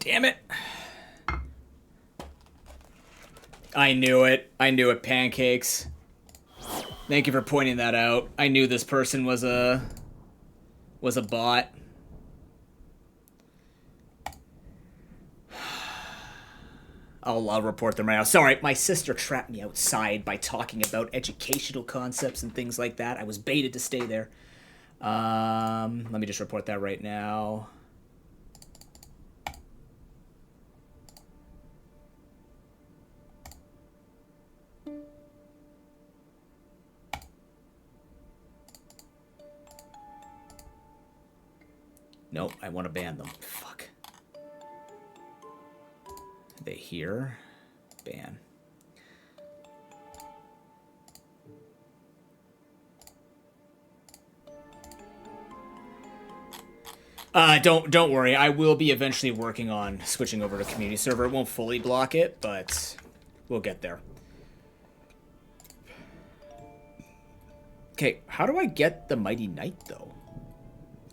Damn it. I knew it. I knew it, Pancakes. Thank you for pointing that out. I knew this person was a bot. I'll report them right now. Sorry, my sister trapped me outside by talking about educational concepts and things like that. I was baited to stay there. Let me just report that right now. Nope, I want to ban them. Fuck. Are they here? Ban. Don't worry. I will be eventually working on switching over to community server. It won't fully block it, but we'll get there. Okay, how do I get the Mighty Knight, though?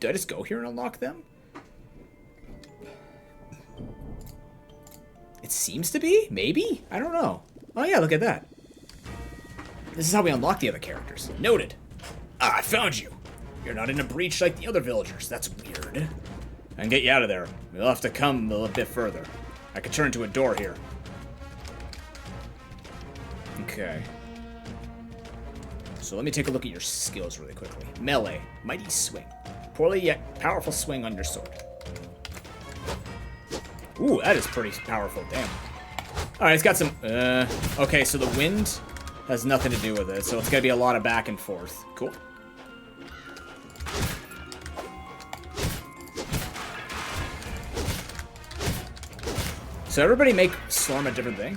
Do I just go here and unlock them? It seems to be? Maybe? I don't know. Oh yeah, look at that. This is how we unlock the other characters. Noted. Ah, I found you. You're not in a breach like the other villagers. That's weird. I can get you out of there. You'll have to come a little bit further. I could turn into a door here. Okay. So let me take a look at your skills really quickly. Melee. Mighty swing. Poorly yet powerful swing on your sword. Ooh, that is pretty powerful. Damn. Alright, it's got some... okay, so the wind has nothing to do with it, so it's gonna be a lot of back and forth. Cool. So everybody make Slorm a different thing.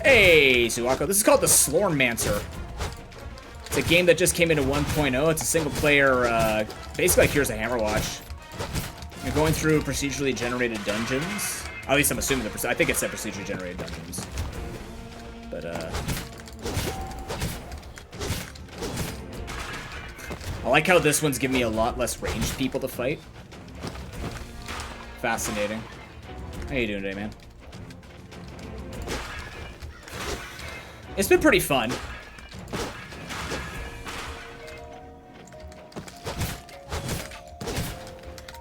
Hey, Suwako. This is called the Slormancer. It's a game that just came into 1.0. It's a single-player, basically like Here's a Hammer Watch. You're going through procedurally generated dungeons. At least I'm assuming I think it said procedurally generated dungeons. But, I like how this one's giving me a lot less ranged people to fight. Fascinating. How you doing today, man? It's been pretty fun.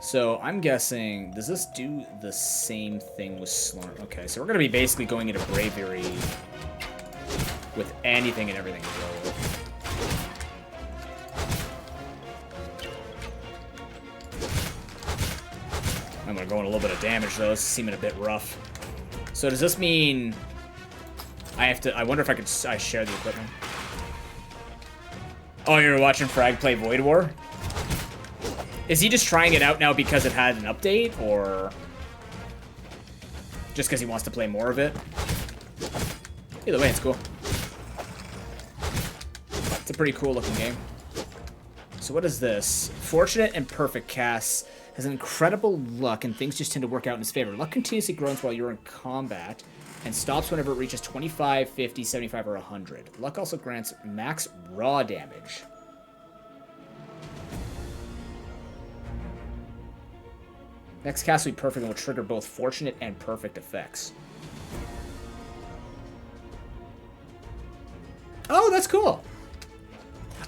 So I'm guessing, does this do the same thing with Slorm? Okay, so we're gonna be basically going into Bravery with anything and everything to go with. I'm gonna go in a little bit of damage though. It's seeming a bit rough. So does this mean I have to? I wonder if I share the equipment. Oh, you're watching Frag play Void War? Is he just trying it out now because it had an update, or just because he wants to play more of it? Either way, it's cool. It's a pretty cool looking game. So what is this? Fortunate and perfect casts has incredible luck, and things just tend to work out in his favor. Luck continuously grows while you're in combat and stops whenever it reaches 25, 50, 75, or 100. Luck also grants max raw damage. Next cast will be perfect and will trigger both fortunate and perfect effects. Oh, that's cool.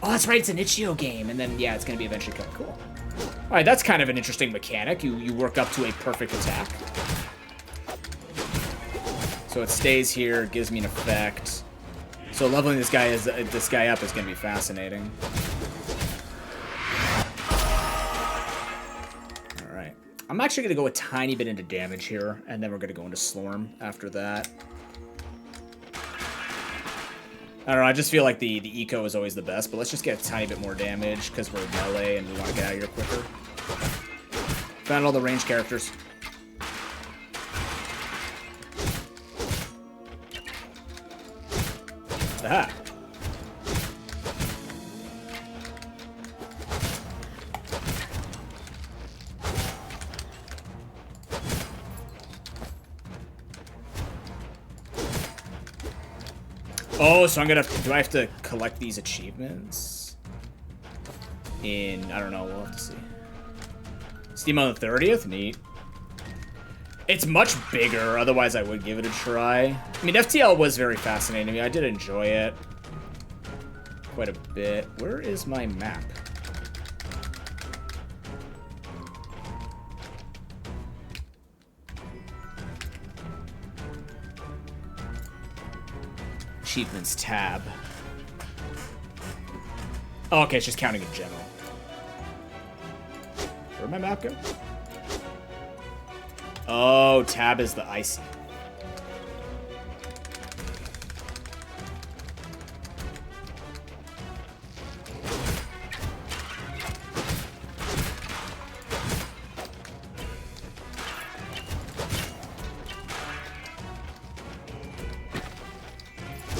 Oh, that's right. It's an Itch.io game. And then, yeah, it's going to be eventually cool. All right, that's kind of an interesting mechanic. You work up to a perfect attack. So it stays here, gives me an effect. So leveling this guy up is going to be fascinating. All right. I'm actually going to go a tiny bit into damage here, and then we're going to go into Slorm after that. I don't know, I just feel like the eco is always the best, but let's just get a tiny bit more damage because we're melee and we want to get out of here quicker. Found all the ranged characters. Aha! Oh, so do I have to collect these achievements? I don't know, we'll have to see. Steam on the 30th? Neat. It's much bigger, otherwise I would give it a try. I mean, FTL was very fascinating to me. I did enjoy it quite a bit. Where is my map? Achievements tab. Oh, okay, it's just counting in general. Where'd my map go? Oh, tab is the icy.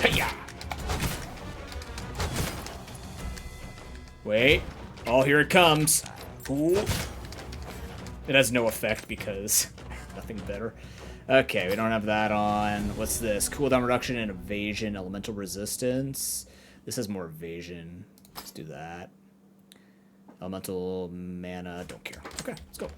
Hey-ya! Wait. Oh, here it comes. Ooh. It has no effect because nothing better. Okay, we don't have that on. What's this? Cooldown reduction and evasion, elemental resistance. This has more evasion. Let's do that. Elemental mana, don't care. Okay, let's go.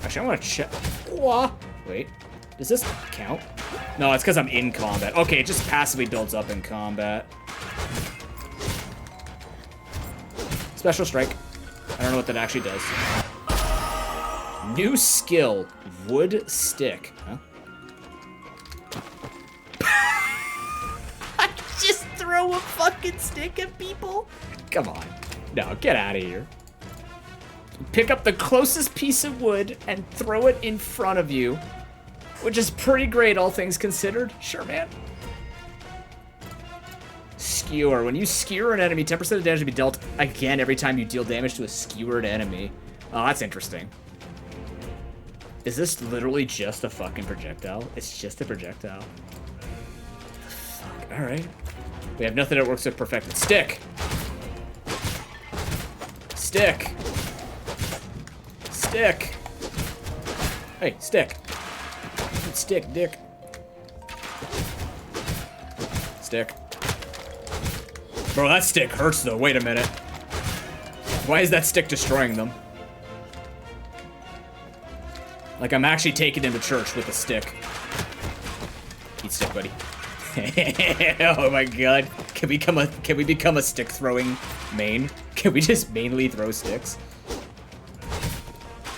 Actually, I want to check. Wait, does this count? No, it's because I'm in combat. Okay, it just passively builds up in combat. Special strike. I don't know what that actually does. New skill, wood stick. Huh? I just throw a fucking stick at people? Come on. No, get out of here. Pick up the closest piece of wood and throw it in front of you, which is pretty great, all things considered. Sure, man. Skewer. When you skewer an enemy, 10% of damage will be dealt again every time you deal damage to a skewered enemy. Oh, that's interesting. Is this literally just a fucking projectile? It's just a projectile. Fuck. Alright. We have nothing that works with perfected. Stick! Stick! Stick! Hey, stick. Stick, dick. Stick. Bro, that stick hurts though. Wait a minute. Why is that stick destroying them? Like I'm actually taking him to church with a stick. Eat stick, buddy. Oh my god. Can we become a stick throwing main? Can we just mainly throw sticks?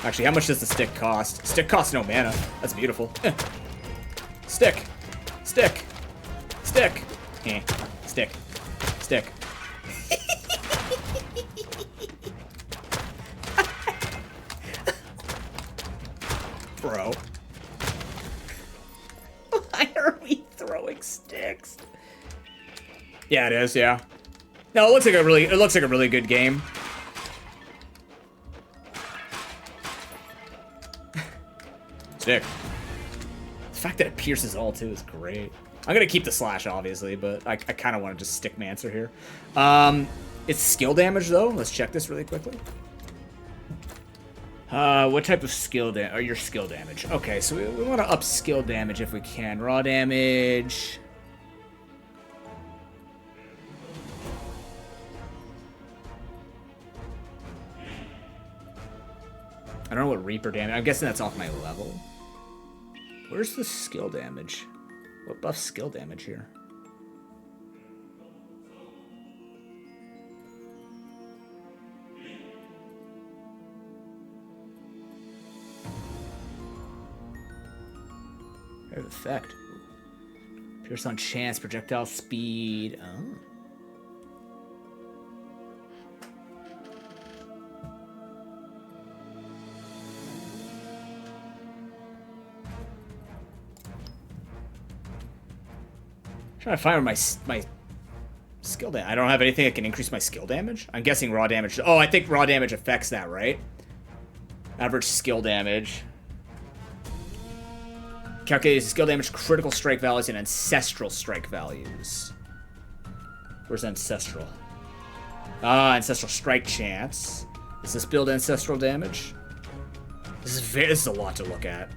Actually, how much does the stick cost? Stick costs no mana. That's beautiful. Stick. Stick. Stick. Stick. Stick. Bro. Why are we throwing sticks? Yeah, it is, yeah. No, it looks like a really good game. Stick. The fact that it pierces all too is great. I'm gonna keep the slash obviously, but I kind of want to just stick Mancer here. It's skill damage though. Let's check this really quickly. What type of skill damage? Or your skill damage? Okay, so we want to up skill damage if we can. Raw damage. I don't know what Reaper damage. I'm guessing that's off my level. Where's the skill damage? What buffs skill damage here? There's effect. Pierce on chance, projectile speed. Oh. Trying to find where my skill damage. I don't have anything that can increase my skill damage. I'm guessing raw damage. Oh, I think raw damage affects that, right? Average skill damage. Calculates skill damage, critical strike values, and ancestral strike values. Where's ancestral? Ah, ancestral strike chance. Does this build ancestral damage? This is a lot to look at.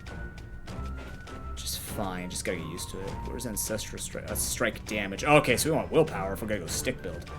Just fine. Just gotta get used to it. Where's ancestral strike? Strike damage. Oh, okay, so we want willpower if we're gonna go stick build.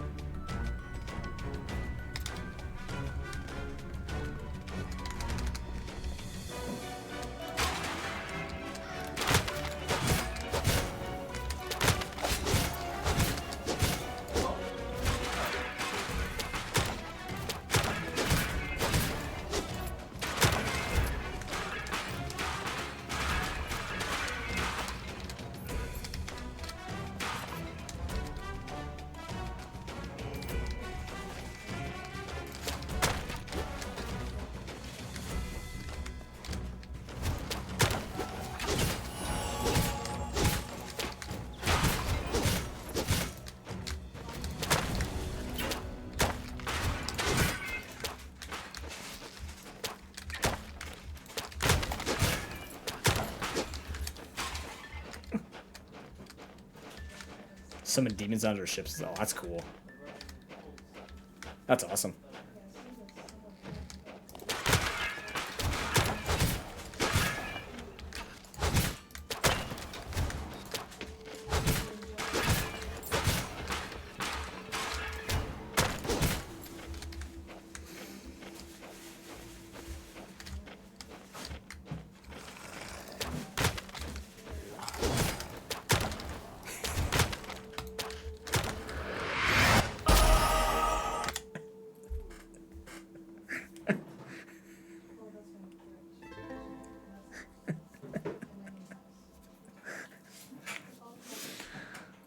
Summon demons onto their ships. Oh, that's cool. That's awesome.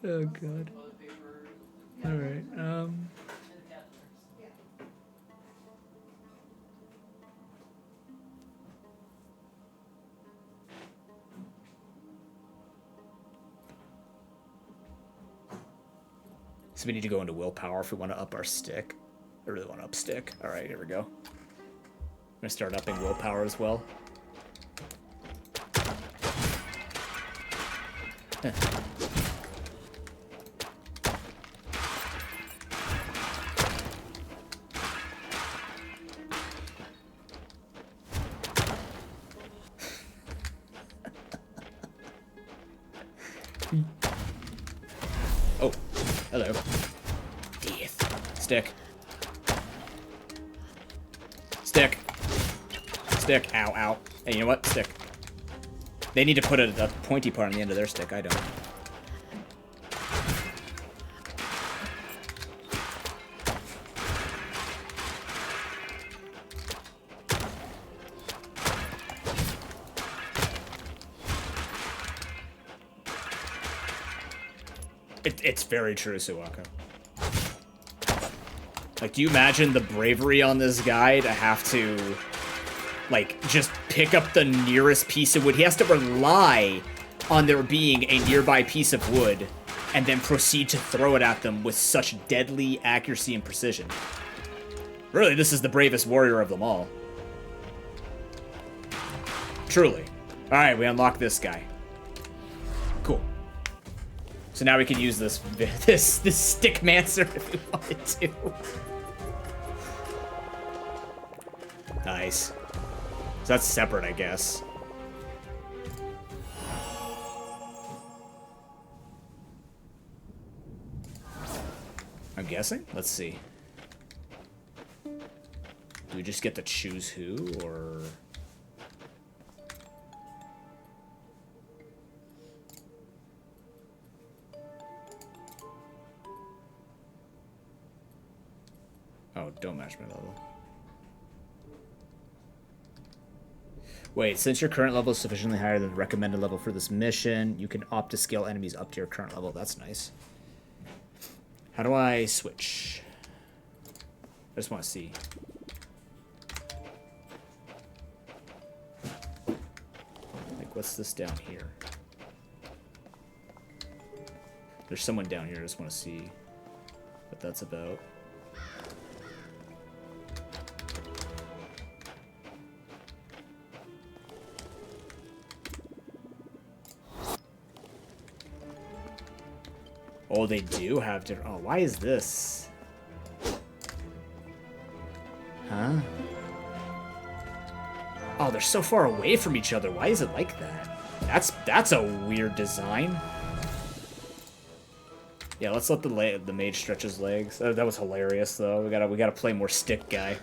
Oh god. Alright, so we need to go into willpower if we want to up our stick. I really want to up stick. Alright, here we go. I'm gonna start upping willpower as well. Oh, hello. Death. Stick. Stick. Stick. Ow, ow. Hey, you know what? Stick. They need to put a pointy part on the end of their stick. I don't. It's very true, Suwako. Like, do you imagine the bravery on this guy to have to, like, just pick up the nearest piece of wood? He has to rely on there being a nearby piece of wood and then proceed to throw it at them with such deadly accuracy and precision. Really, this is the bravest warrior of them all. Truly. Alright, we unlock this guy. Cool. So now we can use this Stickmancer if we wanted to. Nice. So that's separate, I guess. I'm guessing? Let's see. Do we just get to choose who, or... Oh, don't match my level. Wait, since your current level is sufficiently higher than the recommended level for this mission, you can opt to scale enemies up to your current level. That's nice. How do I switch? I just want to see. Like, what's this down here? There's someone down here. I just want to see what that's about. Oh, they do have different... Oh, why is this? Huh? Oh, Oh, they're so far away from each other. Why is it like that? That's a weird design. Yeah, let's let the mage stretch his legs. That was hilarious, though. We gotta play more stick guy.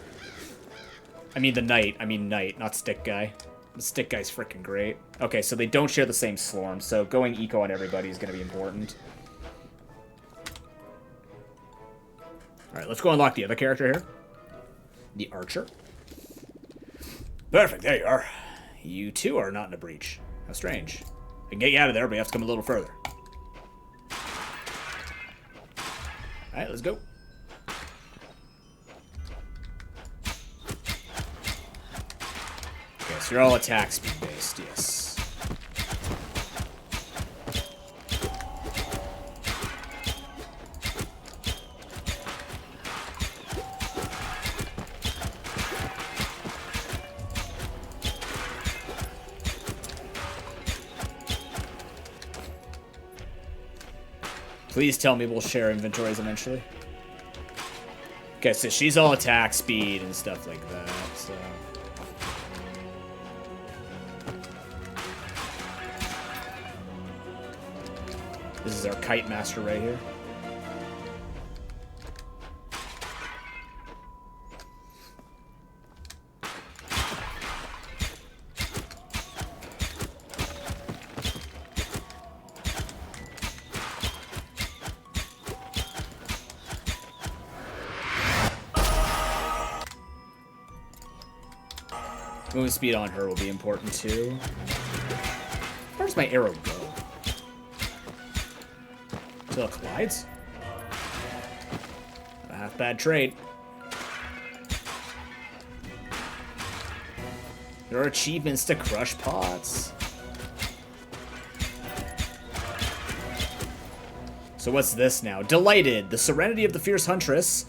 I mean the knight. I mean knight, not stick guy. The stick guy's freaking great. Okay, so they don't share the same SLOR, so going eco on everybody is gonna be important. All right, let's go unlock the other character here. The archer. Perfect, there you are. You too are not in a breach. How strange. I can get you out of there, but you have to come a little further. Alright, let's go. Okay, so you're all attack speed based, yes. Please tell me we'll share inventories eventually. Okay, so she's all attack speed and stuff like that, so... This is our kite master right here. Moving speed on her will be important too. Where does my arrow go? Till it collides? A half bad trait. There are achievements to crush pots. So what's this now? Delighted. The serenity of the fierce huntress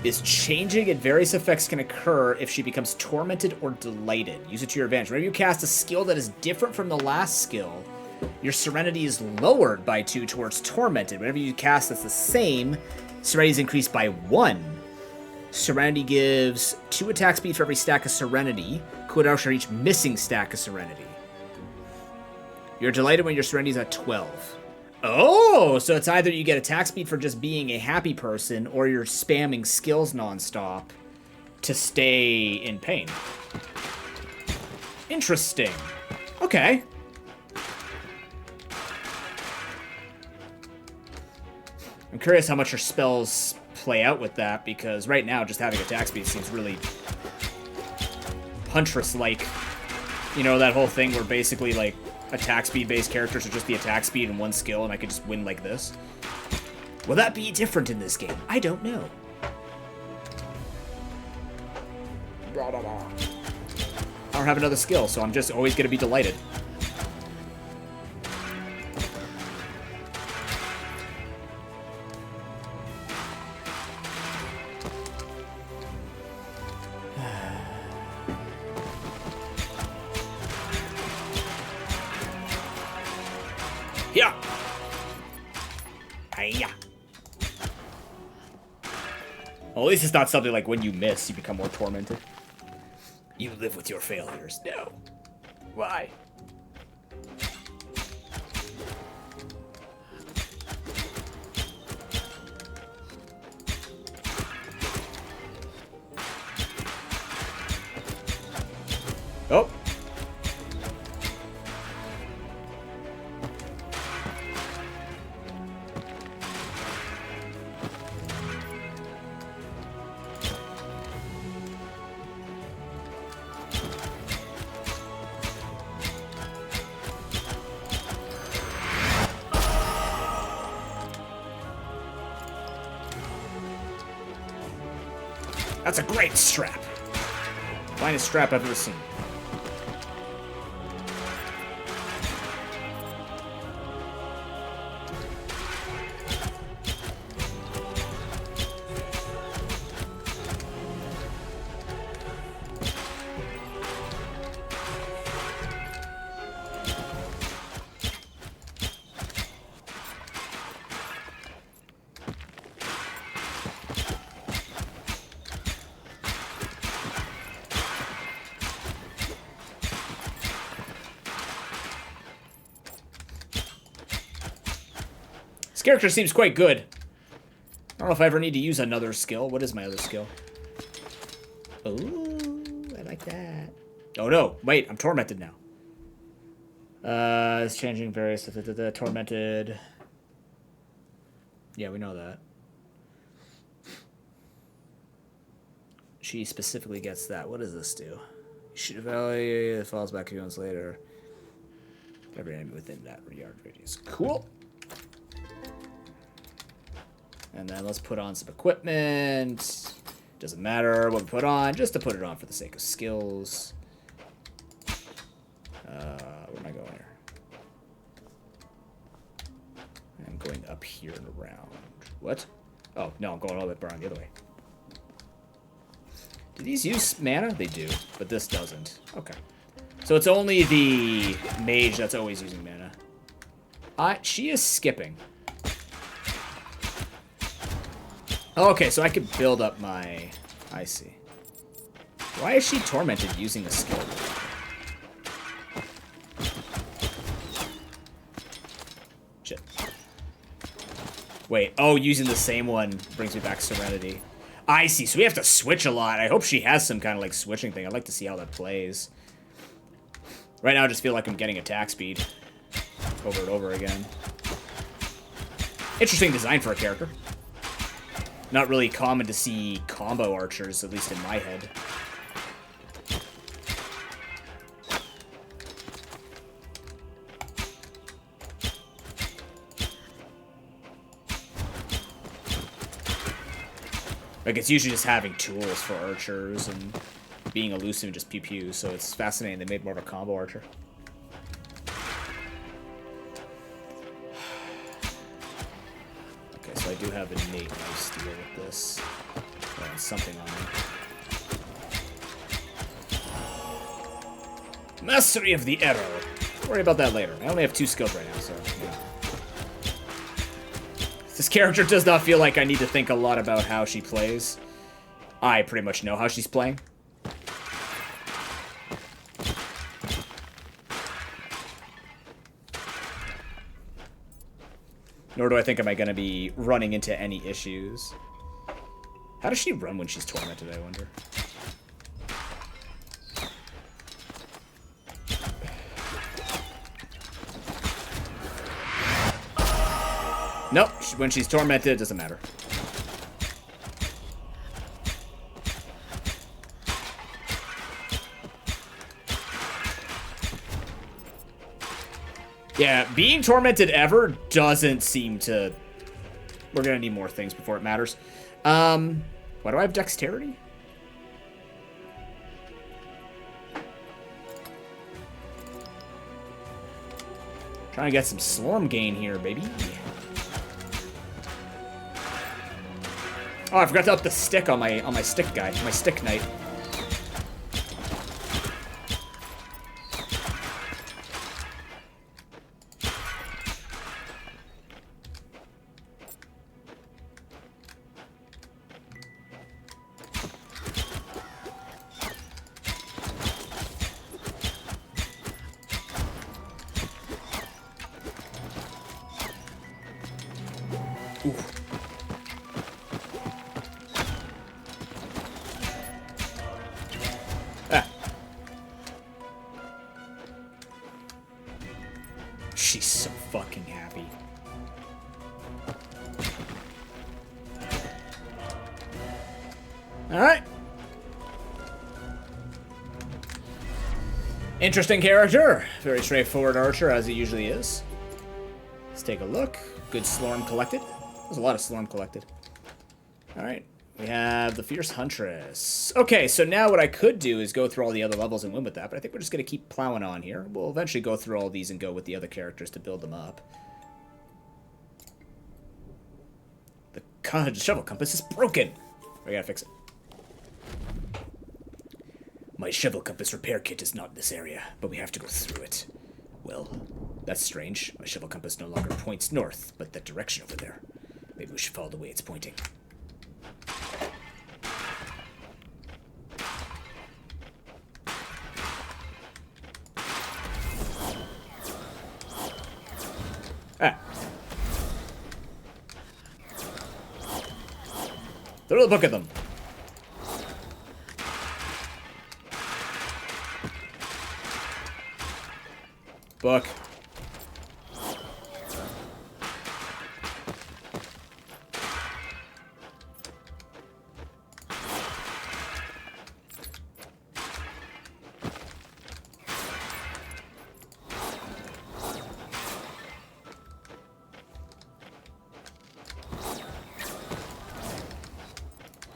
is changing, and various effects can occur if she becomes tormented or delighted. Use it to your advantage. Whenever you cast a skill that is different from the last skill, your serenity is lowered by 2 towards tormented. Whenever you cast that's the same, serenity is increased by 1. Serenity gives 2 attack speed for every stack of serenity. Cooldown for each missing stack of serenity. You're delighted when your serenity is at 12. Oh, so it's either you get attack speed for just being a happy person, or you're spamming skills nonstop to stay in pain. Interesting. Okay. I'm curious how much your spells play out with that, because right now just having attack speed seems really Huntress-like. You know, that whole thing where basically, like, attack speed-based characters are just the attack speed and 1 skill, and I could just win like this. Will that be different in this game? I don't know. I don't have another skill, so I'm just always going to be delighted. Yeah. Hiya. Well, at least it's not something like when you miss, you become more tormented. You live with your failures. No. Why? Oh. That's a great strap. Finest strap I've ever seen. This character seems quite good. I don't know if I ever need to use another skill. What is my other skill? Oh, I like that. Oh no, wait, I'm tormented now. It's changing various tormented. Yeah, we know that. She specifically gets that. What does this do? You should evaluate it falls back a few months later. Every enemy within that yard radius. Cool. And then let's put on some equipment. Doesn't matter what we put on, just to put it on for the sake of skills. Where am I going here? I'm going up here and around. What? Oh, no, I'm going all the way around the other way. Do these use mana? They do, but this doesn't. Okay. So it's only the mage that's always using mana. She is skipping. Okay, so I could build up my... I see. Why is she tormented using a skill? Shit. Wait, oh, using the same one brings me back Serenity. I see, so we have to switch a lot. I hope she has some kind of, like, switching thing. I'd like to see how that plays. Right now, I just feel like I'm getting attack speed over and over again. Interesting design for a character. Not really common to see combo archers, at least in my head. Like, it's usually just having tools for archers and being elusive and just pew-pew, so it's fascinating they made more of a combo archer. Okay, so I do have innate lifesteal with this. Something on me. Mastery of the arrow. Don't worry about that later. I only have 2 skills right now, so yeah. This character does not feel like I need to think a lot about how she plays. I pretty much know how she's playing. Nor do I think am I going to be running into any issues. How does she run when she's tormented, I wonder? Nope, when she's tormented, it doesn't matter. Yeah, being tormented ever doesn't seem to... We're gonna need more things before it matters. Why do I have dexterity? Trying to get some Slorm gain here, baby. Oh, I forgot to up the stick on my stick guy, my stick knight. She's so fucking happy. Alright. Interesting character. Very straightforward archer, as he usually is. Let's take a look. Good Slorm collected. There's a lot of Slorm collected. Alright. We have the Fierce Huntress. Okay, so now what I could do is go through all the other levels and win with that, but I think we're just going to keep plowing on here. We'll eventually go through all these and go with the other characters to build them up. The shovel compass is broken. We gotta fix it. My shovel compass repair kit is not in this area, but we have to go through it. Well, that's strange. My shovel compass no longer points north, but that direction over there. Maybe we should follow the way it's pointing. Throw the book at them. Book.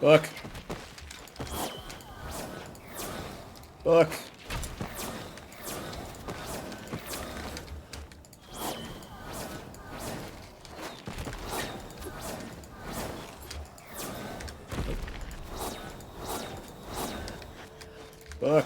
Book. Book. Book.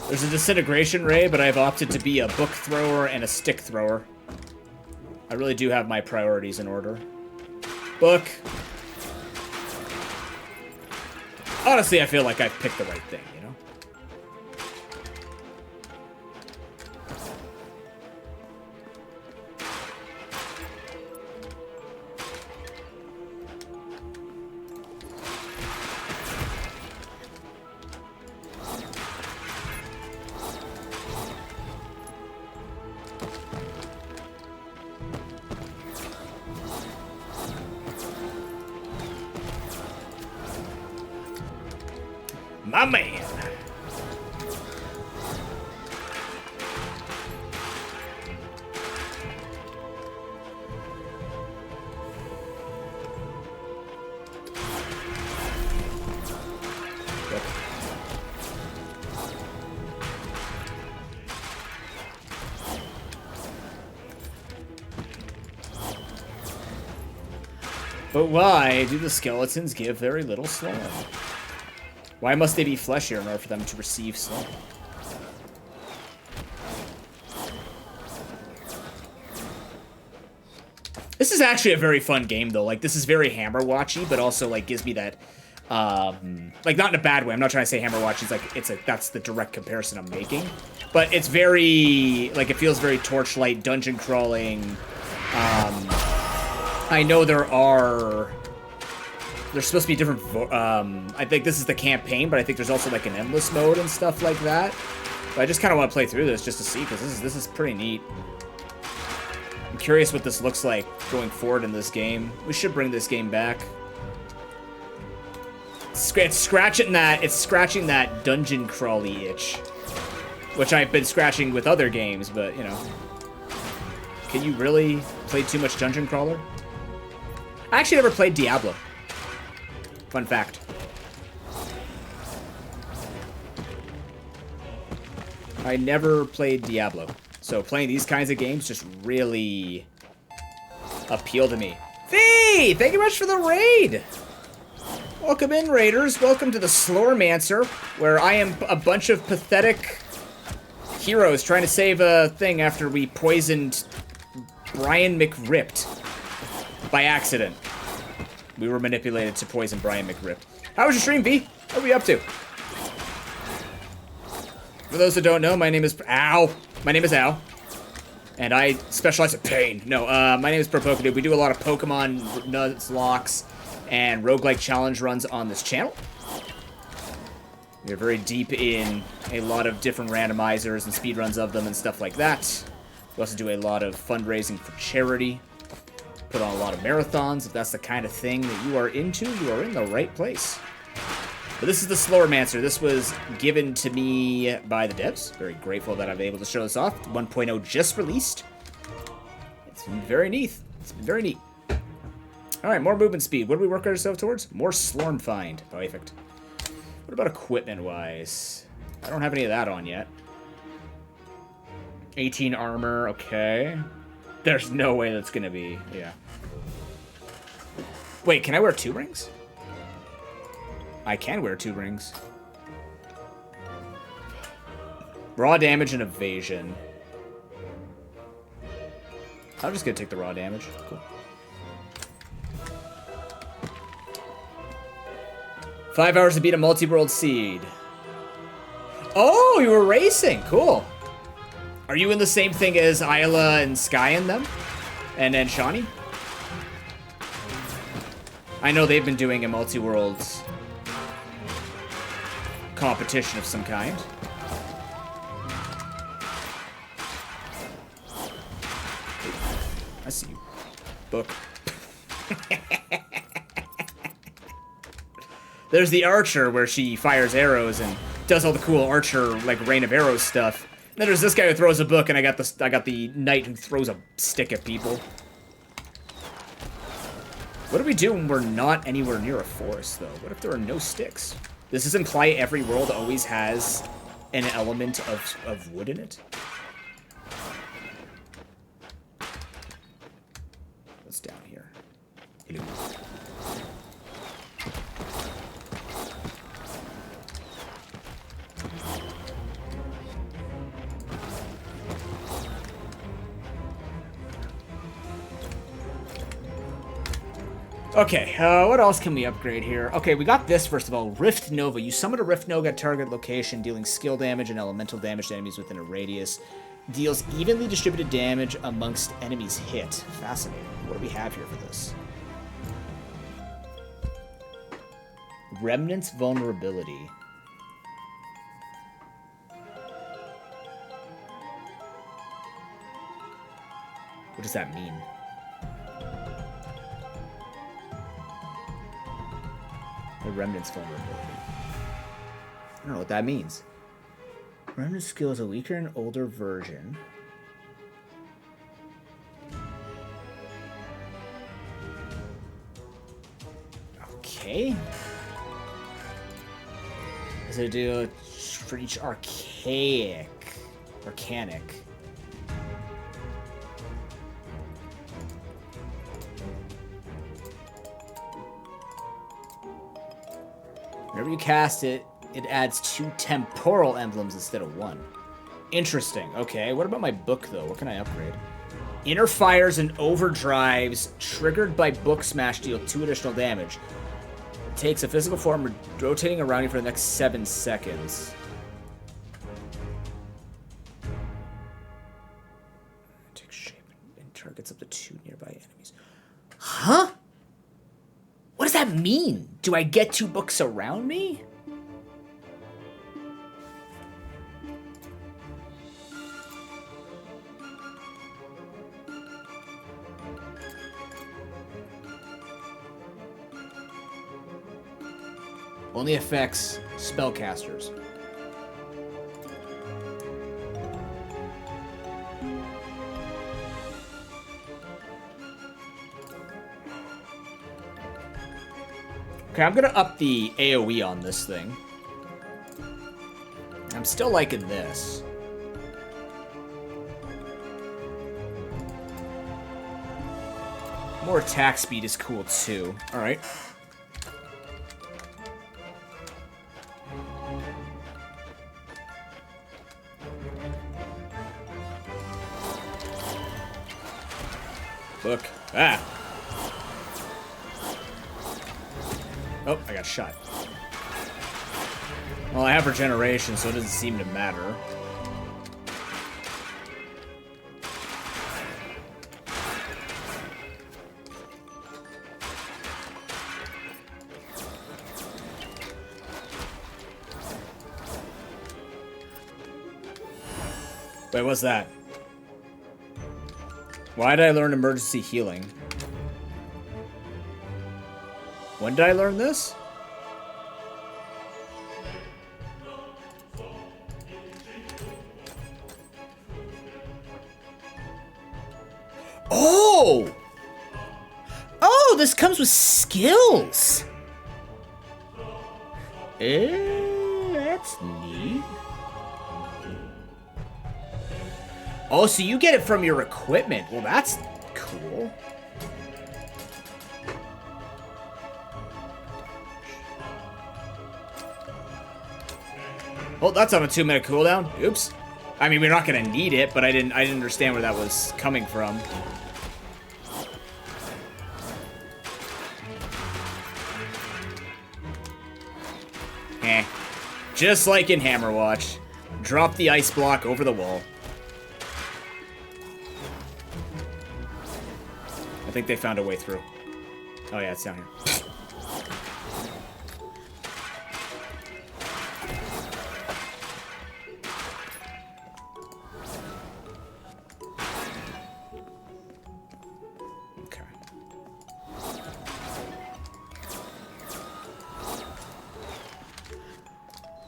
There's a disintegration ray, but I've opted to be a book thrower and a stick thrower. I really do have my priorities in order. Book. Honestly, I feel like I've picked the right thing, you know? My man. But why do the skeletons give very little SLOR? Why must they be fleshier in order for them to receive SLOR? This is actually a very fun game, though. Like, this is very Hammer-watchy, but also, like, gives me that, like, not in a bad way. I'm not trying to say Hammer-watchy. It's like, that's the direct comparison I'm making. But it's very, like, it feels very Torchlight, dungeon crawling. I know there's supposed to be different, I think this is the campaign, but I think there's also, like, an endless mode and stuff like that. But I just kind of want to play through this just to see, because this is pretty neat. I'm curious what this looks like going forward in this game. We should bring this game back. It's scratching that dungeon crawly itch, which I've been scratching with other games, but, you know. Can you really play too much dungeon crawler? I actually never played Diablo. Fun fact. I never played Diablo. So playing these kinds of games just really appeal to me. Fee! Thank you much for the raid! Welcome in, raiders. Welcome to the Slormancer, where I am a bunch of pathetic heroes trying to save a thing after we poisoned Brian McRipped by accident. We were manipulated to poison Brian McRipped. How was your stream, V? What were you up to? For those that don't know, my name is Al. My name is Al. And I specialize in pain. No, my name is ProPokeDude. We do a lot of Pokemon Nuzlocke and roguelike challenge runs on this channel. We're very deep in a lot of different randomizers and speedruns of them and stuff like that. We also do a lot of fundraising for charity. Put on a lot of marathons. If that's the kind of thing that you are into, you are in the right place. But this is the Slormancer. This was given to me by the devs. Very grateful that I'm able to show this off. 1.0 just released. It's been very neat. It's been very neat. Alright, more movement speed. What do we work ourselves towards? More Slorm find. Perfect. What about equipment-wise? I don't have any of that on yet. 18 armor, okay. There's no way that's gonna be, yeah. Wait, can I wear 2 rings? I can wear 2 rings. Raw damage and evasion. I'm just gonna take the raw damage. Cool. 5 hours to beat a multi-world seed. Oh, you were racing. Cool. Are you in the same thing as Isla and Sky and them? And Shawnee? I know they've been doing a multi-world competition of some kind. I see you. Book. There's the archer where she fires arrows and does all the cool archer like rain of arrows stuff. Then there's this guy who throws a book, and I got the knight who throws a stick at people. What do we do when we're not anywhere near a forest, though? What if there are no sticks? Does this imply every world always has an element of wood in it? What's down here? Hello. Okay, what else can we upgrade here? Okay, we got this, first of all. Rift Nova. You summon a Rift Nova at target location, dealing skill damage and elemental damage to enemies within a radius. Deals evenly distributed damage amongst enemies hit. Fascinating. What do we have here for this? Remnant's Vulnerability. What does that mean? The Remnant's Vulnerability. I don't know what that means. Remnant skill is a weaker and older version. Okay. Does it do for each archaic? Arcanic. Whenever you cast it, it adds 2 temporal emblems instead of 1. Interesting. Okay, what about my book, though? What can I upgrade? Inner fires and overdrives triggered by book smash deal 2 additional damage. It takes a physical form rotating around you for the next 7 seconds. Takes shape and targets up to 2 nearby enemies. Huh? What does that mean? Do I get 2 books around me? Only affects spellcasters. Okay, I'm gonna up the AoE on this thing. I'm still liking this. More attack speed is cool too. Alright. Look. Ah! Oh, I got shot. Well, I have regeneration, so it doesn't seem to matter. Wait, what's that? Why did I learn emergency healing? When did I learn this? Oh! Oh, this comes with skills! That's neat. Oh, so you get it from your equipment. Well, that's cool. Oh, that's on a 2-minute cooldown. Oops. I mean, we're not gonna need it, but I didn't understand where that was coming from. Just like in Hammerwatch. Drop the ice block over the wall. I think they found a way through. Oh yeah, it's down here.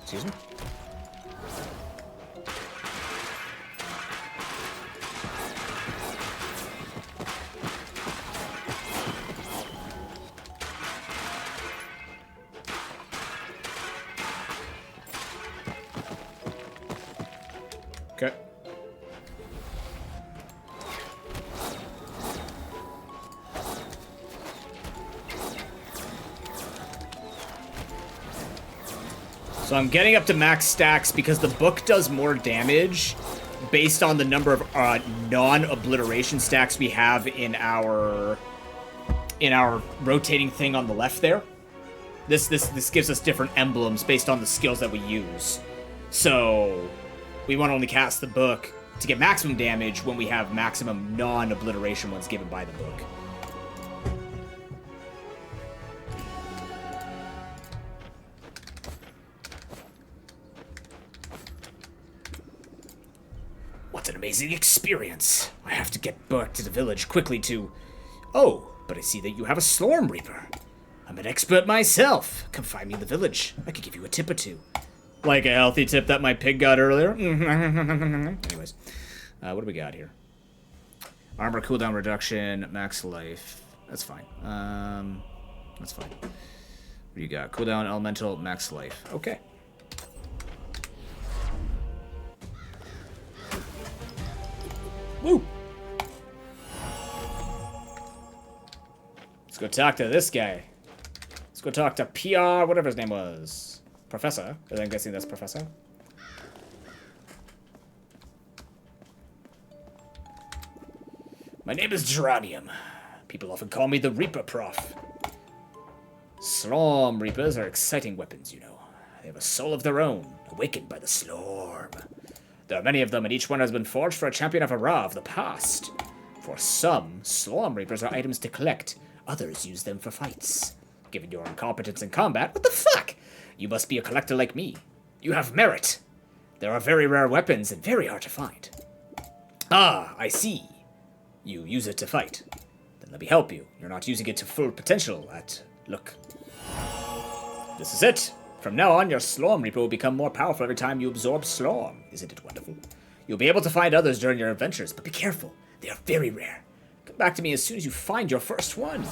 Excuse me? Okay. So I'm getting up to max stacks because the book does more damage based on the number of non-obliteration stacks we have in our rotating thing on the left there. This gives us different emblems based on the skills that we use. So we want to only cast the book to get maximum damage when we have maximum non-obliteration ones given by the book. What an amazing experience. I have to get back to the village quickly to... Oh, but I see that you have a Storm Reaper. I'm an expert myself. Come find me in the village. I could give you a tip or two. Like a healthy tip that my pig got earlier. Anyways, what do we got here? Armor cooldown reduction, max life. That's fine. That's fine. What do you got? Cooldown, elemental, max life. Okay. Woo! Let's go talk to this guy. Let's go talk to PR, whatever his name was. Professor? I'm guessing that's Professor. My name is Geranium. People often call me the Reaper Prof. Slorm Reapers are exciting weapons, you know. They have a soul of their own, awakened by the Slorm. There are many of them, and each one has been forged for a champion of a Ra of the past. For some, Slorm Reapers are items to collect. Others use them for fights. Given your incompetence in combat, what the fuck? You must be a collector like me. You have merit. There are very rare weapons and very hard to find. Ah, I see. You use it to fight. Then let me help you. You're not using it to full potential look. This is it. From now on, your Slorm Reaper will become more powerful every time you absorb Slorm. Isn't it wonderful? You'll be able to find others during your adventures, but be careful. They are very rare. Come back to me as soon as you find your first one.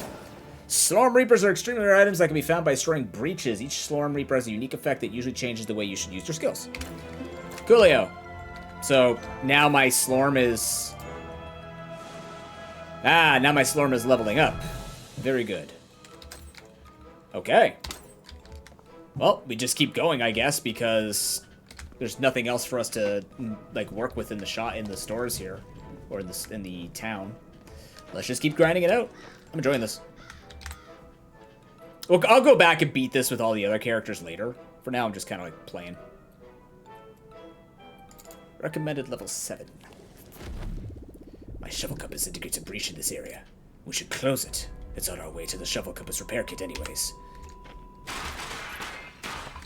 Slorm Reapers are extremely rare items that can be found by storing breaches. Each Slorm Reaper has a unique effect that usually changes the way you should use your skills. Coolio. So, now my Slorm is... now my Slorm is leveling up. Very good. Okay. Well, we just keep going, I guess, because there's nothing else for us to like work with in the stores here, or in the town. Let's just keep grinding it out. I'm enjoying this. Well, I'll go back and beat this with all the other characters later. For now, I'm just kind of like playing. Recommended level 7. My shovel compass indicates a breach in this area. We should close it. It's on our way to the shovel compass repair kit anyways.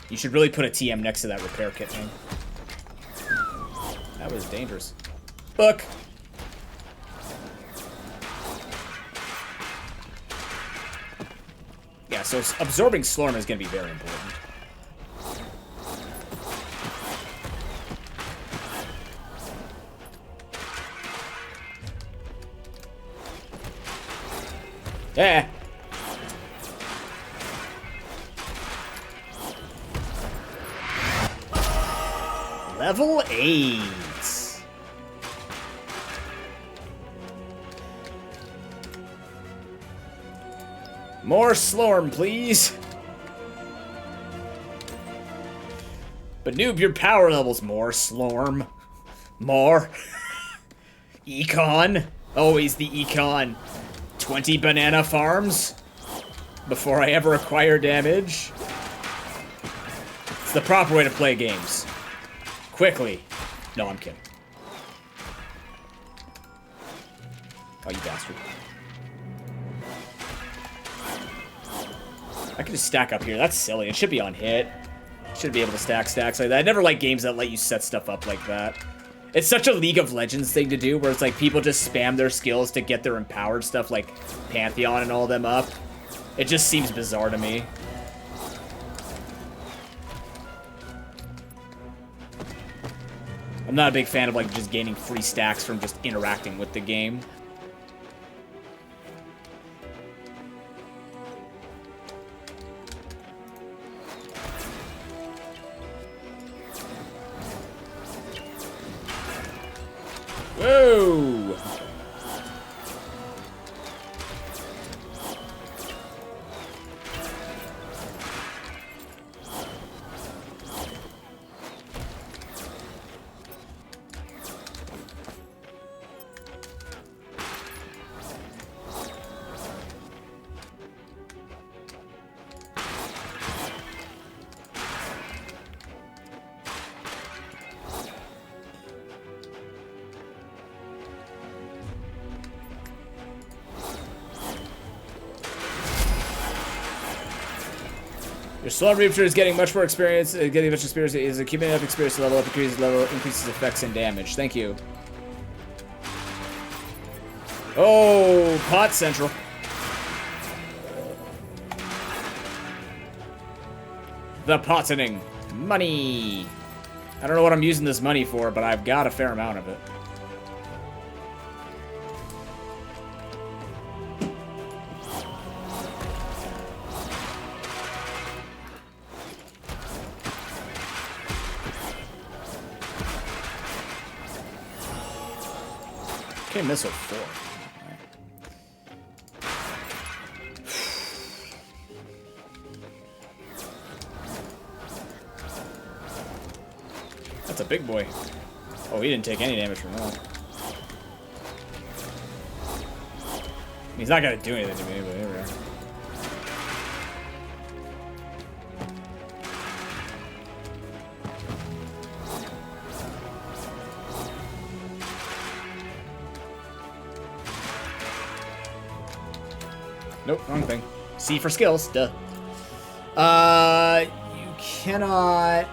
You should really put a TM next to that repair kit, man. That was dangerous. Book! Yeah, so absorbing Slorm is going to be very important. Yeah. Level 8. More Slorm, please. But noob, your power level's more Slorm. More. Econ. Always the Econ. 20 banana farms before I ever acquire damage. It's the proper way to play games. Quickly. No, I'm kidding. Oh, you bastard. I can just stack up here. That's silly. It should be on hit. Should be able to stack stacks like that. I never like games that let you set stuff up like that. It's such a League of Legends thing to do, where it's like people just spam their skills to get their empowered stuff like Pantheon and all them up. It just seems bizarre to me. I'm not a big fan of like just gaining free stacks from just interacting with the game. Whoa! Your SLOR Reaper is getting much more experience. Getting much experience is accumulating enough experience to level up, increases effects and damage. Thank you. Oh, pot central. The pottening. Money. I don't know what I'm using this money for, but I've got a fair amount of it. Okay, missile 4. That's a big boy. Oh, he didn't take any damage from that. He's not gonna do anything to me, but here we are. Nope, wrong thing. C for skills, duh. You cannot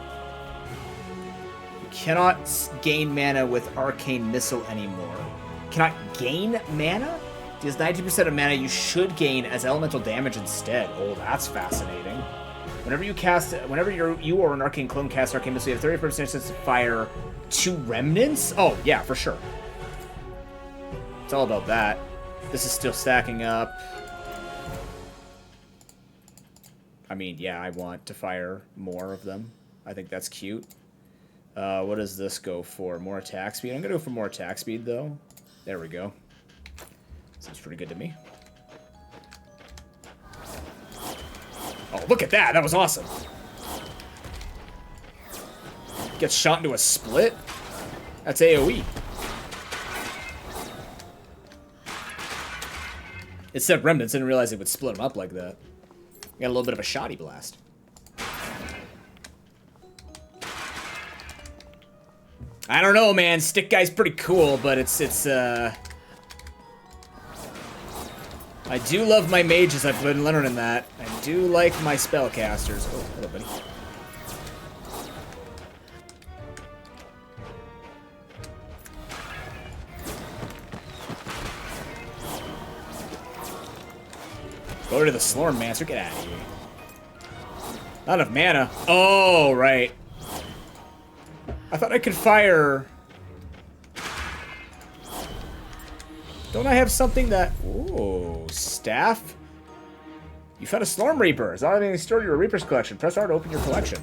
gain mana with Arcane Missile anymore. Cannot gain mana? Deals 90% of mana you should gain as elemental damage instead. Oh, that's fascinating. Whenever you or an Arcane Clone cast Arcane Missile, you have 30% chance to fire 2 remnants? Oh, yeah, for sure. It's all about that. This is still stacking up. I mean, yeah, I want to fire more of them. I think that's cute. What does this go for? More attack speed? I'm going to go for more attack speed, though. There we go. Seems pretty good to me. Oh, look at that! That was awesome! Gets shot into a split? That's AoE. It said remnants, I didn't realize it would split them up like that. Got a little bit of a shoddy blast. I don't know, man. Stick Guy's pretty cool, but I do love my mages. I've been learning that. I do like my spellcasters. Oh, hello, buddy. Go to the SLOR Mancer. Get out of here. Not enough mana. Oh, right. I thought I could fire... Don't I have something that... Ooh, staff? You found a Storm Reaper. Is that anything stored in your Reaper's collection? Press R to open your collection.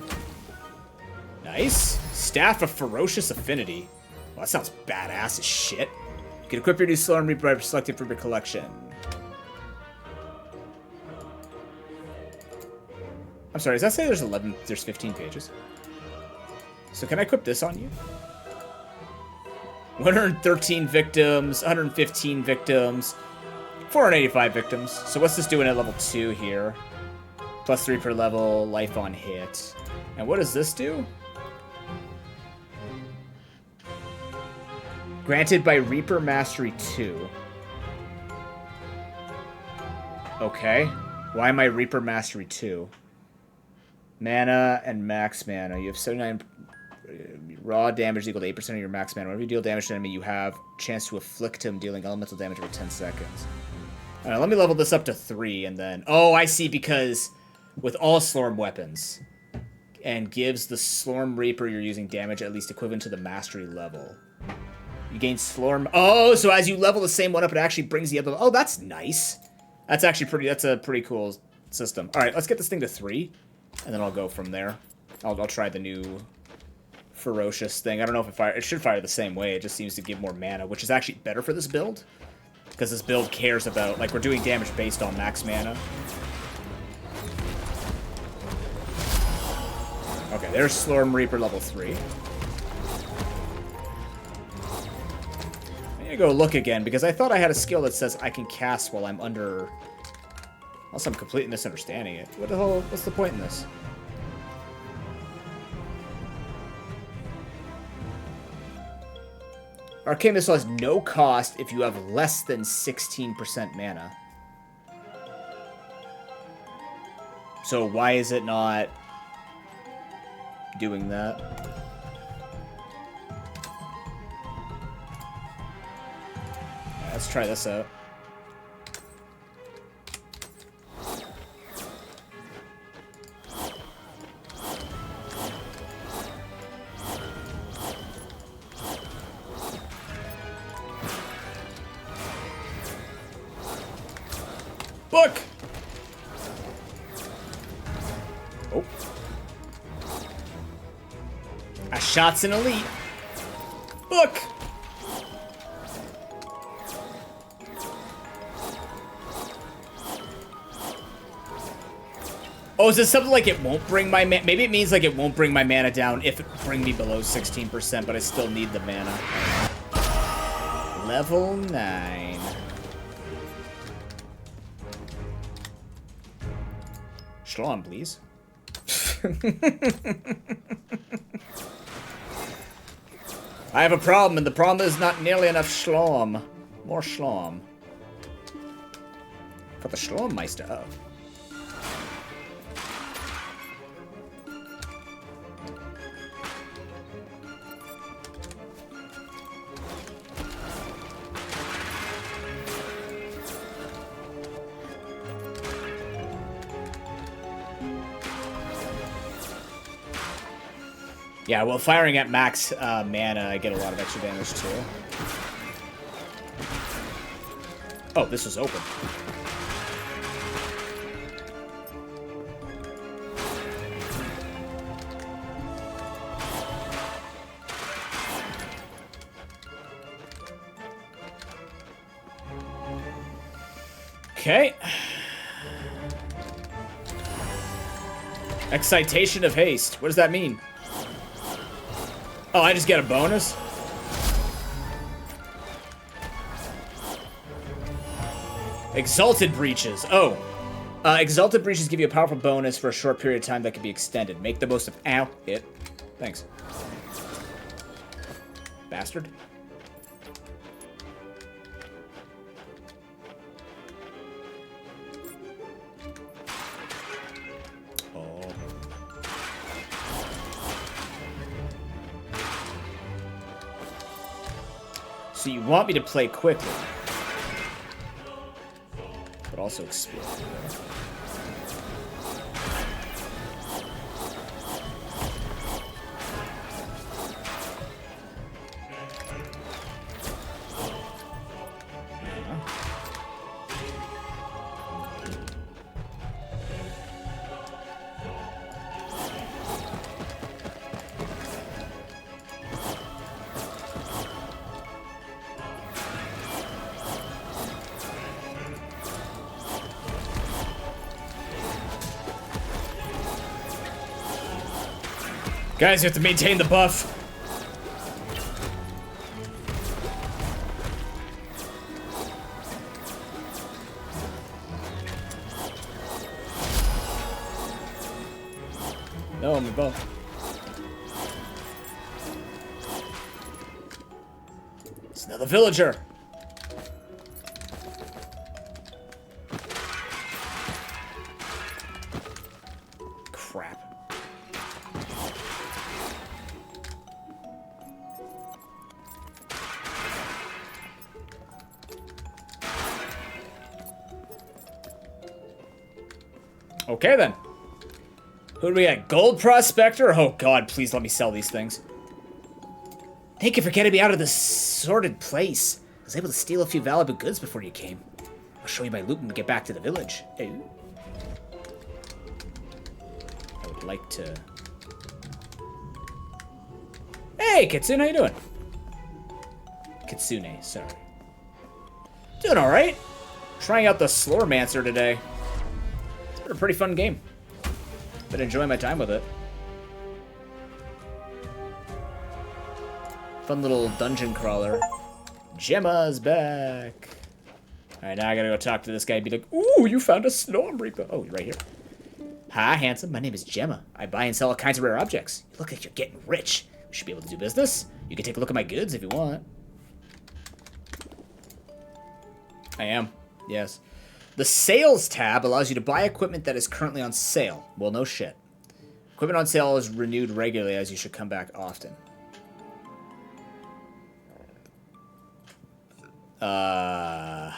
Nice. Staff of Ferocious Affinity. Well, that sounds badass as shit. You can equip your new Storm Reaper by selecting from your collection. I'm sorry, does that say there's 15 pages? So can I equip this on you? 113 victims, 115 victims, 485 victims. So what's this doing at level 2 here? Plus 3 per level, life on hit. And what does this do? Granted by Reaper Mastery 2. Okay. Why am I Reaper Mastery 2? Mana and max mana. You have 79 raw damage equal to 8% of your max mana. Whenever you deal damage to an enemy, you have a chance to afflict him, dealing elemental damage over 10 seconds. Alright, let me level this up to 3, and then... Oh, I see, because with all Slorm weapons, and gives the Slorm Reaper you're using damage at least equivalent to the Mastery level. You gain Slorm... Oh, so as you level the same one up, it actually brings the other... Oh, that's nice. That's actually pretty... That's a pretty cool system. Alright, let's get this thing to 3, and then I'll go from there. I'll try the new ferocious thing. I don't know if it should fire the same way. It just seems to give more mana, which is actually better for this build. Because this build cares about... Like, we're doing damage based on max mana. Okay, there's Slorm Reaper level 3. I need to go look again, because I thought I had a skill that says I can cast while I'm under... Unless I'm completely misunderstanding it. What the hell? What's the point in this? Arcane Missile has no cost if you have less than 16% mana. So why is it not doing that? Let's try this out. Book! Oh. A shot's an elite. Book! Oh, is it something like it won't bring my mana? Maybe it means like it won't bring my mana down if it bring me below 16%, but I still need the mana. Level 9. Schlong, please. I have a problem, and the problem is not nearly enough Schlong. More Schlong. Got the Schlongmeister up. Yeah, well, firing at max mana, I get a lot of extra damage, too. Oh, this was open. Okay. Excitation of haste. What does that mean? Oh, I just get a bonus? Exalted Breaches. Oh. Exalted Breaches give you a powerful bonus for a short period of time that can be extended. Make the most of... Ow. Hit. Thanks. Bastard. So you want me to play quickly, but also explode. Guys, you have to maintain the buff. No, me both. It's another villager. Crap. Okay then. Who do we got? Gold Prospector? Oh god, please let me sell these things. Thank you for getting me out of this sordid place. I was able to steal a few valuable goods before you came. I'll show you my loot when we get back to the village. Ooh. I would like to... Hey, Kitsune, how you doing? Kitsune, sorry. Doing alright. Trying out the SLOR today. It's been a pretty fun game. Been enjoying my time with it. Fun little dungeon crawler. Gemma's back. Alright, now I gotta go talk to this guy and be like, ooh, you found a Storm Reaper. Oh, you're right here. Hi, handsome. My name is Gemma. I buy and sell all kinds of rare objects. You look like you're getting rich. We should be able to do business. You can take a look at my goods if you want. I am. Yes. The Sales tab allows you to buy equipment that is currently on sale. Well, no shit. Equipment on sale is renewed regularly, as you should come back often. But,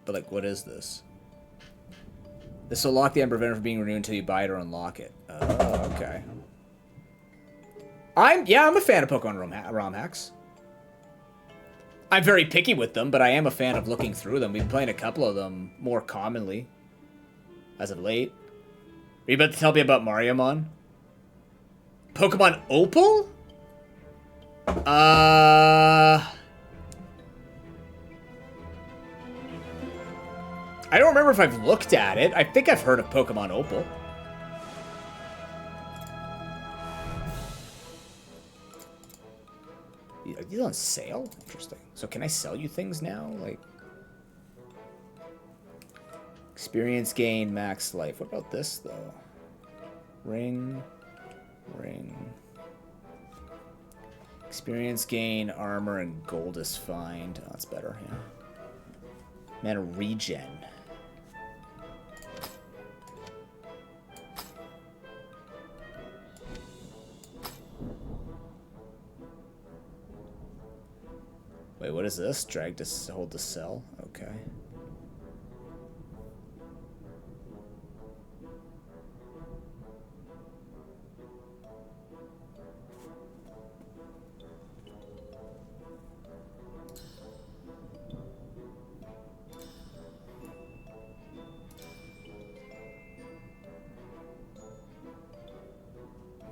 like, what is this? This will lock the item, prevent it from being renewed until you buy it or unlock it. Oh, okay. I'm a fan of Pokemon ROM hacks. I'm very picky with them, but I am a fan of looking through them. We've been playing a couple of them more commonly as of late. Are you about to tell me about Mariamon? Pokemon Opal? I don't remember if I've looked at it. I think I've heard of Pokemon Opal. Are these on sale? Interesting. So can I sell you things now? Like... Experience gain, max life. What about this, though? Ring. Experience gain, armor, and gold is fine. Oh, that's better, yeah. Mana regen. Wait, what is this? Drag to hold to sell? Okay.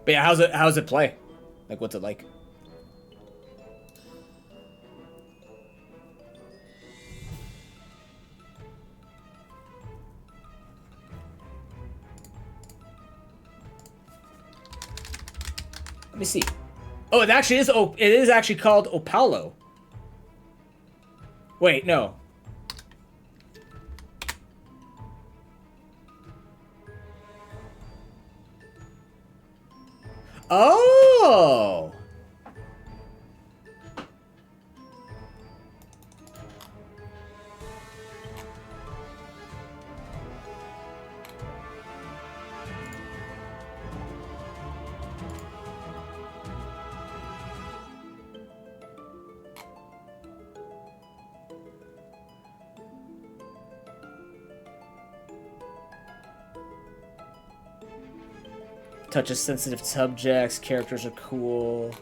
But yeah, how's it play? Like, what's it like? Let me see. Oh, it actually is. Oh, it is actually called Opalo. Wait, no. Oh. Touches sensitive subjects, characters are cool.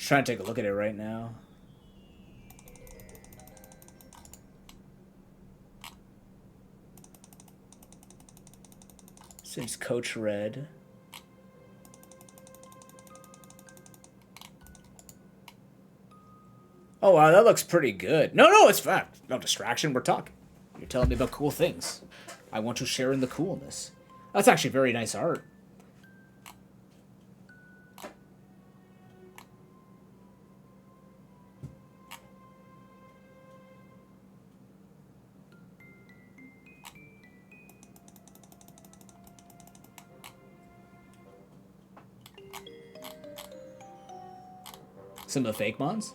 Trying to take a look at it right now. Since Coach Red. Oh, wow, that looks pretty good. No, it's fine. No distraction, we're talking. You're telling me about cool things. I want to share in the coolness. That's actually very nice art. Some of the fake mons?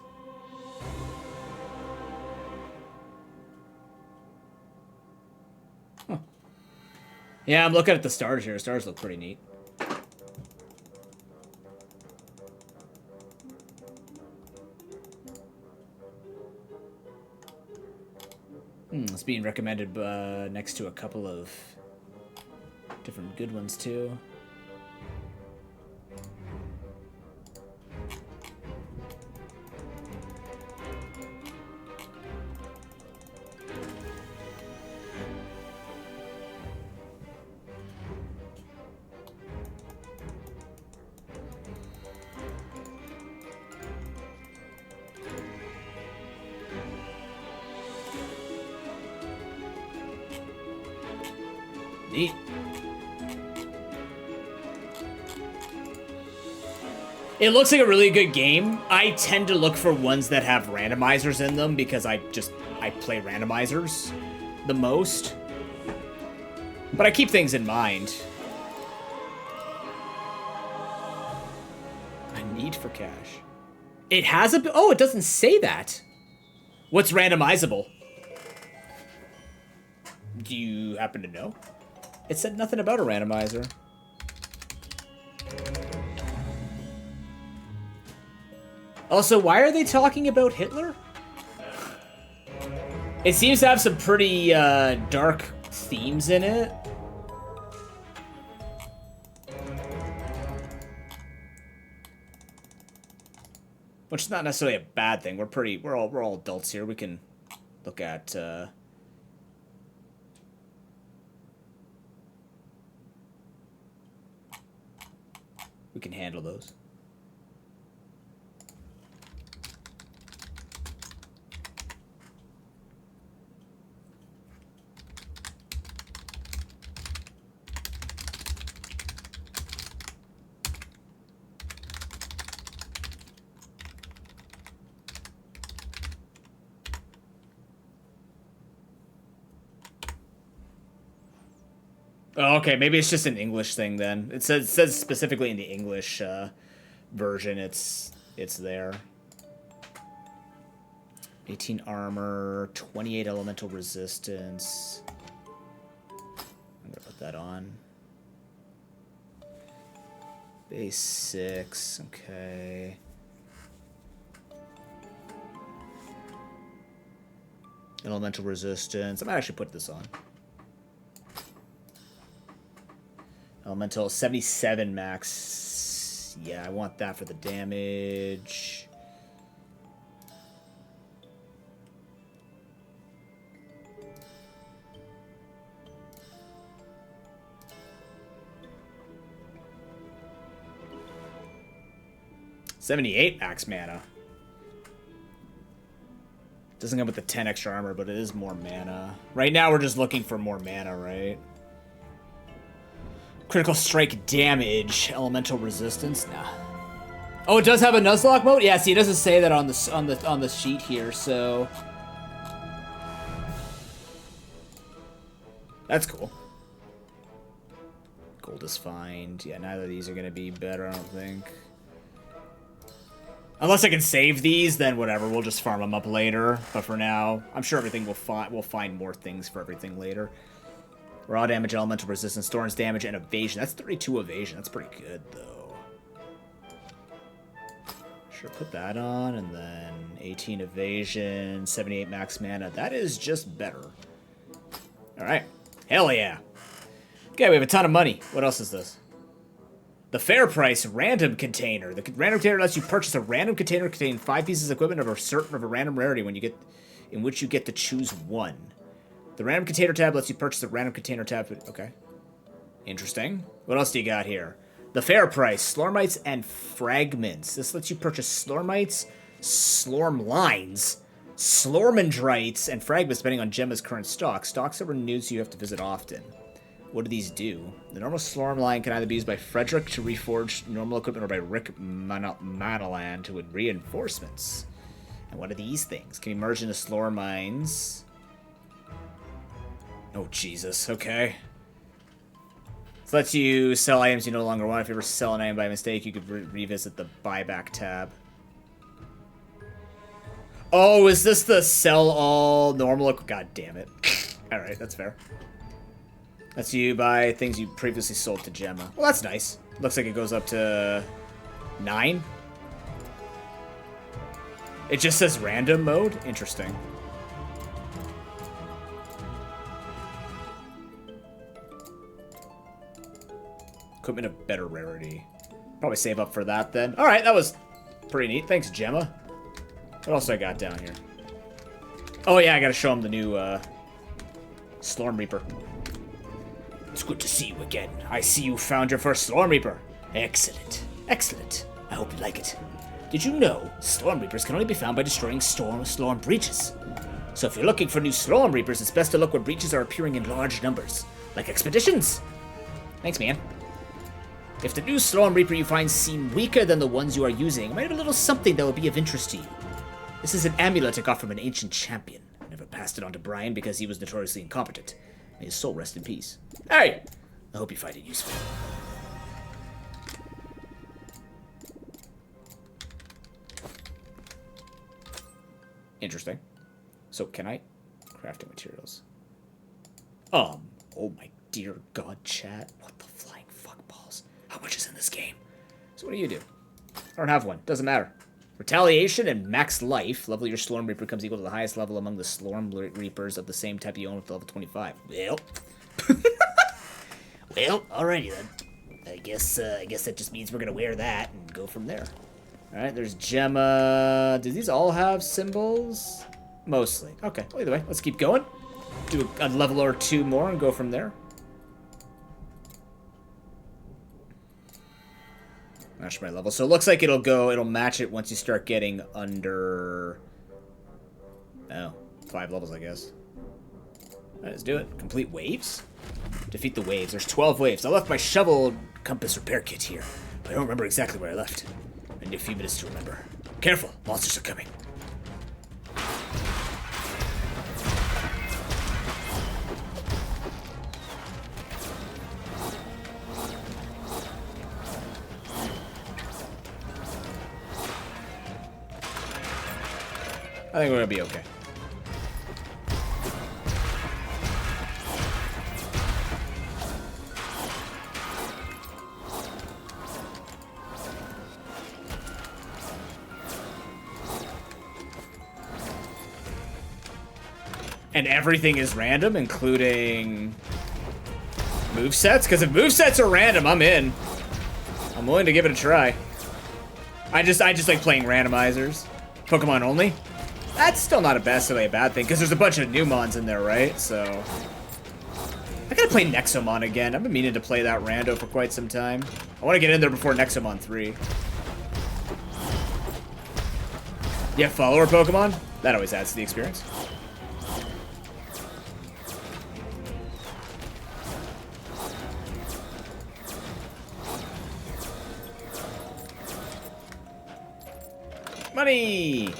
Huh. Yeah, I'm looking at the stars here. Stars look pretty neat. It's being recommended next to a couple of different good ones, too. Neat. It looks like a really good game. I tend to look for ones that have randomizers in them because I play randomizers the most. But I keep things in mind. A need for cash. It has a... Oh, it doesn't say that. What's randomizable? Do you happen to know? It said nothing about a randomizer. Also, why are they talking about Hitler? It seems to have some pretty dark themes in it. Which is not necessarily a bad thing. We're all adults here. We can look at we can handle those. Oh, okay, maybe it's just an English thing then. It says specifically in the English version it's there. 18 armor, 28 elemental resistance. I'm gonna put that on. Base 6, okay. Elemental resistance. I might actually put this on. Elemental 77 max. Yeah, I want that for the damage. $78 max mana. Doesn't come with the 10 extra armor, but it is more mana. Right now we're just looking for more mana, right? Critical strike damage, elemental resistance. Nah. Oh, it does have a Nuzlocke mode. Yeah, see, it doesn't say that on the sheet here, so that's cool. Gold is fine. Yeah, neither of these are gonna be better, I don't think. Unless I can save these, then whatever. We'll just farm them up later. But for now, I'm sure everything we'll find more things for everything later. Raw damage, elemental resistance, thorns damage, and evasion. That's 32 evasion. That's pretty good, though. Sure, put that on, and then 18 evasion, 78 max mana. That is just better. All right. Hell yeah. Okay, we have a ton of money. What else is this? The fair price random container. The random container lets you purchase a random container containing 5 pieces of equipment of a random rarity in which you get to choose one. The random container tab lets you purchase a random container tab. Okay. Interesting. What else do you got here? The fair price, Slormites and fragments. This lets you purchase Slormites, Slorm lines, Slormandrites, and fragments depending on Gemma's current stock. Stocks are renewed, so you have to visit often. What do these do? The normal Slorm line can either be used by Frederick to reforge normal equipment or by Rick Manalan to win reinforcements. And what are these things? Can be merged into Slorm mines. Oh, Jesus. Okay. This lets you sell items you no longer want. If you ever sell an item by mistake, you could revisit the buyback tab. Oh, is this the sell all normal? God damn it. Alright, that's fair. Lets you buy things you previously sold to Gemma. Well, that's nice. Looks like it goes up to 9. It just says random mode? Interesting. Equipment of better rarity. Probably save up for that then. Alright, that was pretty neat. Thanks, Gemma. What else I got down here? Oh yeah, I gotta show him the new Storm Reaper. It's good to see you again. I see you found your first Storm Reaper. Excellent. Excellent. I hope you like it. Did you know Storm Reapers can only be found by destroying Storm breaches? So if you're looking for new Storm Reapers, it's best to look where breaches are appearing in large numbers, like expeditions. Thanks, man. If the new Storm Reaper you find seem weaker than the ones you are using, it might have a little something that will be of interest to you. This is an amulet I got from an ancient champion. I never passed it on to Brian because he was notoriously incompetent. May his soul rest in peace. Alright! I hope you find it useful. Interesting. So, can I? Crafting materials. Oh my dear God, chat. What the flying fuck balls? How much is in this game? So what do? I don't have one. Doesn't matter. Retaliation and max life. Level your Slorm Reaper becomes equal to the highest level among the Slorm Reapers of the same type you own with level 25. Well. Well, alrighty then. I guess that just means we're gonna wear that and go from there. Alright, there's Gemma. Do these all have symbols? Mostly. Okay, well, either way, let's keep going. Do a level or 2 more and go from there. Match my level. So it looks like it'll match it once you start getting under 5 levels, I guess. Alright, let's do it. Complete waves? Defeat the waves. There's 12 waves. I left my shovel compass repair kit here, but I don't remember exactly where I left. I need a few minutes to remember. Careful, monsters are coming. I think we're gonna be okay. And everything is random, including movesets? Because if movesets are random, I'm in. I'm willing to give it a try. I just like playing randomizers. Pokemon only. That's still not necessarily a bad thing, because there's a bunch of new mons in there, right? So I gotta play Nexomon again. I've been meaning to play that rando for quite some time. I want to get in there before Nexomon 3. Yeah, follower Pokemon? That always adds to the experience. Money!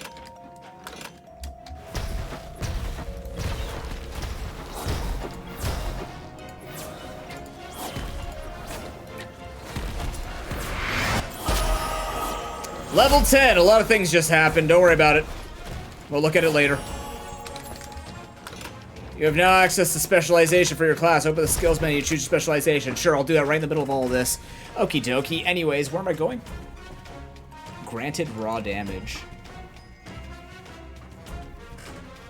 Level 10. A lot of things just happened. Don't worry about it. We'll look at it later. You have now access to specialization for your class. Open the skills menu, choose your specialization. Sure, I'll do that right in the middle of all of this. Okie dokie. Anyways, where am I going? Granted raw damage.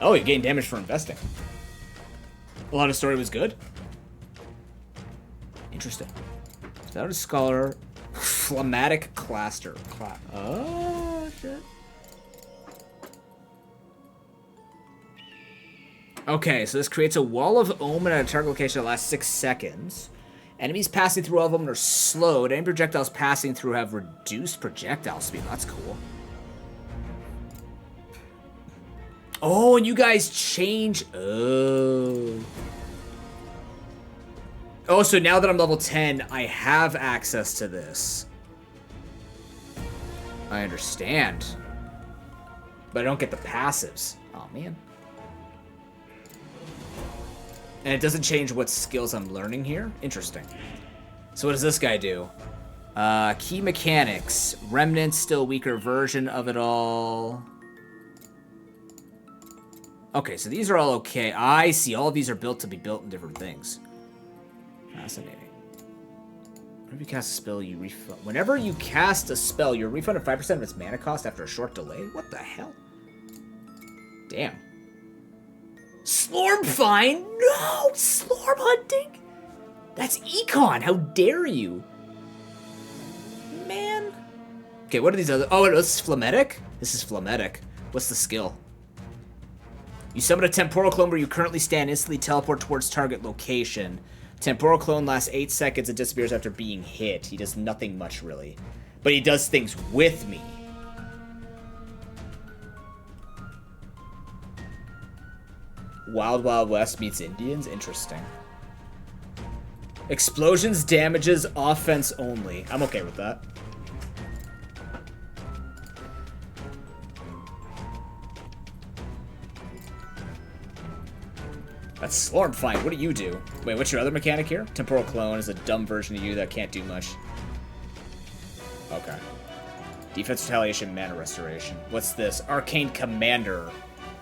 Oh, you gain damage for investing. A lot of story was good. Interesting. Without a scholar, phlegmatic cluster. Oh, shit. Okay, so this creates a wall of omen at a target location that lasts 6 seconds. Enemies passing through all of them are slowed. Any projectiles passing through have reduced projectile speed. That's cool. Oh, and you guys change... Oh. Oh, so now that I'm level 10, I have access to this. I understand. But I don't get the passives. Oh, man. And it doesn't change what skills I'm learning here? Interesting. So what does this guy do? Key mechanics. Remnants, still weaker version of it all. Okay, so these are all okay. I see. All of these are built to be built in different things. Fascinating. Whenever you cast a spell, you refund. Whenever you cast a spell, you're refunded 5% of its mana cost after a short delay. What the hell? Damn. Slorm find? No! Slorm hunting? That's econ. How dare you? Man. Okay, what are these other... Oh, this is phlegmatic? This is phlegmatic. What's the skill? You summon a temporal clone where you currently stand, instantly teleport towards target location. Temporal clone lasts 8 seconds and disappears after being hit. He does nothing much, really. But he does things with me. Wild Wild West meets Indians? Interesting. Explosions, damages, offense only. I'm okay with that. That's Slorm Find. What do you do? Wait, what's your other mechanic here? Temporal Clone is a dumb version of you that can't do much. Okay. Defense Retaliation, Mana Restoration. What's this? Arcane Commander.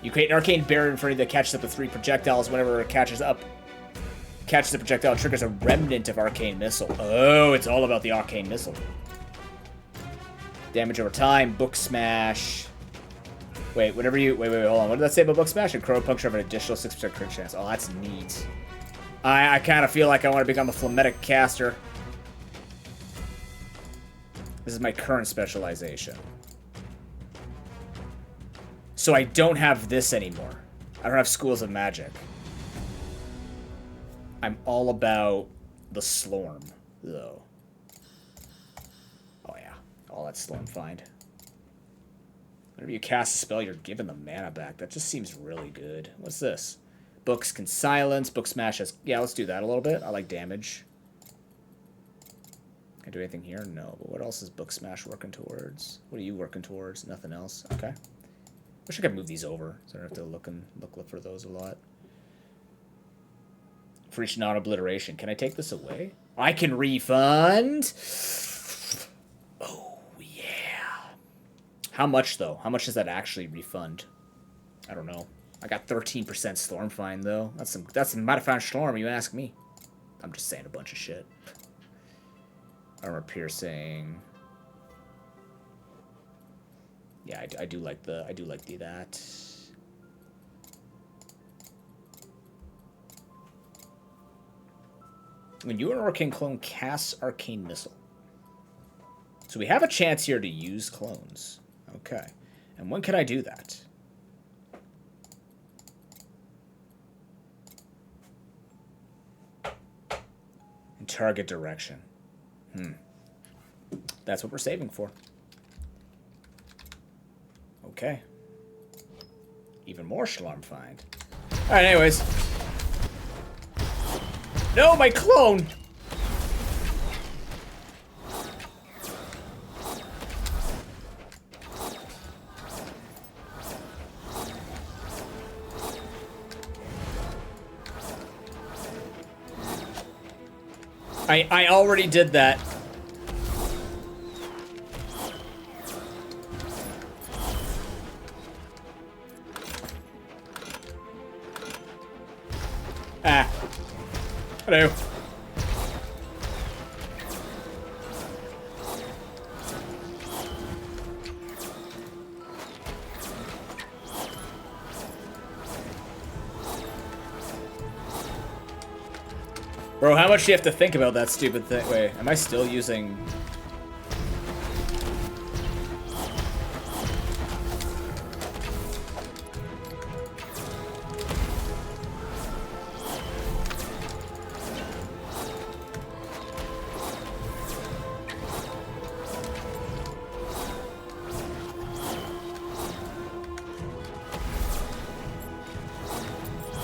You create an arcane barrier in front of you that catches up to 3 projectiles. Whenever it catches the projectile, it triggers a remnant of arcane missile. Oh, it's all about the arcane missile. Damage over time, book smash. Wait, whenever you... Wait, hold on. What did that say about book smash? And crow puncture have an additional 6% crit chance. Oh, that's neat. I kind of feel like I want to become a phlegmatic caster. This is my current specialization. So I don't have this anymore. I don't have Schools of Magic. I'm all about the Slorm, though. Oh, yeah. All that Slorm find. Whenever you cast a spell, you're given the mana back. That just seems really good. What's this? Books can silence. Book smash has... Yeah, let's do that a little bit. I like damage. Can I do anything here? No. But what else is book smash working towards? What are you working towards? Nothing else. Okay. Wish I could move these over, so I don't have to look for those a lot. For each non-obliteration. Can I take this away? I can refund! Oh, yeah. How much, though? How much does that actually refund? I don't know. I got 13% Slorm Find, though. That's some modified Slorm, you ask me. I'm just saying a bunch of shit. Armor piercing. Yeah, I do like that. When you are an arcane clone, casts arcane missile. So we have a chance here to use clones. Okay. And when can I do that? In target direction. That's what we're saving for. Okay. Even more Slorm Find. Alright, anyways. No, my clone! I already did that. Ah. Hello. Bro, how much do you have to think about that stupid thing? Wait, am I still using...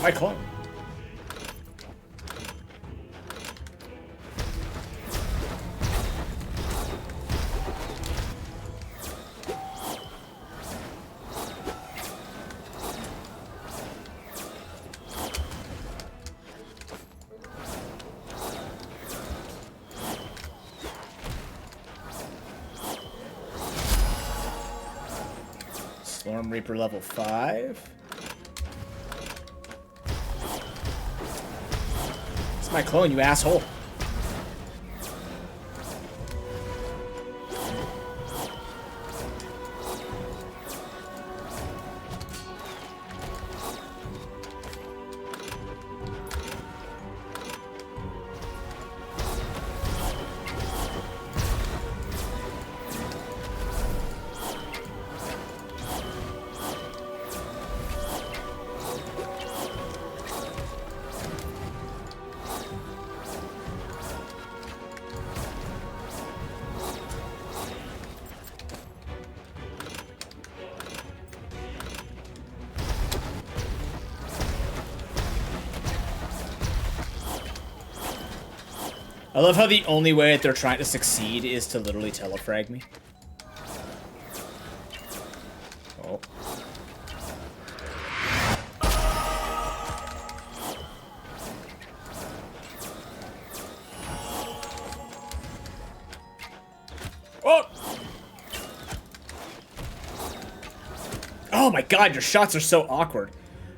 My clone. Storm Reaper level 5. It's my clone, you asshole. I love how the only way that they're trying to succeed is to literally telefrag me. Oh. Oh! Oh my god, your shots are so awkward.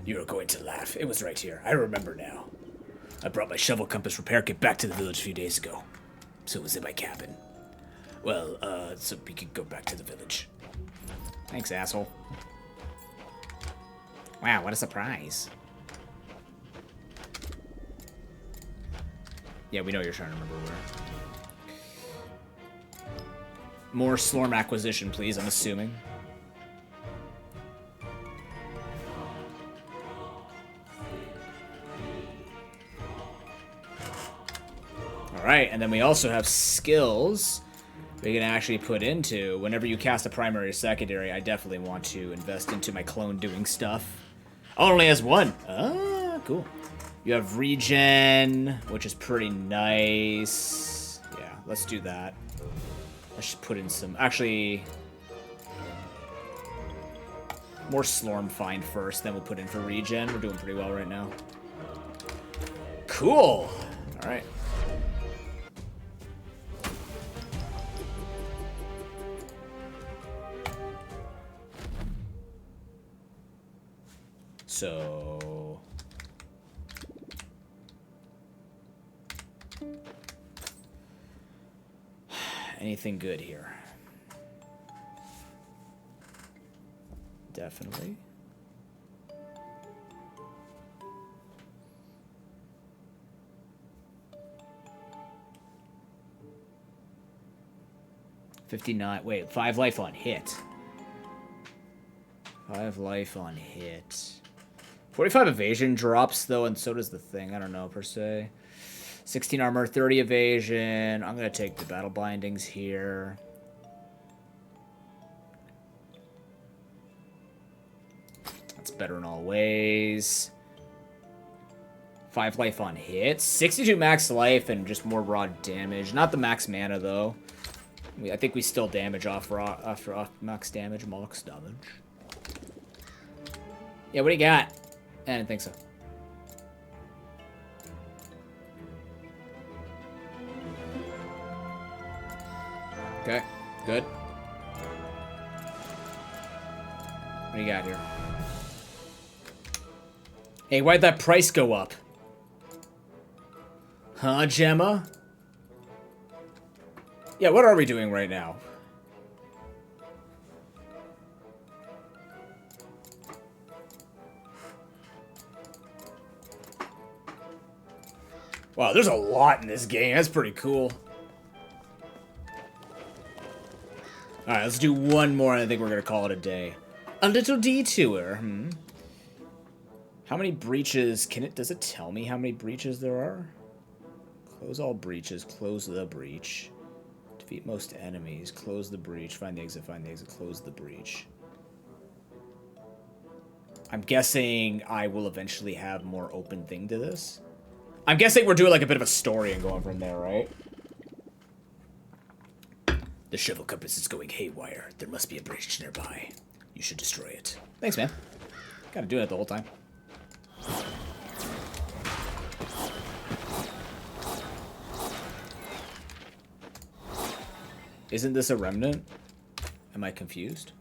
You are going to laugh. It was right here. I remember now. I brought my shovel compass repair kit back to the village a few days ago. So it was in my cabin. Well, so we could go back to the village. Thanks, asshole. Wow, what a surprise. Yeah, we know you're trying to remember where. More Slorm acquisition, please, I'm assuming. Alright, and then we also have skills we can actually put into. Whenever you cast a primary or secondary, I definitely want to invest into my clone doing stuff. Oh, it only has one. Ah, cool. You have regen, which is pretty nice. Yeah, let's do that. Let's just put in some... Actually... More Slorm find first, then we'll put in for regen. We're doing pretty well right now. Cool! Alright. So... Anything good here? Definitely. $59. Wait, 5 life on hit. 5 life on hit. 45 evasion drops, though, and so does the thing. I don't know, per se. 16 armor, 30 evasion. I'm going to take the battle bindings here. That's better in all ways. 5 life on hit. 62 max life and just more raw damage. Not the max mana, though. I think we still damage off max damage. Max damage. Yeah, what do you got? I didn't think so. Okay, good. What do you got here? Hey, why'd that price go up? Huh, Gemma? Yeah, what are we doing right now? Wow, there's a lot in this game. That's pretty cool. Alright, let's do one more, and I think we're going to call it a day. A little detour. How many breaches can it... Does it tell me how many breaches there are? Close all breaches. Close the breach. Defeat most enemies. Close the breach. Find the exit. Find the exit. Close the breach. I'm guessing I will eventually have more open thing to this. I'm guessing we're doing like a bit of a story and going from there, right? The shovel compass is going haywire. There must be a bridge nearby. You should destroy it. Thanks, man. Gotta do it the whole time. Isn't this a remnant? Am I confused?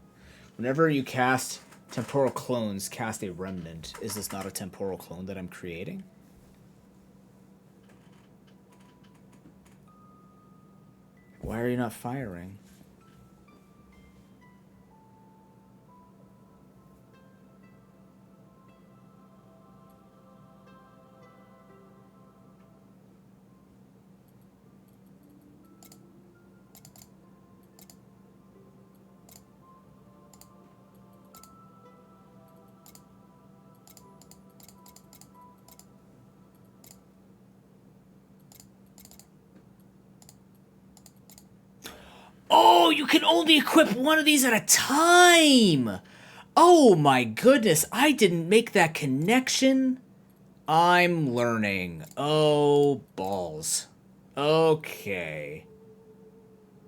Whenever you cast temporal clones, cast a remnant. Is this not a temporal clone that I'm creating? Why are you not firing? Oh, you can only equip one of these at a time! Oh my goodness, I didn't make that connection. I'm learning. Oh, balls. Okay.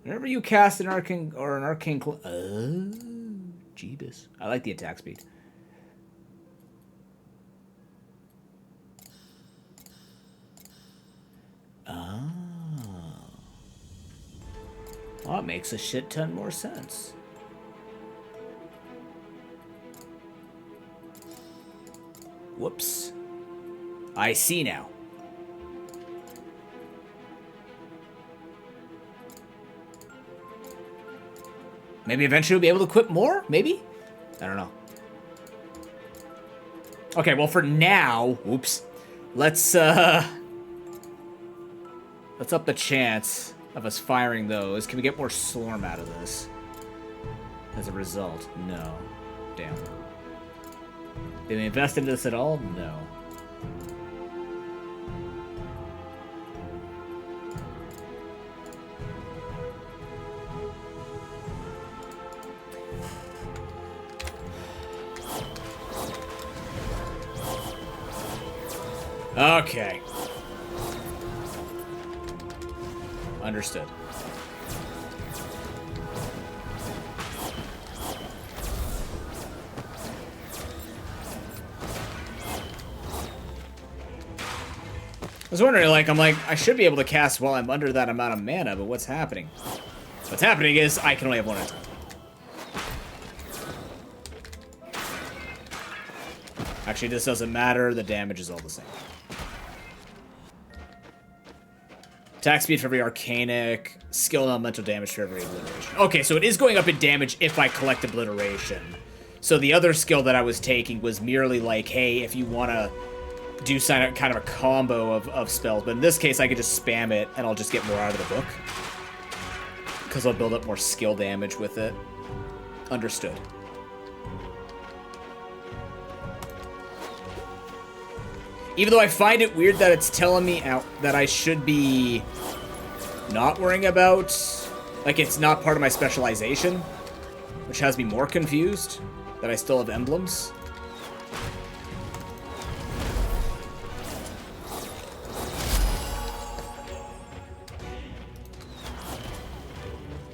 Whenever you cast an arcane oh, Jeebus. I like the attack speed. Oh. Well, that makes a shit ton more sense. Whoops. I see now. Maybe eventually we'll be able to equip more? Maybe? I don't know. Okay, well for now, whoops. Let's up the chance of us firing those. Can we get more Slorm out of this? As a result, no. Damn. Did they invest into this at all? No. Okay. Understood. I was wondering, like, I should be able to cast while I'm under that amount of mana, but what's happening? What's happening is I can only have one at a time. Actually, this doesn't matter. The damage is all the same. Attack speed for every arcanic, skill and elemental damage for every obliteration. Okay, so it is going up in damage if I collect obliteration. So the other skill that I was taking was merely like, hey, if you want to do kind of a combo of spells. But in this case, I could just spam it and I'll just get more out of the book. Because I'll build up more skill damage with it. Understood. Even though I find it weird that it's telling me that I should be not worrying about, like, it's not part of my specialization, which has me more confused that I still have emblems.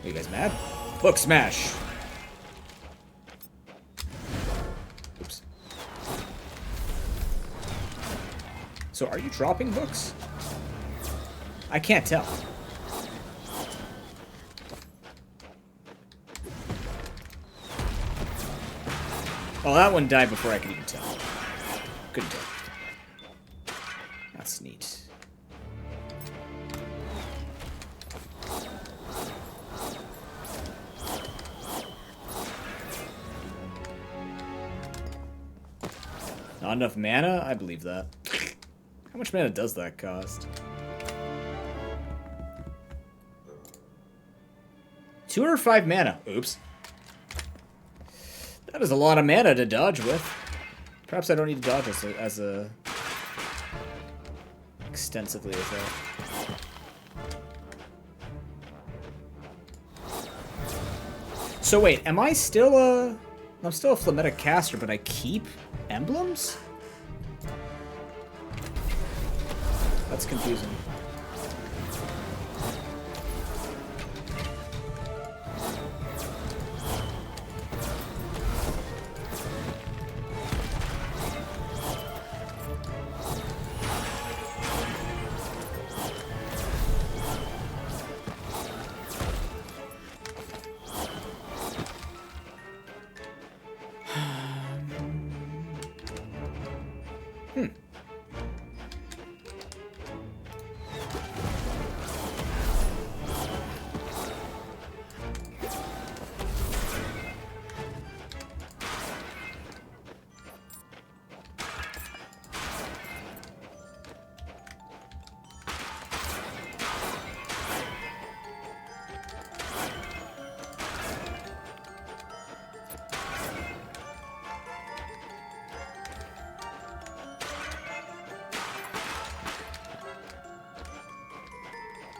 Are you guys mad? Book smash. Oops. So are you dropping books? I can't tell. Oh, that one died before I could even tell. Couldn't tell. That's neat. Not enough mana? I believe that. How much mana does that cost? 205 mana. Oops. That is a lot of mana to dodge with. Perhaps I don't need to dodge as extensively as that. So wait, am I still I'm still a phlegmatic caster, but I keep emblems? That's confusing.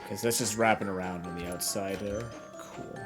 Because that's just wrapping around on the outside there. Cool.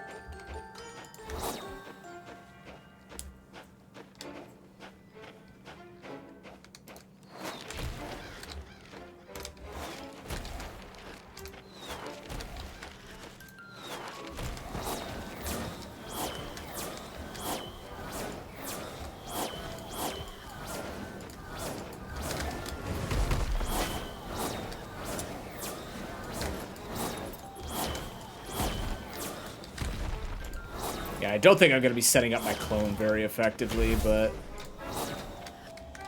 Yeah, I don't think I'm going to be setting up my clone very effectively, but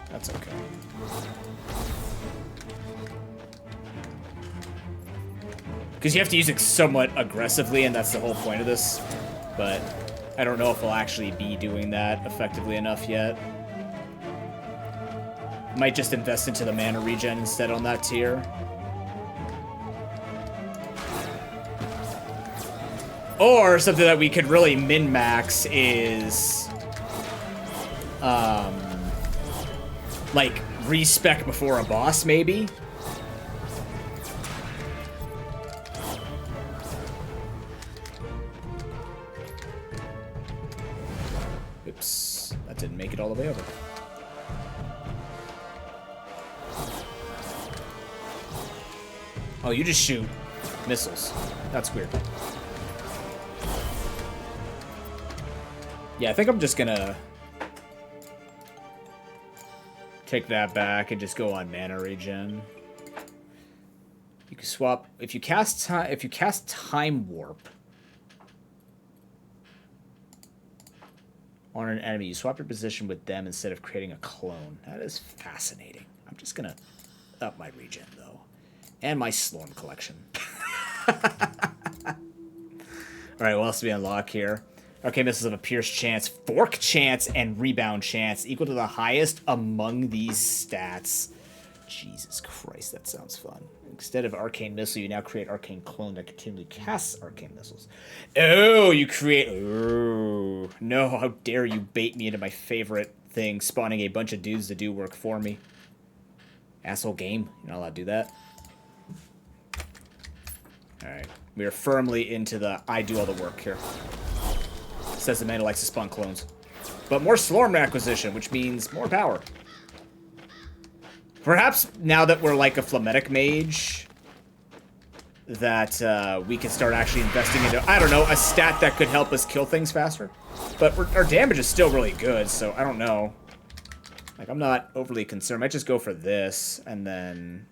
that's okay. Because you have to use it somewhat aggressively, and that's the whole point of this. But I don't know if I'll actually be doing that effectively enough yet. Might just invest into the mana regen instead on that tier. Or something that we could really min-max is, like, respec before a boss, maybe? Oops, that didn't make it all the way over. Oh, you just shoot missiles. That's weird. Yeah, I think I'm just gonna take that back and just go on mana regen. You can swap if you cast time warp on an enemy. You swap your position with them instead of creating a clone. That is fascinating. I'm just gonna up my regen though, and my SLOR collection. All right, what else do we unlock here? Arcane missiles have a pierce chance, fork chance, and rebound chance equal to the highest among these stats. Jesus Christ, that sounds fun. Instead of arcane missile, you now create arcane clone that continually casts arcane missiles. Oh, you create... Oh, no, how dare you bait me into my favorite thing, spawning a bunch of dudes to do work for me. Asshole game. You're not allowed to do that. Alright, we are firmly into the I do all the work here. Says the man who likes to spawn clones. But more SLOR acquisition, which means more power. Perhaps now that we're like a phlegmatic mage, that we can start actually investing into, I don't know, a stat that could help us kill things faster. But our damage is still really good, so I don't know. Like, I'm not overly concerned. I might just go for this, and then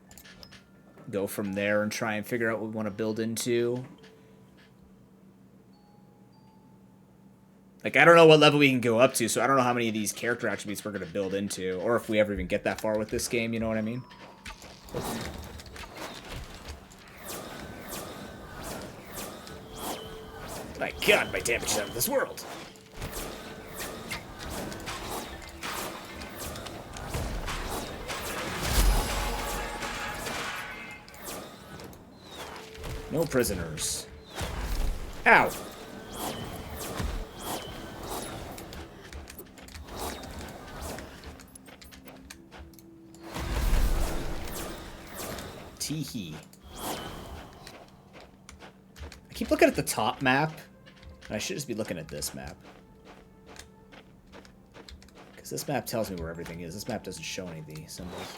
go from there and try and figure out what we want to build into. Like, I don't know what level we can go up to, so I don't know how many of these character attributes we're going to build into, or if we ever even get that far with this game, you know what I mean? My god, my damage is out of this world! No prisoners. Ow! Teehee. I keep looking at the top map, and I should just be looking at this map. Because So this map tells me where everything is. This map doesn't show any of the symbols.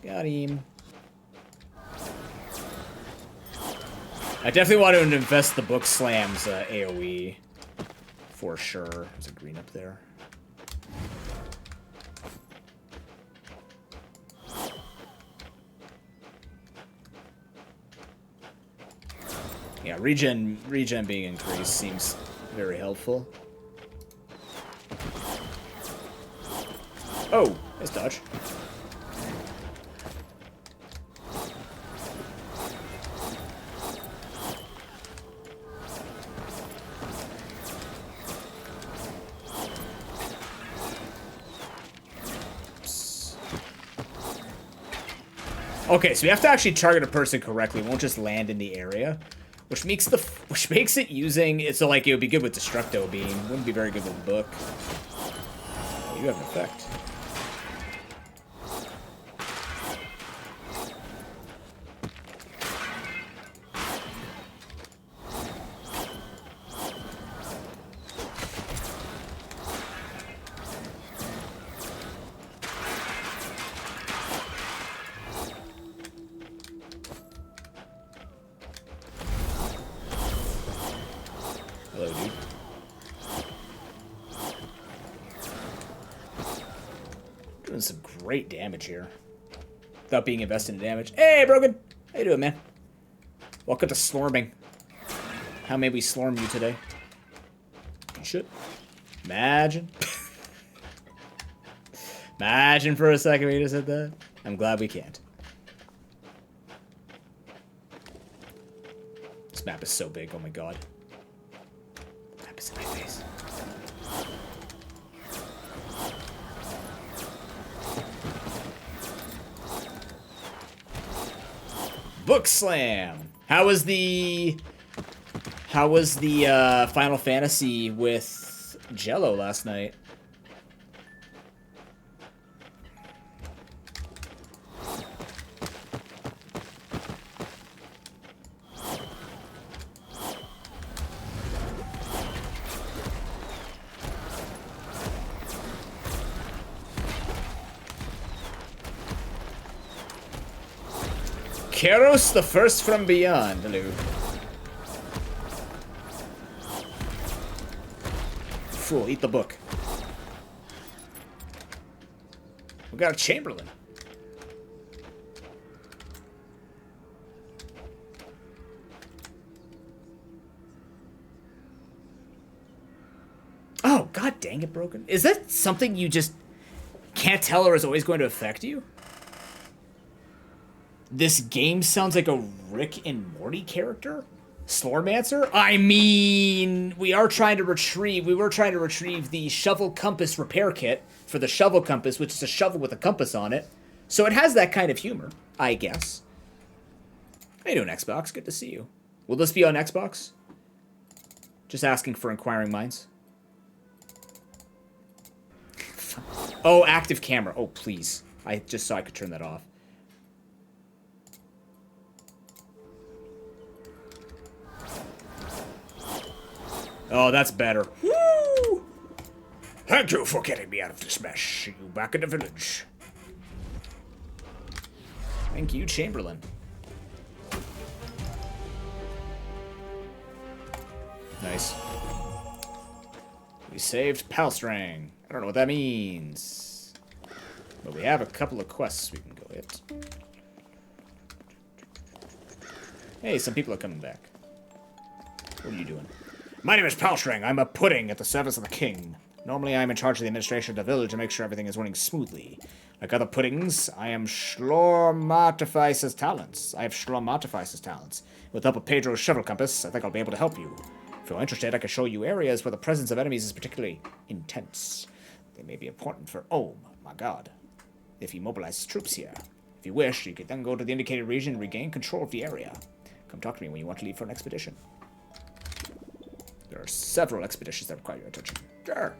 Got him. I definitely want to invest the Book Slam's AoE. For sure. There's a green up there. Yeah, regen being increased seems very helpful. Oh, nice dodge. Okay, so we have to actually target a person correctly. It won't just land in the area, which makes it using it so like it would be good with Destructo Beam. Wouldn't be very good with Book. Oh, you have an effect. Some great damage here without being invested in damage. Hey, Broken! How you doing, man? Welcome to Slorming. How may we slorm you today? You should. Imagine. Imagine for a second we just said that. I'm glad we can't. This map is so big, oh my god. The map is in my face. Book Slam. How was the Final Fantasy with Jello last night? Keros, the first from beyond. Hello. Fool, eat the book. We got a Chamberlain. Oh, god dang it, Broken. Is that something you just can't tell or is always going to affect you? This game sounds like a Rick and Morty character? Slormancer? I mean, we were trying to retrieve the shovel compass repair kit for the shovel compass, which is a shovel with a compass on it. So it has that kind of humor, I guess. How you doing, Xbox? Good to see you. Will this be on Xbox? Just asking for inquiring minds. Oh, active camera. Oh, please. I just saw I could turn that off. Oh, that's better. Woo! Thank you for getting me out of this mess. See you back in the village. Thank you, Chamberlain. Nice. We saved Palstring. I don't know what that means. But we have a couple of quests we can go hit. Hey, some people are coming back. What are you doing? My name is Palstring. I'm a pudding at the service of the king. Normally, I'm in charge of the administration of the village to make sure everything is running smoothly. Like other puddings, I am SLOR Martifice's talents. I have SLOR Martifice's talents. With the help of Pedro's shovel compass, I think I'll be able to help you. If you're interested, I can show you areas where the presence of enemies is particularly intense. They may be important for Ohm, my god, if he mobilizes troops here. If you wish, you could then go to the indicated region and regain control of the area. Come talk to me when you want to leave for an expedition. There are several expeditions that require your attention. Sure.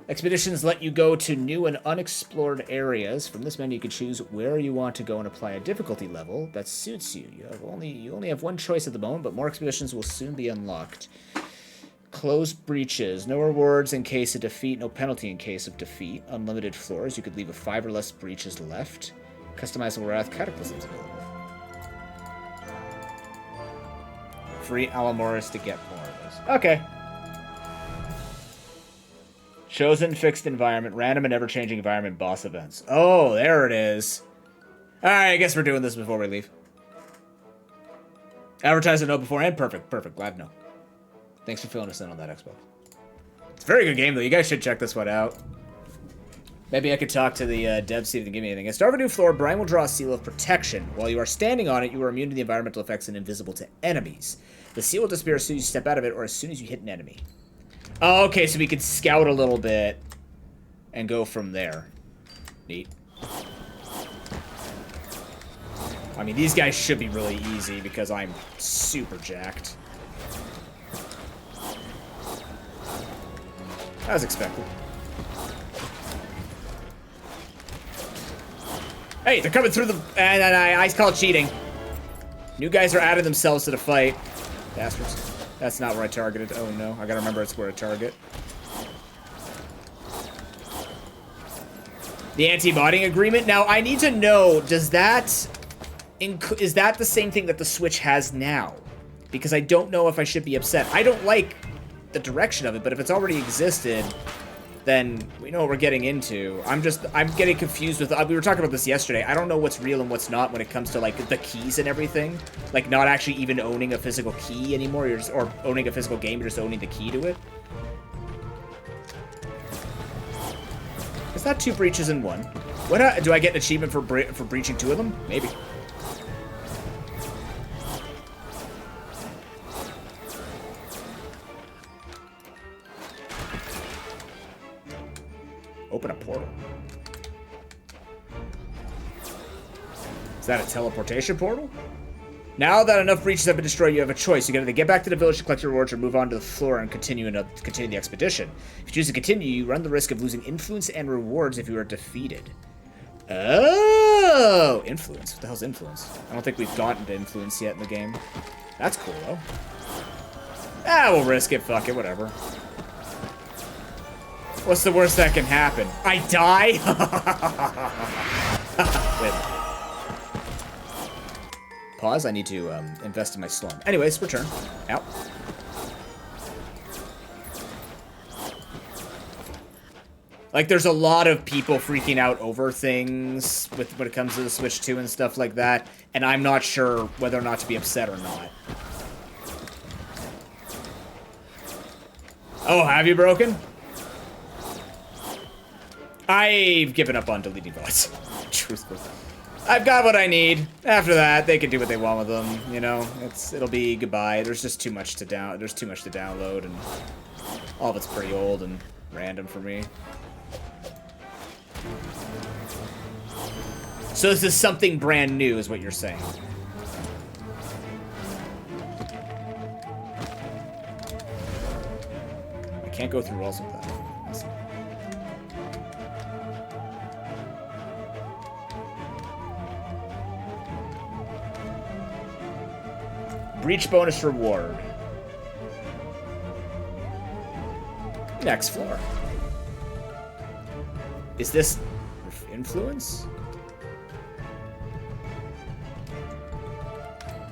Expeditions let you go to new and unexplored areas. From this menu, you can choose where you want to go and apply a difficulty level that suits you. You only have one choice at the moment, but more expeditions will soon be unlocked. Close breaches. No rewards in case of defeat. No penalty in case of defeat. Unlimited floors. You could leave with 5 or less breaches left. Customizable Wrath Cataclysms available. Free Alamoris to get more of those. Okay. Chosen fixed environment. Random and ever-changing environment boss events. Oh, there it is. Alright, I guess we're doing this before we leave. Advertise a note beforehand. Perfect, perfect. Glad to know. Thanks for filling us in on that, Xbox. It's a very good game, though. You guys should check this one out. Maybe I could talk to the devs, see if they can give me anything. At the start of a new floor, Brian will draw a seal of protection. While you are standing on it, you are immune to the environmental effects and invisible to enemies. The seal will disappear as soon as you step out of it or as soon as you hit an enemy. Oh, okay, so we could scout a little bit and go from there. Neat. I mean, these guys should be really easy because I'm super jacked. As expected. Hey, they're coming through the... And I call it cheating. New guys are adding themselves to the fight. Bastards. That's not where I targeted. Oh, no. I gotta remember it's where I target. The anti-botting agreement. Now, I need to know, does that... Is that the same thing that the Switch has now? Because I don't know if I should be upset. I don't like the direction of it, but if it's already existed, then we know what we're getting into. I'm getting confused with... we were talking about this yesterday. I don't know what's real and what's not when it comes to, like, the keys and everything. Like, not actually even owning a physical key anymore, or owning a physical game, you're just owning the key to it. Is that 2 breaches in 1? What do I get an achievement for breaching 2 of them? Maybe. Open a portal. Is that a teleportation portal? Now that enough breaches have been destroyed, you have a choice. You can either get back to the village to collect your rewards or move on to the floor and continue the expedition. If you choose to continue, you run the risk of losing influence and rewards if you are defeated. Oh! Influence. What the hell's influence? I don't think we've gotten to influence yet in the game. That's cool, though. Ah, we'll risk it. Fuck it. Whatever. What's the worst that can happen? I die? Wait. Pause. I need to invest in my storm. Anyways, return. Out. Like, there's a lot of people freaking out over things when it comes to the Switch 2 and stuff like that, and I'm not sure whether or not to be upset or not. Oh, have you broken? I've given up on deleting bots. Truthfully. I've got what I need. After that, they can do what they want with them, you know? It'll be goodbye. There's just too much to download, and all of it's pretty old and random for me. So this is something brand new, is what you're saying. I can't go through walls with that. Awesome. Breach bonus reward. Next floor. Is this influence?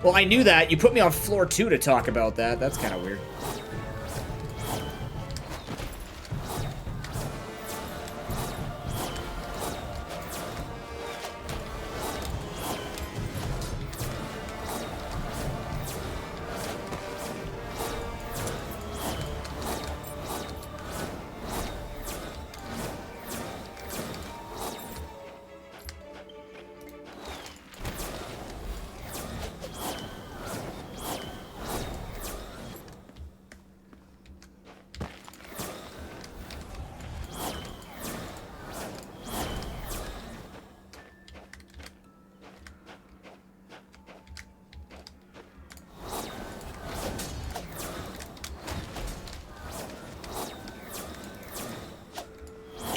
Well, I knew that. You put me on floor 2 to talk about that. That's kind of weird.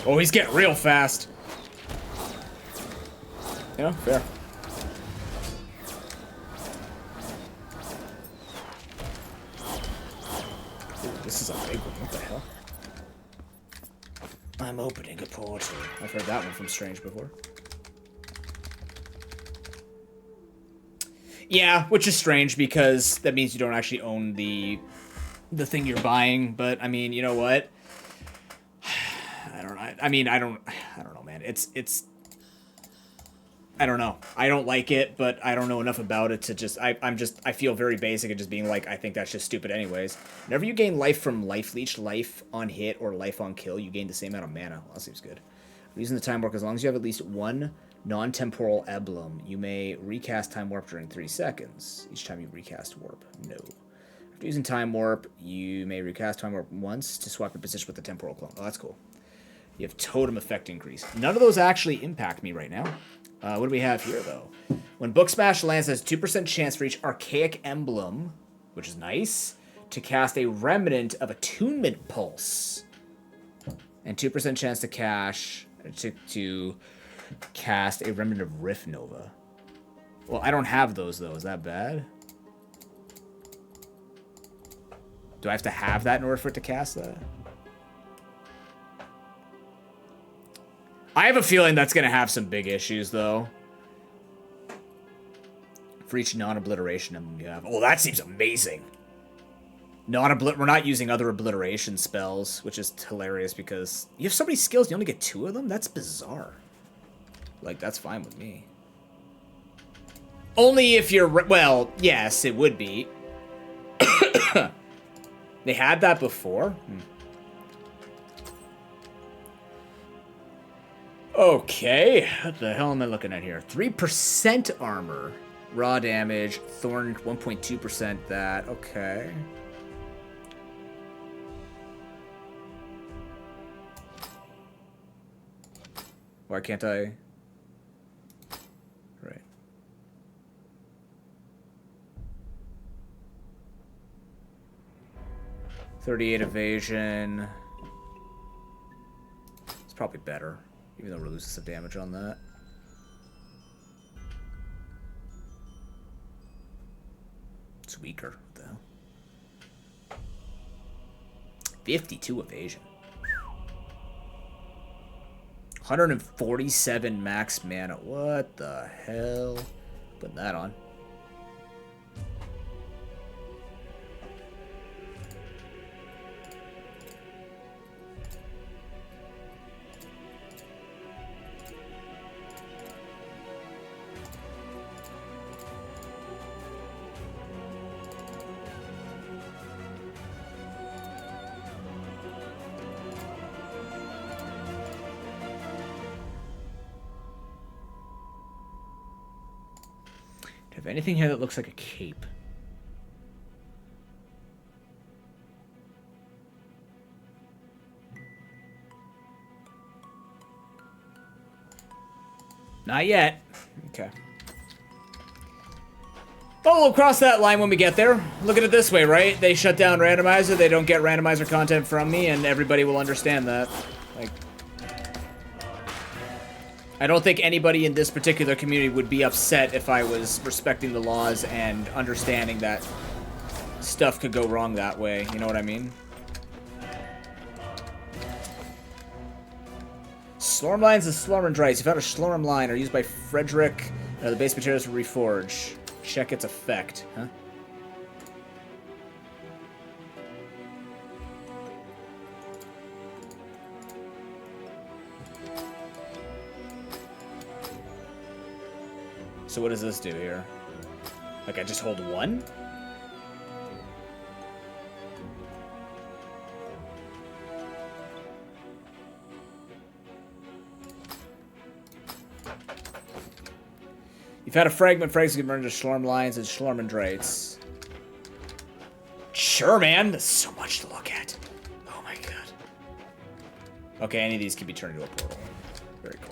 Oh, he's getting real fast. Yeah, fair. Ooh, this is a big one. What the hell? I'm opening a portal. I've heard that one from Strange before. Yeah, which is strange because that means you don't actually own the thing you're buying. But I mean, you know what? I don't know. I mean, I don't know, man. It's. I don't know. I don't like it, but I don't know enough about it to just... I feel very basic at just being like, I think that's just stupid anyways. Whenever you gain life from Life Leech, life on hit, or life on kill, you gain the same amount of mana. Well, that seems good. Using the Time Warp, as long as you have at least one non-temporal emblem, you may recast Time Warp during 3 seconds. Each time you recast Warp. No. After using Time Warp, you may recast Time Warp once to swap your position with the temporal clone. Oh, that's cool. You have Totem Effect increase. None of those actually impact me right now. What do we have here, though? When Book Smash lands, it has 2% chance for each Archaic Emblem, which is nice, to cast a Remnant of Attunement Pulse. And 2% chance to cast a Remnant of Rift Nova. Well, I don't have those, though. Is that bad? Do I have to have that in order for it to cast that? I have a feeling that's going to have some big issues, though. For each non-obliteration emblem you have. Oh, that seems amazing. We're not using other obliteration spells, which is hilarious because you have so many skills, you only get 2 of them? That's bizarre. Like, that's fine with me. Only if you're... Well, yes, it would be. They had that before? Okay, what the hell am I looking at here? 3% armor. Raw damage, thorn 1.2% that. Okay. Why can't I? Right. .38 evasion. It's probably better. Even though we're losing some damage on that. It's weaker. What the hell? 52 evasion. 147 max mana. What the hell? Putting that on. Have anything here that looks like a cape? Not yet. Okay. But we'll cross that line when we get there. Look at it this way, right? They shut down randomizer, they don't get randomizer content from me, and everybody will understand that. Like, I don't think anybody in this particular community would be upset if I was respecting the laws and understanding that stuff could go wrong that way. You know what I mean? Slorm lines and Slormandrites. If you found a Slorm line are used by Frederick, the base materials for Reforge. Check its effect, huh? So what does this do here? Like, I just hold 1? You've had a fragment. Fragments can burn into Slorm lines and Slormandrites. Sure, man. There's so much to look at. Oh my god. Okay, any of these can be turned into a portal. Very cool.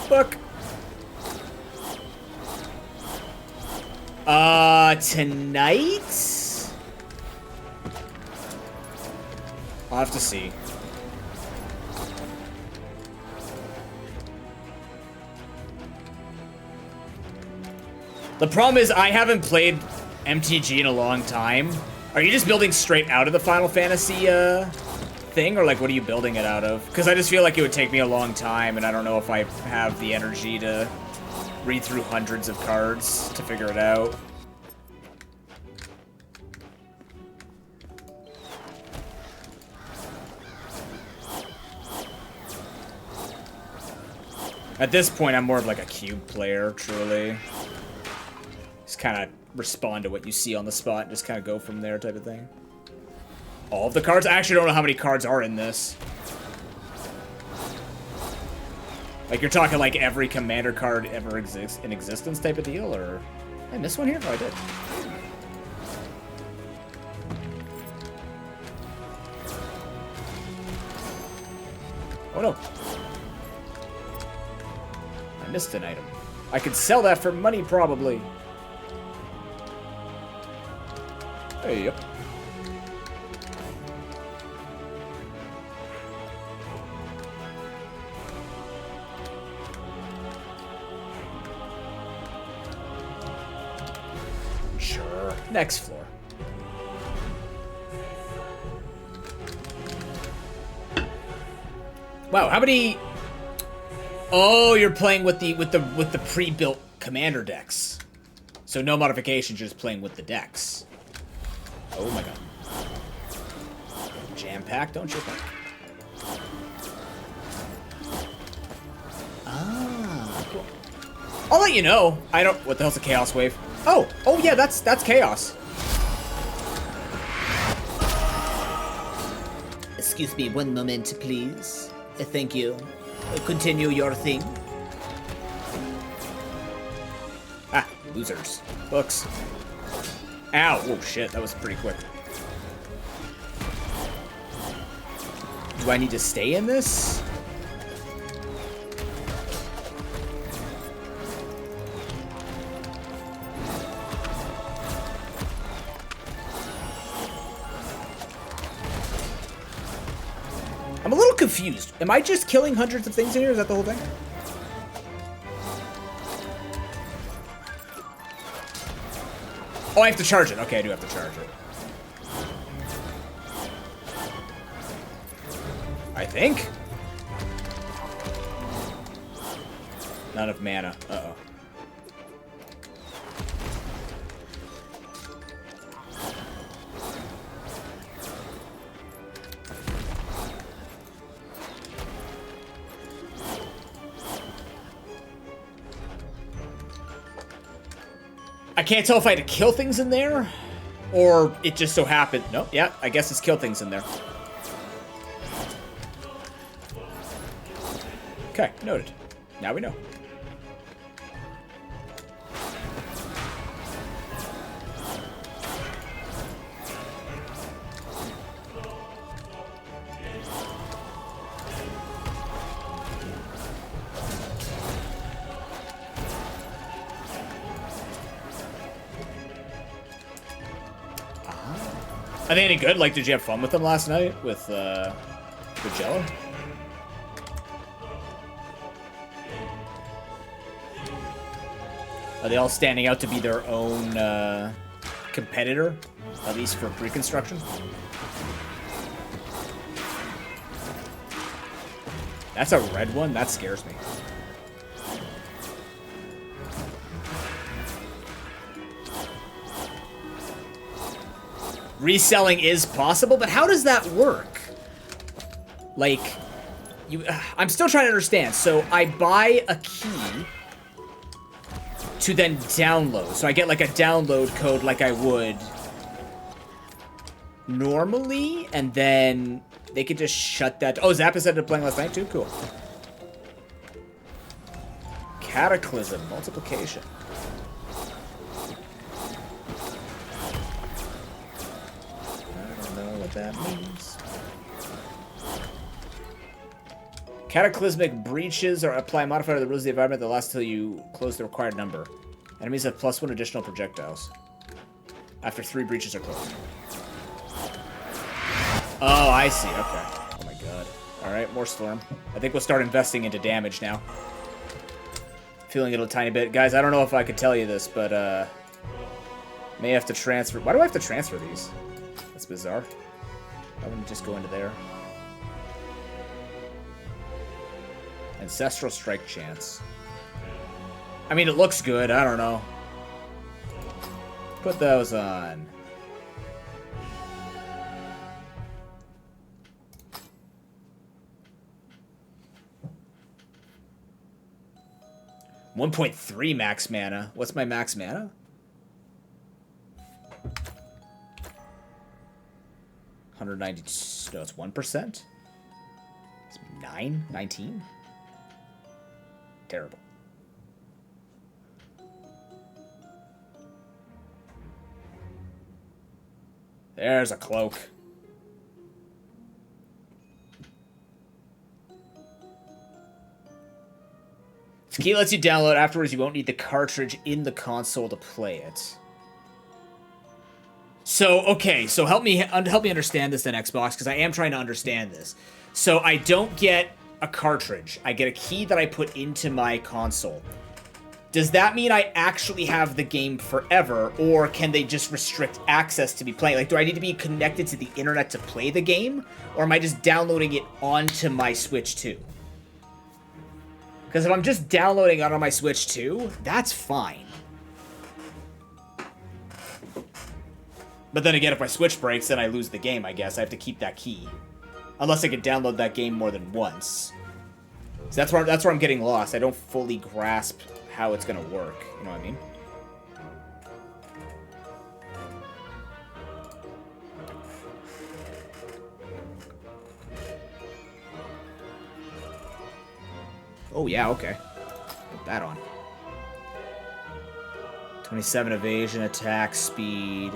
Fuck. Tonight? I'll have to see. The problem is I haven't played MTG in a long time. Are you just building straight out of the Final Fantasy thing, or like what are you building it out of? Because I just feel like it would take me a long time, and I don't know if I have the energy to read through hundreds of cards to figure it out. At this point, I'm more of like a cube player, truly. Just kind of respond to what you see on the spot and just kind of go from there type of thing. All of the cards? I actually don't know how many cards are in this. Like, you're talking like every commander card ever exists in existence type of deal, or... Did I miss one here? Oh, I did. Oh, no. I missed an item. I could sell that for money, probably. Hey, yep. Sure. Next floor. Wow, how many... Oh, you're playing with the pre-built commander decks. So no modifications, just playing with the decks. Oh my god. Jam-packed, don't you think? Ah, cool. I'll let you know. I don't... What the hell's a Chaos Wave? Oh! Oh yeah, that's Chaos. Excuse me one moment, please. Thank you. Continue your thing. Ah, losers. Books. Ow. Oh shit, that was pretty quick. Do I need to stay in this? I'm a little confused. Am I just killing hundreds of things in here? Is that the whole thing? Oh, I have to charge it. Okay, I do have to charge it. I think. Not enough mana. Uh-oh. I can't tell if I had to kill things in there, or it just so happened. No, yeah, I guess it's kill things in there. Okay, noted. Now we know. Are they any good? Like, did you have fun with them last night with Jello? Are they all standing out to be their own competitor, at least for pre-construction? That's a red one? That scares me. Reselling is possible, but how does that work? Like, I'm still trying to understand. So I buy a key to then download. So I get like a download code like I would normally, and then they could just shut that. Oh, Zappas ended up playing last night too? Cool. Cataclysm, multiplication. What that means. Cataclysmic breaches or apply a modifier to the rules of the environment that lasts until you close the required number. Enemies have +1 additional projectiles after 3 breaches are closed. Oh, I see. Okay. Oh my god. Alright, more storm. I think we'll start investing into damage now. Feeling it a tiny bit. Guys, I don't know if I could tell you this, but, may have to transfer. Why do I have to transfer these? That's bizarre. Why wouldn't it just go into there? Ancestral Strike Chance. I mean, it looks good. I don't know. Put those on. $1.3 max mana. What's my max mana? 190. No, it's 1%. It's 19. Terrible. There's a cloak. This key lets you download. Afterwards, you won't need the cartridge in the console to play it. So, okay, so help me understand this then, Xbox, because I am trying to understand this. So I don't get a cartridge. I get a key that I put into my console. Does that mean I actually have the game forever, or can they just restrict access to be playing? Like, do I need to be connected to the internet to play the game, or am I just downloading it onto my Switch 2? Because if I'm just downloading it on my Switch 2, that's fine. But then again, if my Switch breaks, then I lose the game, I guess. I have to keep that key. Unless I can download that game more than once. So that's where I'm getting lost. I don't fully grasp how it's gonna work. You know what I mean? Oh, yeah, okay. Put that on. 27 evasion, attack, speed.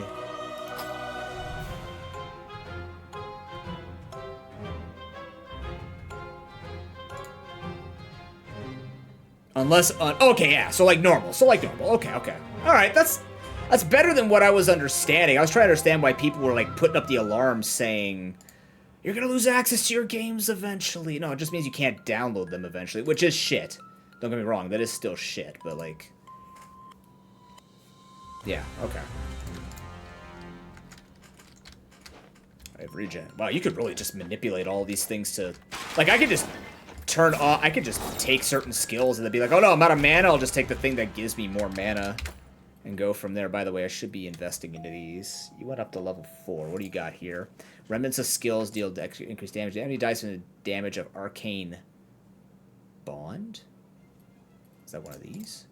Unless, okay, yeah, so like normal. Okay. Alright, that's better than what I was understanding. I was trying to understand why people were, like, putting up the alarms saying, you're gonna lose access to your games eventually. No, it just means you can't download them eventually, which is shit. Don't get me wrong, that is still shit, but, like... Yeah, okay. I have regen. Wow, you could really just manipulate all these things to... Like, I could just... turn off. I could just take certain skills and then be like, oh no, I'm out of mana. I'll just take the thing that gives me more mana and go from there. By the way, I should be investing into these. You went up to level 4. What do you got here? Remnants of skills deal increased damage. The enemy dies from the damage of arcane bond. Is that one of these?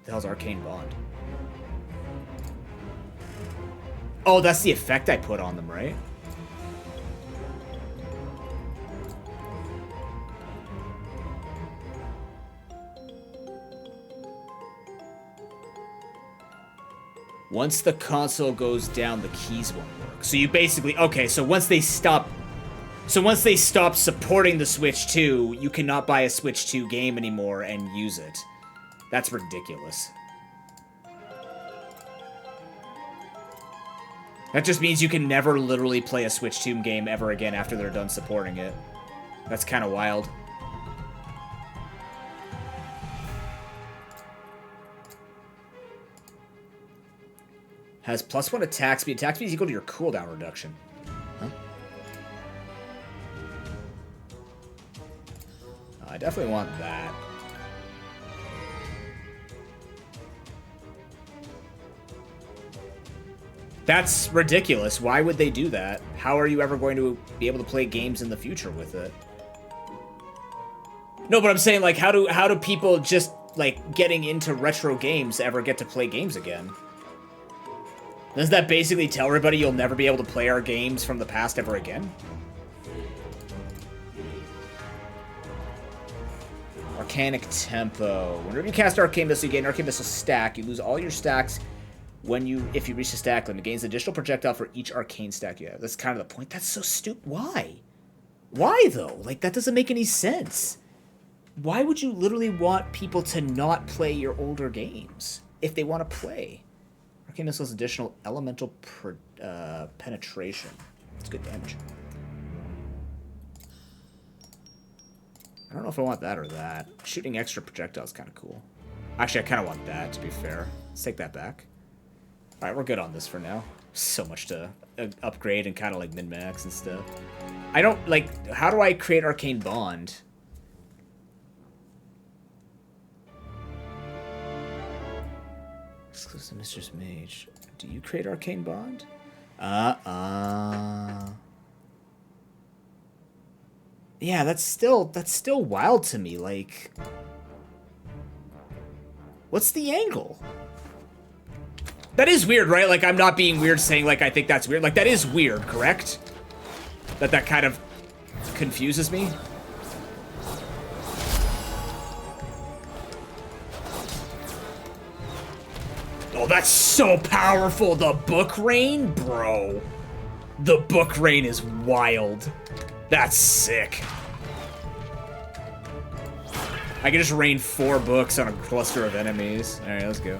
The hell's arcane bond? Oh, that's the effect I put on them, right? Once the console goes down, the keys won't work. So you basically... Okay, so once they stop supporting the Switch 2, you cannot buy a Switch 2 game anymore and use it. That's ridiculous. That just means you can never literally play a Switch 2 game ever again after they're done supporting it. That's kind of wild. Has +1 attack speed. Attack speed is equal to your cooldown reduction. Huh? I definitely want that. That's ridiculous. Why would they do that? How are you ever going to be able to play games in the future with it? No, but I'm saying, like, how do people just, like, getting into retro games ever get to play games again? Does that basically tell everybody you'll never be able to play our games from the past ever again? Arcanic Tempo. Whenever you cast Arcane Missile, you gain Arcane Missile stack. You lose all your stacks if you reach the stack limit. It gains additional projectile for each arcane stack you have. That's kind of the point. That's so stupid. Why? Why, though? Like, that doesn't make any sense. Why would you literally want people to not play your older games if they want to play? Arcane Missile's additional elemental penetration. It's good damage. I don't know if I want that or that. Shooting extra projectiles is kind of cool. Actually, I kind of want that, to be fair. Let's take that back. Alright, we're good on this for now. So much to upgrade and kind of like min-max and stuff. I don't, like, how do I create Arcane Bond? Exclusive Mistress Mage. Do you create Arcane Bond? Yeah, that's still wild to me, like... What's the angle? That is weird, right? Like, I'm not being weird saying, like, I think that's weird. Like, that is weird, correct? That kind of confuses me. Oh, that's so powerful. The book rain? Bro. The book rain is wild. That's sick. I can just rain 4 books on a cluster of enemies. Alright, let's go.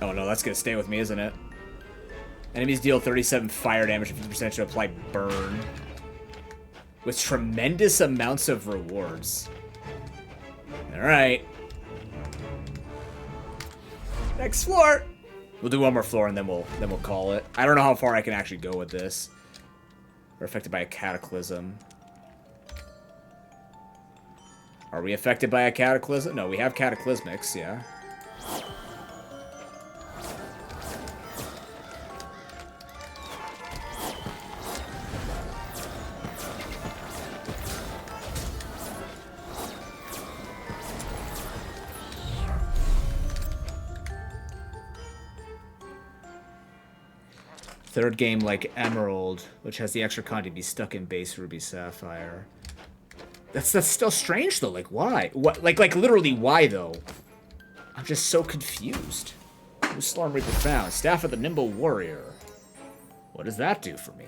Oh no, that's gonna stay with me, isn't it? Enemies deal 37 fire damage, 50% to apply burn. With tremendous amounts of rewards. Alright. Next floor! We'll do one more floor and then we'll call it. I don't know how far I can actually go with this. We're affected by a cataclysm. Are we affected by a cataclysm? No, we have cataclysmics, yeah. Third game like Emerald, which has the extra con to be stuck in base Ruby Sapphire. That's still strange though. Like why? What? Like literally why though? I'm just so confused. New SLOR Reaper found. Staff of the Nimble Warrior. What does that do for me?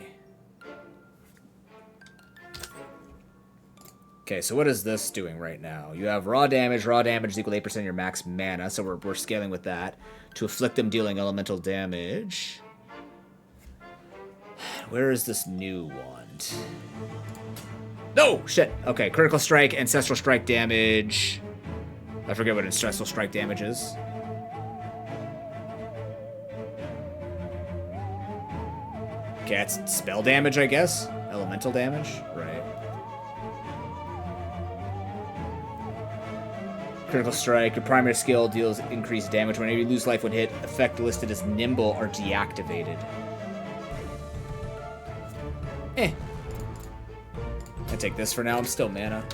Okay, so what is this doing right now? You have raw damage. Raw damage is equal to 8% of your max mana, so we're scaling with that. To afflict them, dealing elemental damage. Where is this new one? No! Shit. Okay, critical strike, ancestral strike damage. I forget what ancestral strike damage is. Okay, it's spell damage, I guess? Elemental damage? Right. Critical strike. Your primary skill deals increased damage. Whenever you lose life when hit, effect listed as nimble are deactivated. Eh. I take this for now. I'm still mana.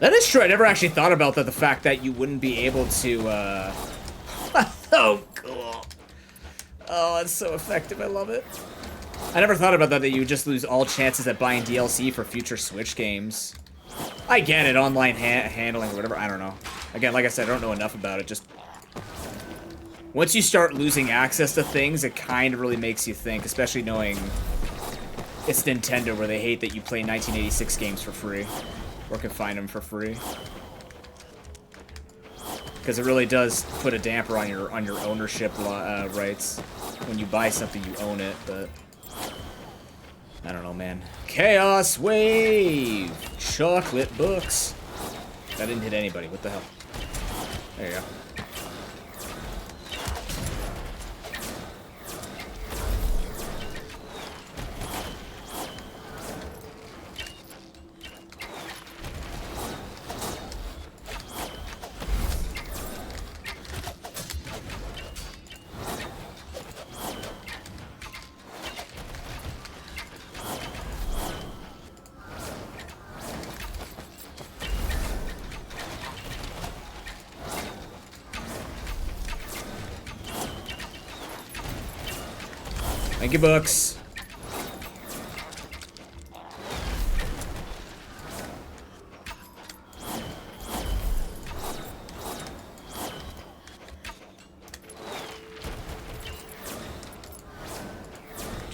That is true. I never actually thought about that. The fact that you wouldn't be able to, Oh, cool. Oh, that's so effective. I love it. I never thought about that you would just lose all chances at buying DLC for future Switch games. I get it. Online handling or whatever. I don't know. Again, like I said, I don't know enough about it. Just... once you start losing access to things, it kind of really makes you think, especially knowing it's Nintendo where they hate that you play 1986 games for free. Or can find them for free, because it really does put a damper on your ownership rights. When you buy something, you own it. But I don't know, man. Chaos Wave, chocolate books. That didn't hit anybody. What the hell? There you go. Thank you, books.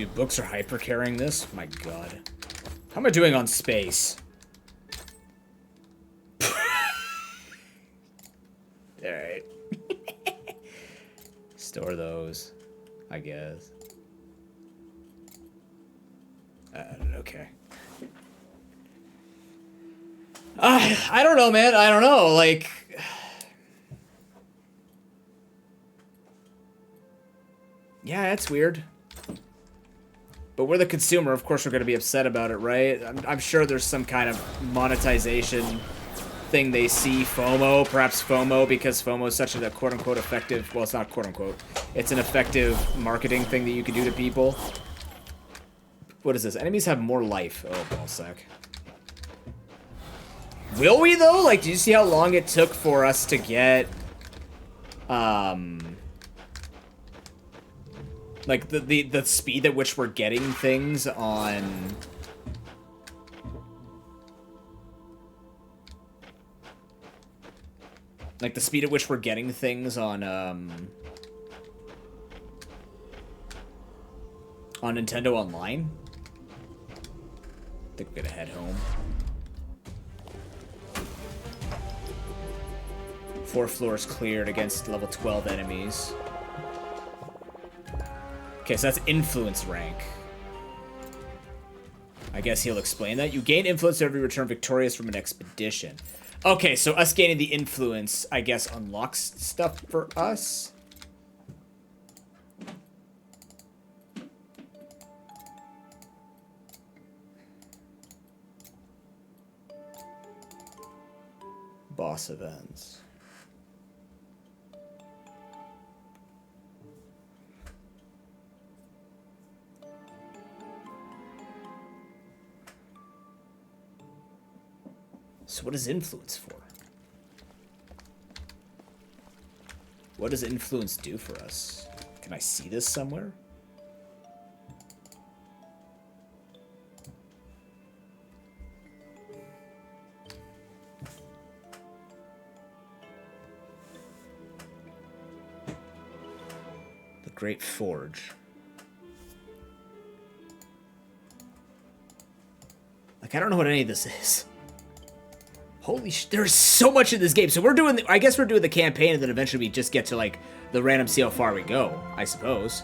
Dude, books are hyper carrying this? My god. How am I doing on space? Alright. Store those, I guess. Okay. I don't know, man. I don't know. Like... Yeah, it's weird. But we're the consumer. Of course we're going to be upset about it, right? I'm sure there's some kind of monetization thing they see. FOMO. Perhaps FOMO, because FOMO is such a quote-unquote effective... Well, it's not quote-unquote. It's an effective marketing thing that you can do to people. What is this? Enemies have more life. Oh, ballsack. Will we, though? Like, do you see how long it took for us to get... Like, the speed at which we're getting things on... Like, the speed at which we're getting things on Nintendo Online? I think we're gonna head home. 4 floors cleared against level 12 enemies. Okay, so that's influence rank. I guess he'll explain that. You gain influence every return victorious from an expedition. Okay, so us gaining the influence, I guess, unlocks stuff for us. Boss events. So what is influence for? What does influence do for us? Can I see this somewhere? The Great Forge. Like, I don't know what any of this is. Holy there's so much in this game. So we're doing, I guess we're doing the campaign, and then eventually we just get to, like, the random see how far we go, I suppose.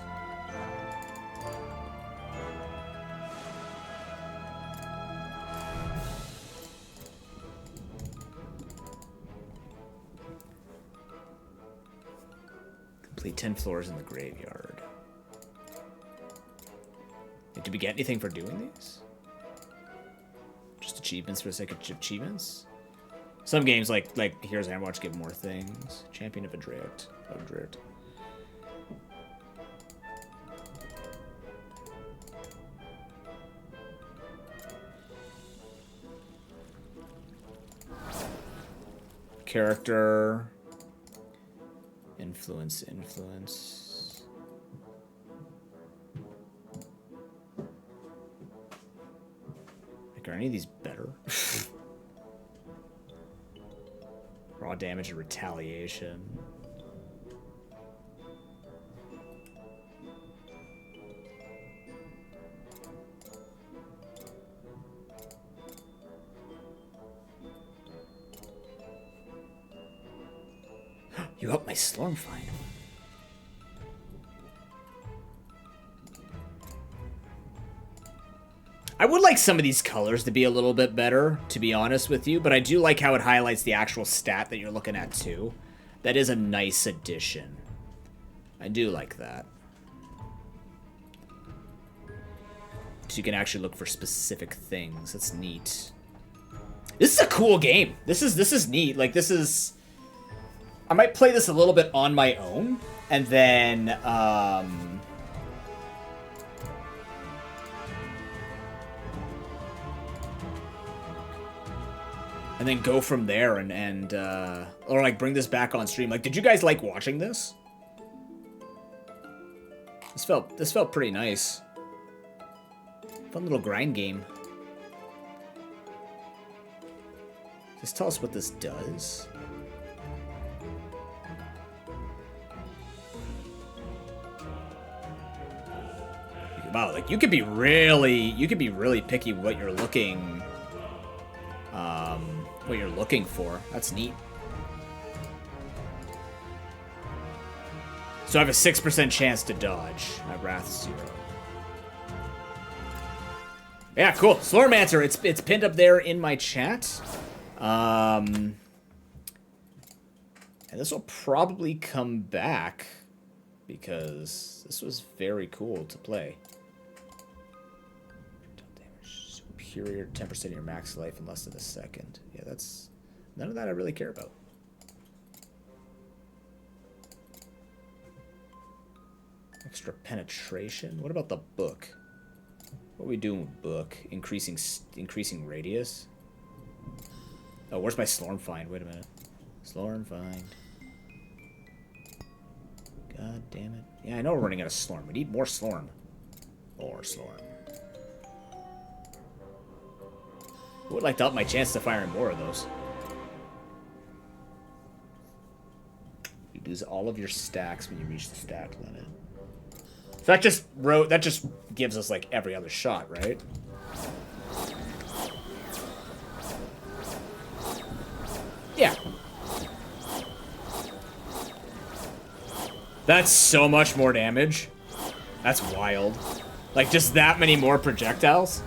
Complete 10 floors in the graveyard. Did we get anything for doing these? Just achievements for the sake of achievements? Some games, like Heroes of Watch, give more things. Champion of Adrift. Character. Influence. Like, are any of these better? Raw damage and retaliation. You helped my Storm find. I would like some of these colors to be a little bit better, to be honest with you, but I do like how it highlights the actual stat that you're looking at, too. That is a nice addition. I do like that. So you can actually look for specific things. That's neat. This is a cool game. This is neat. Like, this is... I might play this a little bit on my own, and then, and then go from there and or like bring this back on stream. Like, did you guys like watching this? This felt pretty nice. Fun little grind game. Just tell us what this does. Wow, like you could be really picky what you're looking for. That's neat. So I have a 6% chance to dodge. My wrath's 0. Yeah, cool. Slormancer, it's pinned up there in my chat. And this will probably come back because this was very cool to play. Superior 10% of your max life in less than a second. Yeah, that's none of that I really care about. Extra penetration. What about the book? What are we doing with book? Increasing radius. Oh, where's my Slorm find? Wait a minute. Slorm find. God damn it. Yeah, I know we're running out of Slorm. We need more Slorm. More Slorm. I would like to up my chance to firing more of those. You lose all of your stacks when you reach the stack limit. So that just gives us like every other shot, right? Yeah. That's so much more damage. That's wild. Like just that many more projectiles.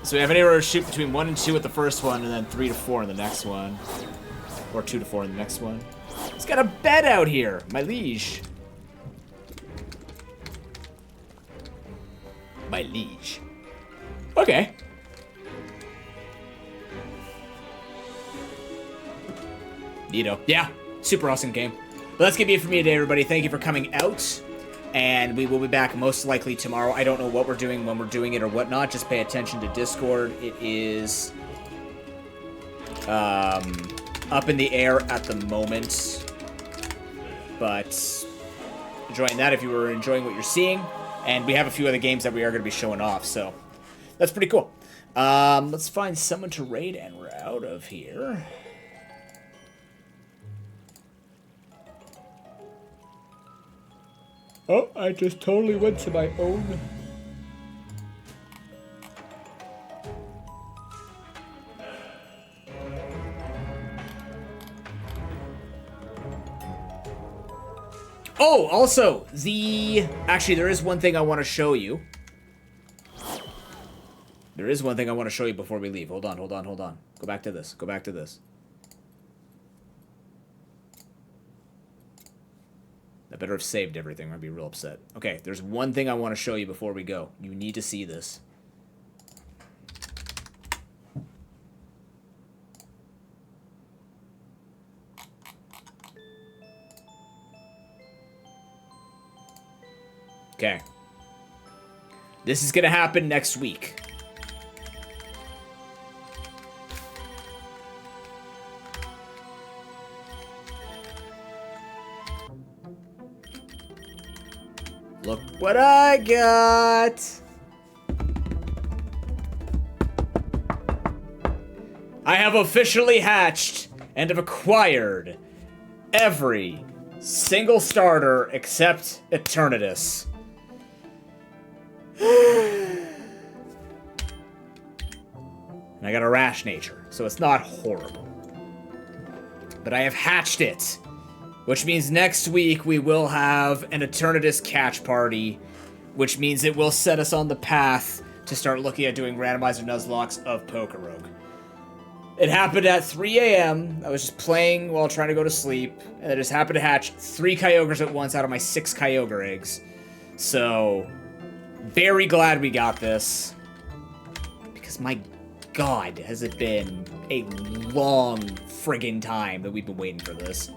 So we have an arrow to shoot between 1 and 2 at the first one, and then 3 to 4 in the next one. Or 2 to 4 in the next one. It's got a bed out here, my liege. My liege. Okay. Neato. Yeah, super awesome game. But that's gonna be it for me today, everybody. Thank you for coming out. And we will be back most likely tomorrow. I don't know what we're doing, when we're doing it, or whatnot. Just pay attention to Discord. It is up in the air at the moment. But enjoying that if you were enjoying what you're seeing. And we have a few other games that we are going to be showing off. So that's pretty cool. Let's find someone to raid and we're out of here. Oh, I just totally went to my own. Oh, also, actually, there is one thing I want to show you. There is one thing I want to show you before we leave. Hold on. Go back to this. I better have saved everything or I'd be real upset. Okay, there's one thing I want to show you before we go. You need to see this. Okay. This is gonna happen next week. Look what I got! I have officially hatched and have acquired every single starter except Eternatus. And I got a rash nature, so it's not horrible. But I have hatched it, which means next week we will have an Eternatus catch party, which means it will set us on the path to start looking at doing randomizer Nuzlockes of Pokerogue. It happened at 3 a.m. I was just playing while trying to go to sleep, and I just happened to hatch 3 Kyogres at once out of my 6 Kyogre eggs. So, very glad we got this. Because my god, has it been a long friggin' time that we've been waiting for this.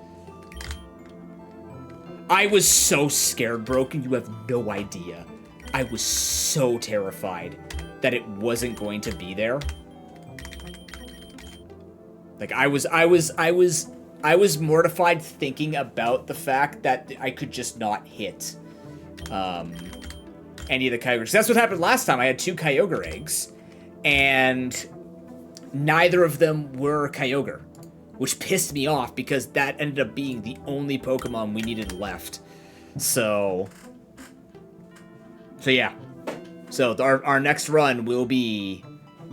I was so scared, Broken, you have no idea. I was so terrified that it wasn't going to be there. Like, I was mortified thinking about the fact that I could just not hit any of the Kyogres. That's what happened last time. I had 2 Kyogre eggs, and neither of them were Kyogre, which pissed me off because that ended up being the only Pokemon we needed left. So, So yeah. So our next run will be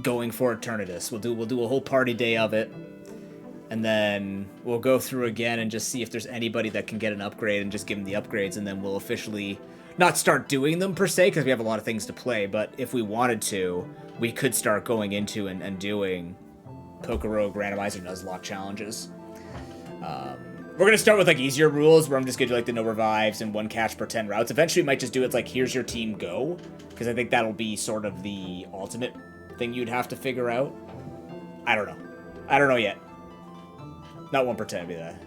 going for Eternatus. We'll do a whole party day of it. And then we'll go through again and just see if there's anybody that can get an upgrade and just give them the upgrades, and then we'll officially not start doing them per se because we have a lot of things to play, but if we wanted to, we could start going into and doing Pokorogue randomizer Nuzlocke challenges. We're going to start with like easier rules where I'm just going to do like the no revives and 1 catch per 10 routes. Eventually we might just do it like here's your team go, because I think that'll be sort of the ultimate thing you'd have to figure out. I don't know yet. Not 1 per 10 would be that.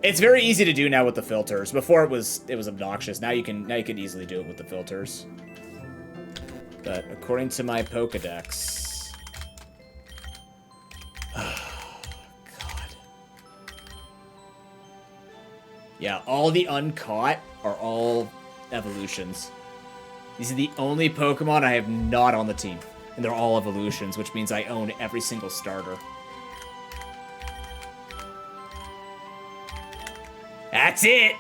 It's very easy to do now with the filters. Before it was obnoxious. Now you can easily do it with the filters. But according to my Pokedex, oh, God. Yeah, all the uncaught are all evolutions. These are the only Pokemon I have not on the team, and they're all evolutions, which means I own every single starter. That's it!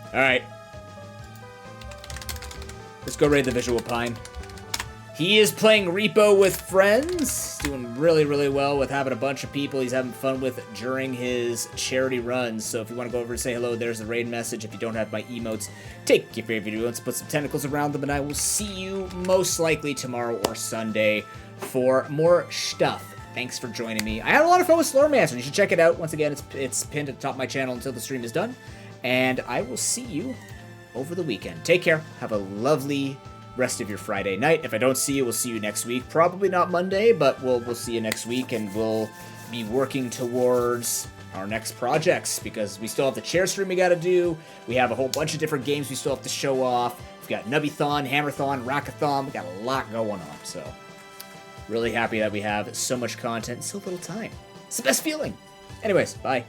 Alright. Let's go raid the Visual Pine. He is playing Repo with friends. Doing really, really well with having a bunch of people he's having fun with during his charity runs. So if you want to go over and say hello, there's the raid message. If you don't have my emotes, take your favorite video and put some tentacles around them. And I will see you most likely tomorrow or Sunday for more stuff. Thanks for joining me. I had a lot of fun with SLOR Master. You should check it out. Once again, it's pinned at the top of my channel until the stream is done. And I will see you over the weekend. Take care. Have a lovely rest of your Friday night. If I don't see you, we'll see you next week. Probably not Monday, but we'll see you next week, and we'll be working towards our next projects because we still have the chair stream we got to do. We have a whole bunch of different games we still have to show off. We've got Nubbython, Hammerthon, Rockathon. We got a lot going on, so really happy that we have so much content in so little time. It's the best feeling. Anyways, bye.